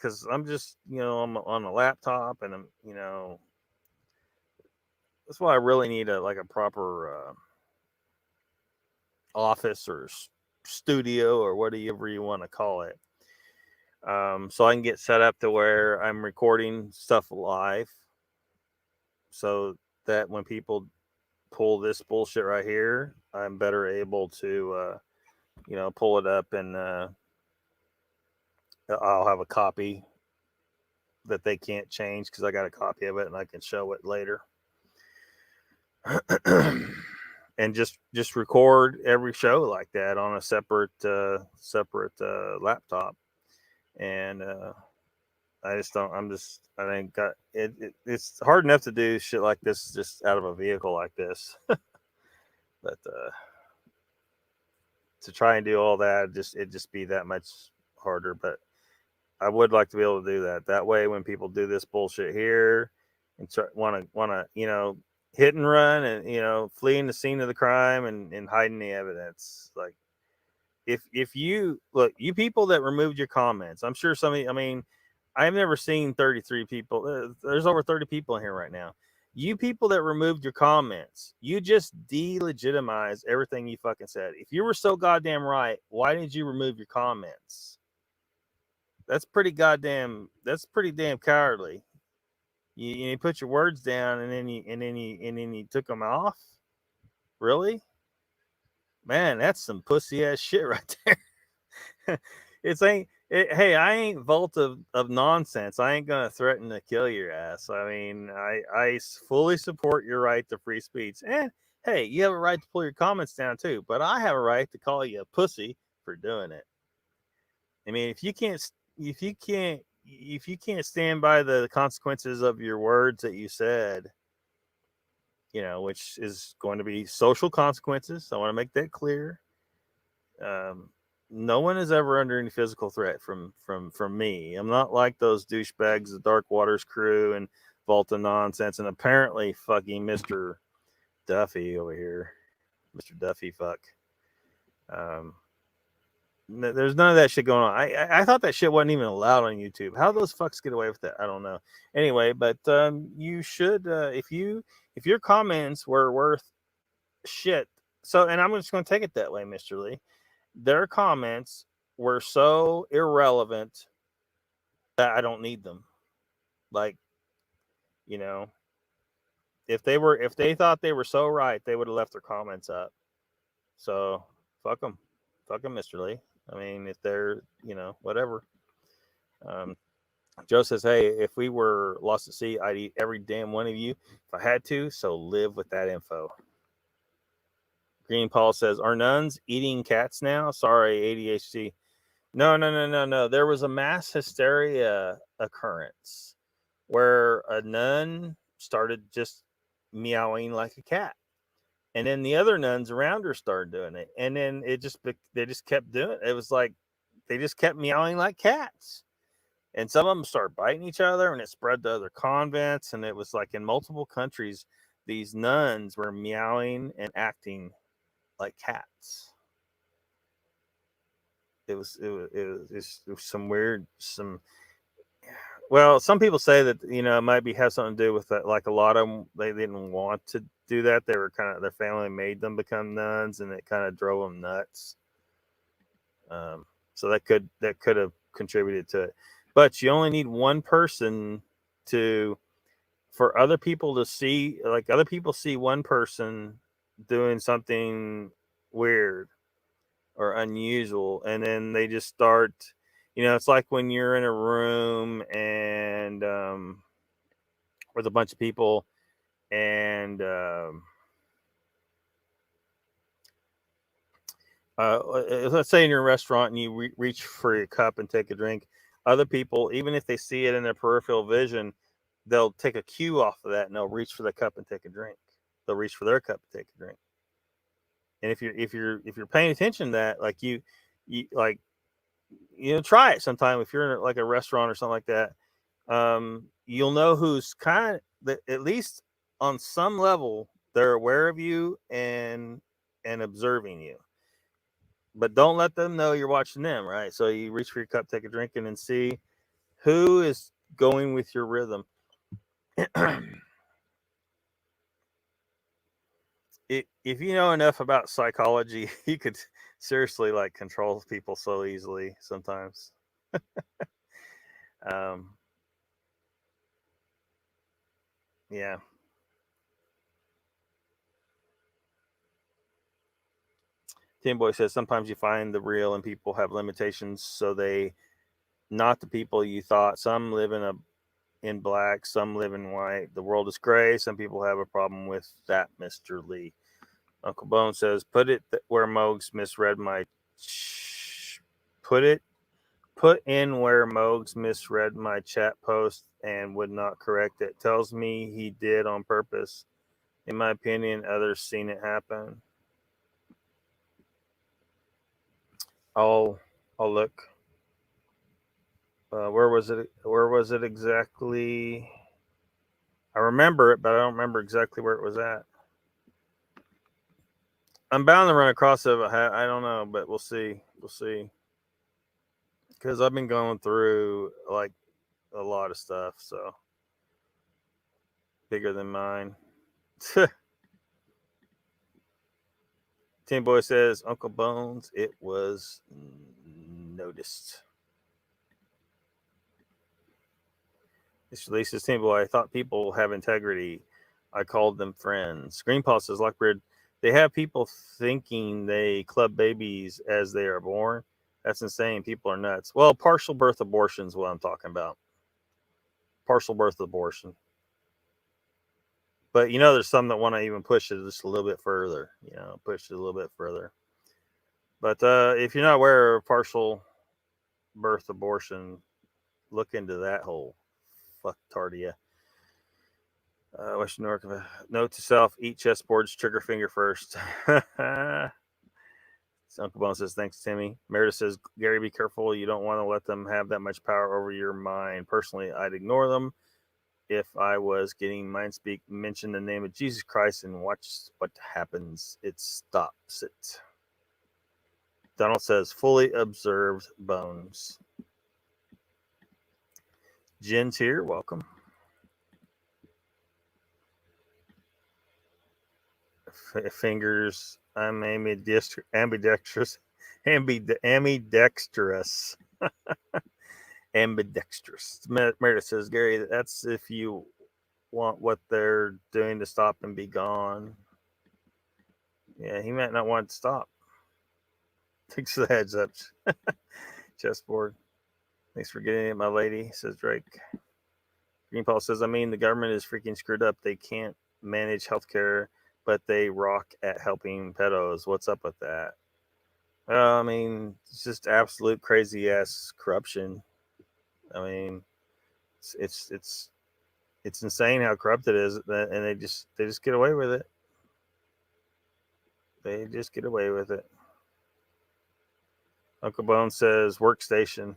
because I'm just on a laptop, and I'm that's why I really need a proper office or studio or whatever you want to call it, so I can get set up to where I'm recording stuff live, so that when people pull this bullshit right here, I'm better able to pull it up, and I'll have a copy that they can't change because I got a copy of it and I can show it later. And just record every show like that on a separate laptop. And I think it's hard enough to do shit like this just out of a vehicle like this. But to try and do all that, it'd just be that much harder. But I would like to be able to do that. That way, when people do this bullshit here and want to hit and run and fleeing the scene of the crime and hiding the evidence, like if you look, you people that removed your comments, I'm sure somebody. I mean, I've never seen 33 people. There's over 30 people in here right now. You people that removed your comments, you just delegitimize everything you fucking said. If you were so goddamn right, why did you remove your comments? That's pretty damn cowardly. You put your words down and then you took them off. Really? Man, that's some pussy ass shit right there. Hey, I ain't vault of nonsense. I ain't gonna threaten to kill your ass. I mean, I fully support your right to free speech. And hey, you have a right to pull your comments down too, but I have a right to call you a pussy for doing it. I mean, if you can't stand by the consequences of your words that you said, which is going to be social consequences. I want to make that clear. No one is ever under any physical threat from me. I'm not like those douchebags, the Dark Waters crew and Vault of Nonsense, and apparently fucking Mr. Duffy over here. Mr. Duffy fuck. There's none of that shit going on. I thought that shit wasn't even allowed on YouTube. How those fucks get away with that? I don't know. Anyway, but you should if your comments were worth shit. So, and I'm just going to take it that way, Mr. Lee. Their comments were so irrelevant that I don't need them. Like, if they thought they were so right, they would have left their comments up. So fuck them, Mr. Lee. I mean, if they're, whatever. Joe says, hey, if we were lost at sea, I'd eat every damn one of you if I had to. So live with that info. Green Paul says, are nuns eating cats now? Sorry, ADHD. No. There was a mass hysteria occurrence where a nun started just meowing like a cat. And then the other nuns around her started doing it. And then they just kept doing it. It was like they just kept meowing like cats. And some of them started biting each other, and it spread to other convents. And it was like in multiple countries, these nuns were meowing and acting like cats. It was some weird, well, some people say that, it might have something to do with that. Like a lot of them, they didn't want to do that. They were their family made them become nuns, and it kind of drove them nuts. So that could have contributed to it. But you only need one person for other people to see, like other people see one person doing something weird or unusual, and then they just start, it's like when you're in a room and with a bunch of people, and let's say in your restaurant and you reach for your cup and take a drink. Other people, even if they see it in their peripheral vision, they'll take a cue off of that and they'll reach for the cup and take a drink. They'll reach for their cup and take a drink. And if you're paying attention to that, like you try it sometime. If you're in like a restaurant or something like that, you'll know who's at least on some level they're aware of you and observing you. But don't let them know you're watching them, right? So you reach for your cup, take a drink, and then see who is going with your rhythm. If you know enough about psychology, you could seriously control people so easily sometimes. Yeah. Tim Boy says sometimes you find the real and people have limitations, so they not the people you thought. Some live in black, some live in white. The world is gray. Some people have a problem with that, Mr. Lee. Uncle Bone says, put where Mogs misread my chat post and would not correct it. Tells me he did on purpose. In my opinion, others seen it happen. I'll look. Where was it exactly? I remember it, but I don't remember exactly where it was at. I'm bound to run across it. I don't know, but we'll see. Because I've been going through a lot of stuff, so bigger than mine. Tim Boy says, Uncle Bones, it was noticed. Mr. Lee says, Tim Boy, I thought people have integrity. I called them friends. Greenpaw says, Lockbeard, they have people thinking they club babies as they are born. That's insane. People are nuts. Well, partial birth abortion is what I'm talking about. Partial birth abortion. But, there's some that want to even push it just a little bit further. But if you're not aware of partial birth abortion, look into that whole fucktardia. Western North, note to self, eat chessboards, trigger finger first. Uncle Bone says, thanks, Timmy. Meredith says, Gary, be careful. You don't want to let them have that much power over your mind. Personally, I'd ignore them. If I was getting mind speak, mention the name of Jesus Christ and watch what happens. It stops it. Donald says, fully observed Bones. Jen's here. Welcome. Fingers. I'm ambidextrous. Ambidextrous. Ambidextrous. Meredith says, Gary, that's if you want what they're doing to stop and be gone. Yeah, he might not want it to stop. Thanks for the heads up. Chessboard. Thanks for getting it, my lady, says Drake. Greenpaw says, the government is freaking screwed up. They can't manage healthcare, but they rock at helping pedos. What's up with that? It's just absolute crazy ass corruption. It's It's insane how corrupt it is, and they just get away with it. They just get away with it. Uncle Bone says workstation.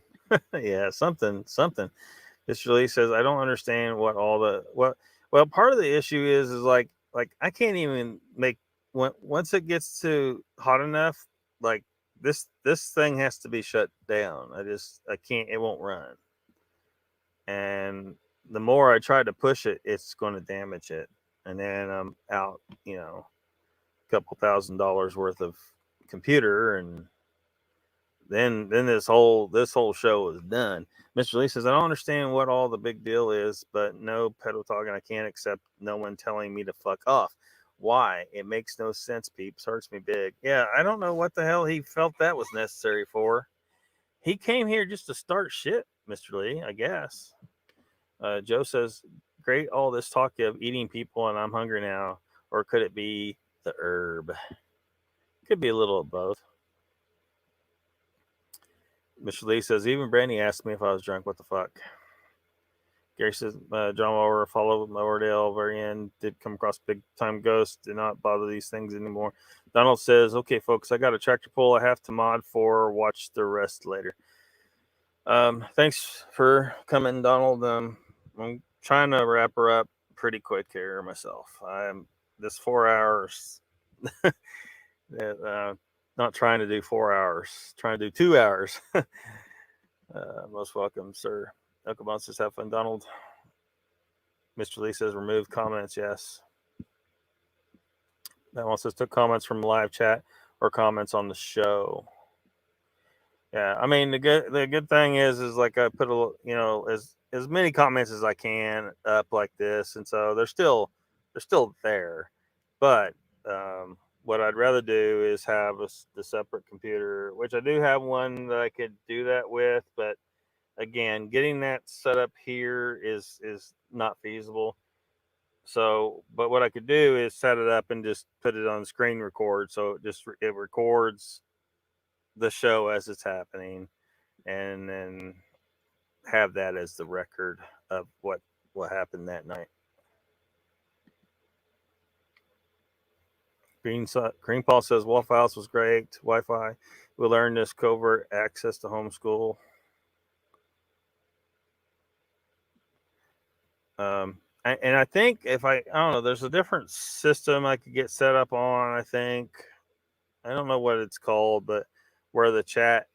Yeah, something. Mr. Lee says, I don't understand what all the well, part of the issue is like I can't even make once it gets to hot enough, like this thing has to be shut down. I can't, it won't run. And the more I try to push it, it's going to damage it. And then I'm out, a couple $1,000s worth of computer, and then this whole show is done. Mr. Lee says, I don't understand what all the big deal is, but no pedal talking. I can't accept no one telling me to fuck off. Why? It makes no sense, peeps. Hurts me big. Yeah, I don't know what the hell he felt that was necessary for. He came here just to start shit, Mr. Lee, I guess. Joe says, great, all this talk of eating people and I'm hungry now. Or could it be the herb? Could be a little of both. Mr. Lee says, even Brandy asked me if I was drunk. What the fuck? Gary says, John Mower followed my ordeal very end. Did come across big time ghost. Did not bother these things anymore. Donald says, okay, folks, I got a tractor pull I have to mod for. Watch the rest later. Thanks for coming, Donald. I'm trying to wrap her up pretty quick here myself. I'm this 4 hours. Not trying to do 4 hours, trying to do 2 hours. Most welcome, sir. Uncle Bone says, have fun, Donald. Mr. Lee says, remove comments, yes. That one says, took comments from live chat or comments on the show. Yeah, I mean, the good thing is like I put as many comments as I can up like this, and so they're still there. But what I'd rather do is have the separate computer, which I do have one that I could do that with, but again, getting that set up here is not feasible. So, but what I could do is set it up and just put it on screen record, so it records the show as it's happening, and then have that as the record of what happened that night. Green Paul says Waffle House was great. Wi-Fi. We learned this covert access to homeschool. And I think if I don't know, there's a different system I could get set up on. I think I don't know what it's called, but where the chat,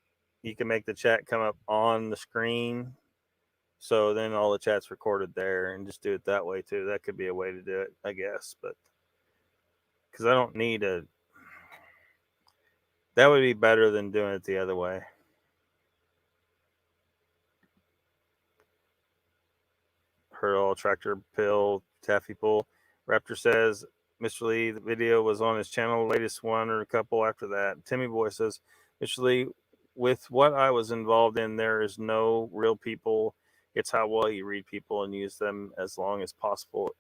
you can make the chat come up on the screen. So then all the chat's recorded there, and just do it that way too. That could be a way to do it, I guess. But because I don't need that would be better than doing it the other way. Hurdle, tractor pill, taffy pull. Raptor says, Mr. Lee, the video was on his channel, latest one or a couple after that. Timmy Boy says, Mr. Lee, with what I was involved in, there is no real people. It's how well you read people and use them as long as possible.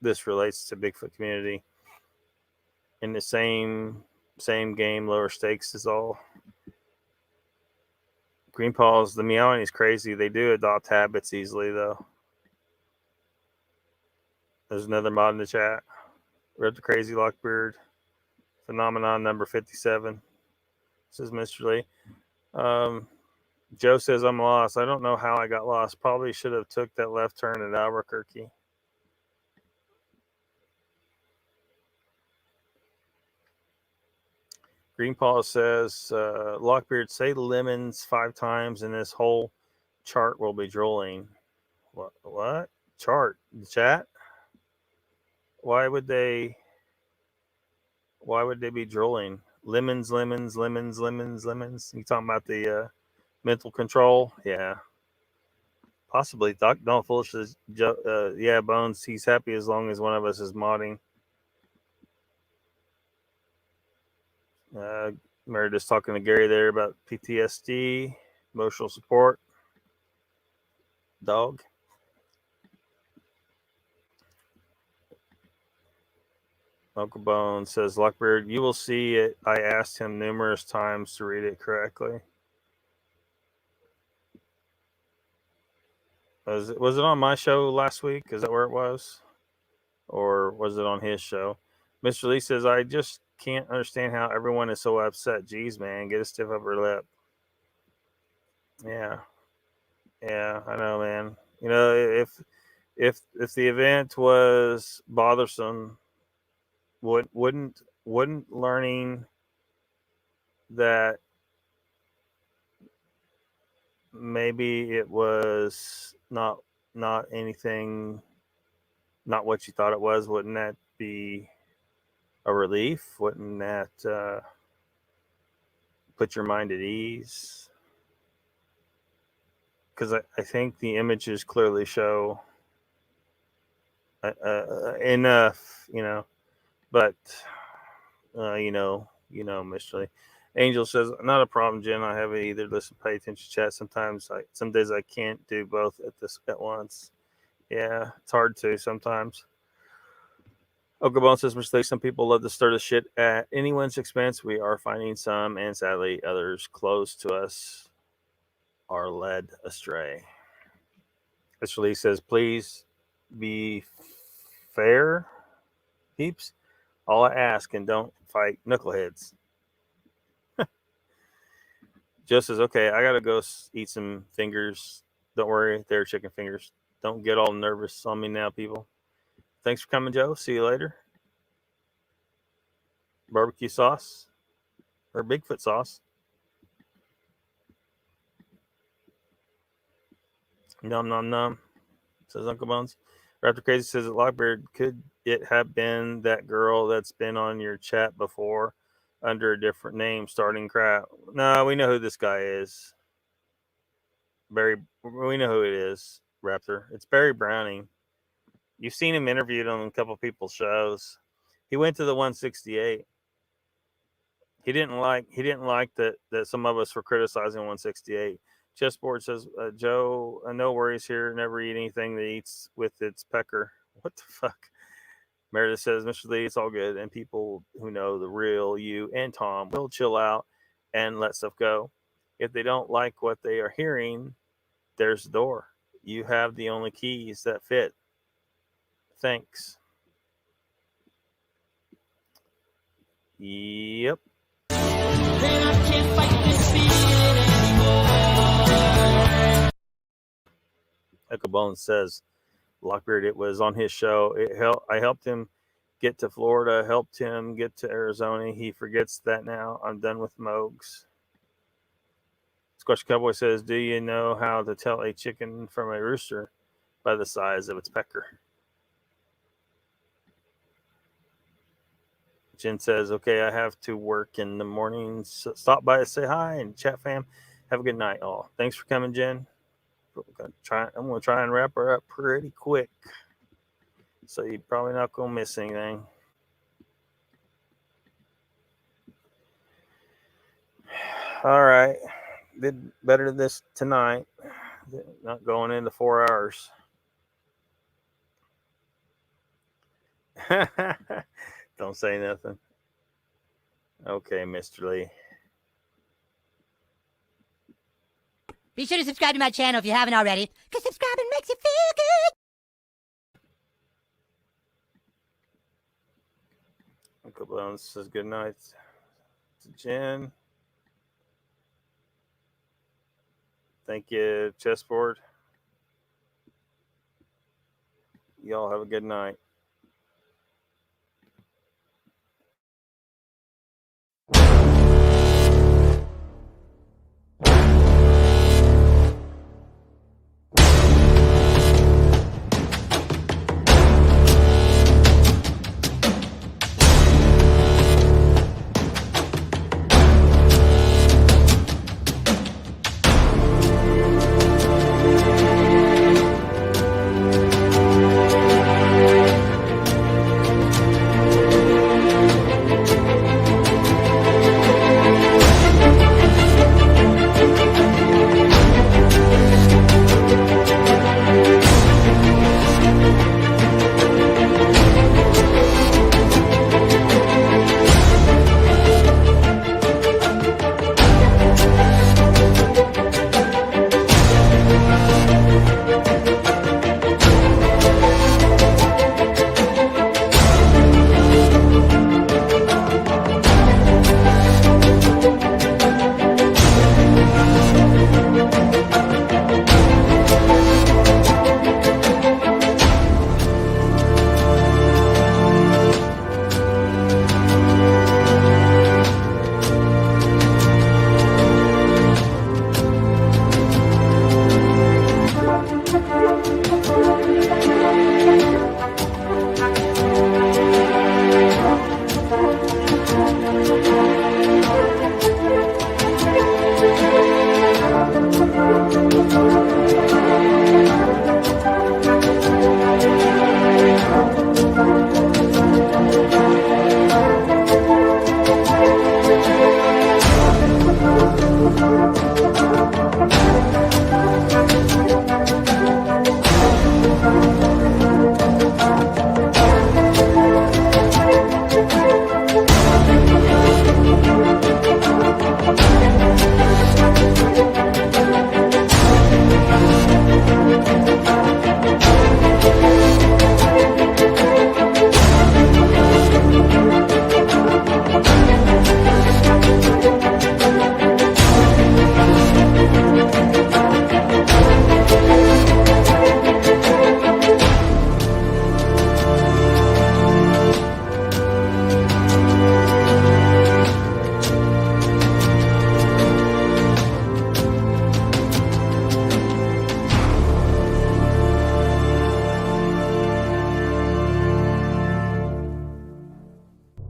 This relates to Bigfoot community. In the same game, lower stakes is all. Green Paws, the meowing is crazy. They do adopt habits easily, though. There's another mod in the chat. Rip the Crazy Lockbeard Phenomenon number 57. Says Mr. Lee. Joe says, I'm lost. I don't know how I got lost. Probably should have took that left turn at Albuquerque. Green Paw says, Lockbeard, say lemons 5 times and this whole chart will be drooling. What? Chart? The chat? Why would they be drooling? Lemons. You talking about the mental control? Yeah. Possibly. Don't foolish says, yeah, Bones, he's happy as long as one of us is modding. Meredith's talking to Gary there about PTSD, emotional support. Dog. Uncle Bone says, Lockbeard, you will see it. I asked him numerous times to read it correctly. Was it on my show last week? Is that where it was? Or was it on his show? Mr. Lee says, I just can't understand how everyone is so upset. Jeez, man, get a stiff upper lip. Yeah. Yeah, I know, man. You know, if the event was bothersome, wouldn't learning that maybe it was not anything, not what you thought it was, wouldn't that be a relief? Wouldn't that put your mind at ease? Because I think the images clearly show enough, you know. But you know, Mr. Lee. Angel says, not a problem, Jen. I have it either. Listen, pay attention, chat. Some days I can't do both at once. Yeah, it's hard to sometimes. Okabon says, Mr. Lee, some people love to stir the shit at anyone's expense. We are finding some, and sadly, others close to us are led astray. Mr. Lee says, please be fair, peeps. All I ask, and don't fight knuckleheads. Joe says, okay, I got to go eat some fingers. Don't worry, they're chicken fingers. Don't get all nervous on me now, people. Thanks for coming, Joe. See you later. Barbecue sauce or Bigfoot sauce. Nom, nom, nom, says Uncle Bones. Raptor Crazy says, Lockbeard, could it have been that girl that's been on your chat before under a different name, starting crap? No, we know who this guy is. Barry, we know who it is, Raptor. It's Barry Browning. You've seen him interviewed on a couple people's shows. He went to the 168. He didn't like that some of us were criticizing 168. Chessboard says, Joe, no worries here. Never eat anything that eats with its pecker. What the fuck? Meredith says, Mr. Lee, it's all good. And people who know the real you and Tom will chill out and let stuff go. If they don't like what they are hearing, there's the door. You have the only keys that fit. Thanks. Yep. Echo Bones says, Lockbeard, it was on his show. I helped him get to Florida, helped him get to Arizona. He forgets that now. I'm done with Mogs. Squash Cowboy says, do you know how to tell a chicken from a rooster? By the size of its pecker. Jen says, okay, I have to work in the morning. So stop by to say hi and chat, fam. Have a good night, all. Thanks for coming, Jen. I'm going to try and wrap her up pretty quick. So you're probably not going to miss anything. All right. Did better this tonight. Not going into 4 hours. Don't say nothing. Okay, Mr. Lee. Be sure to subscribe to my channel if you haven't already, because subscribing makes you feel good. Uncle Bones says good night to Jen. Thank you, Chessboard. Y'all have a good night.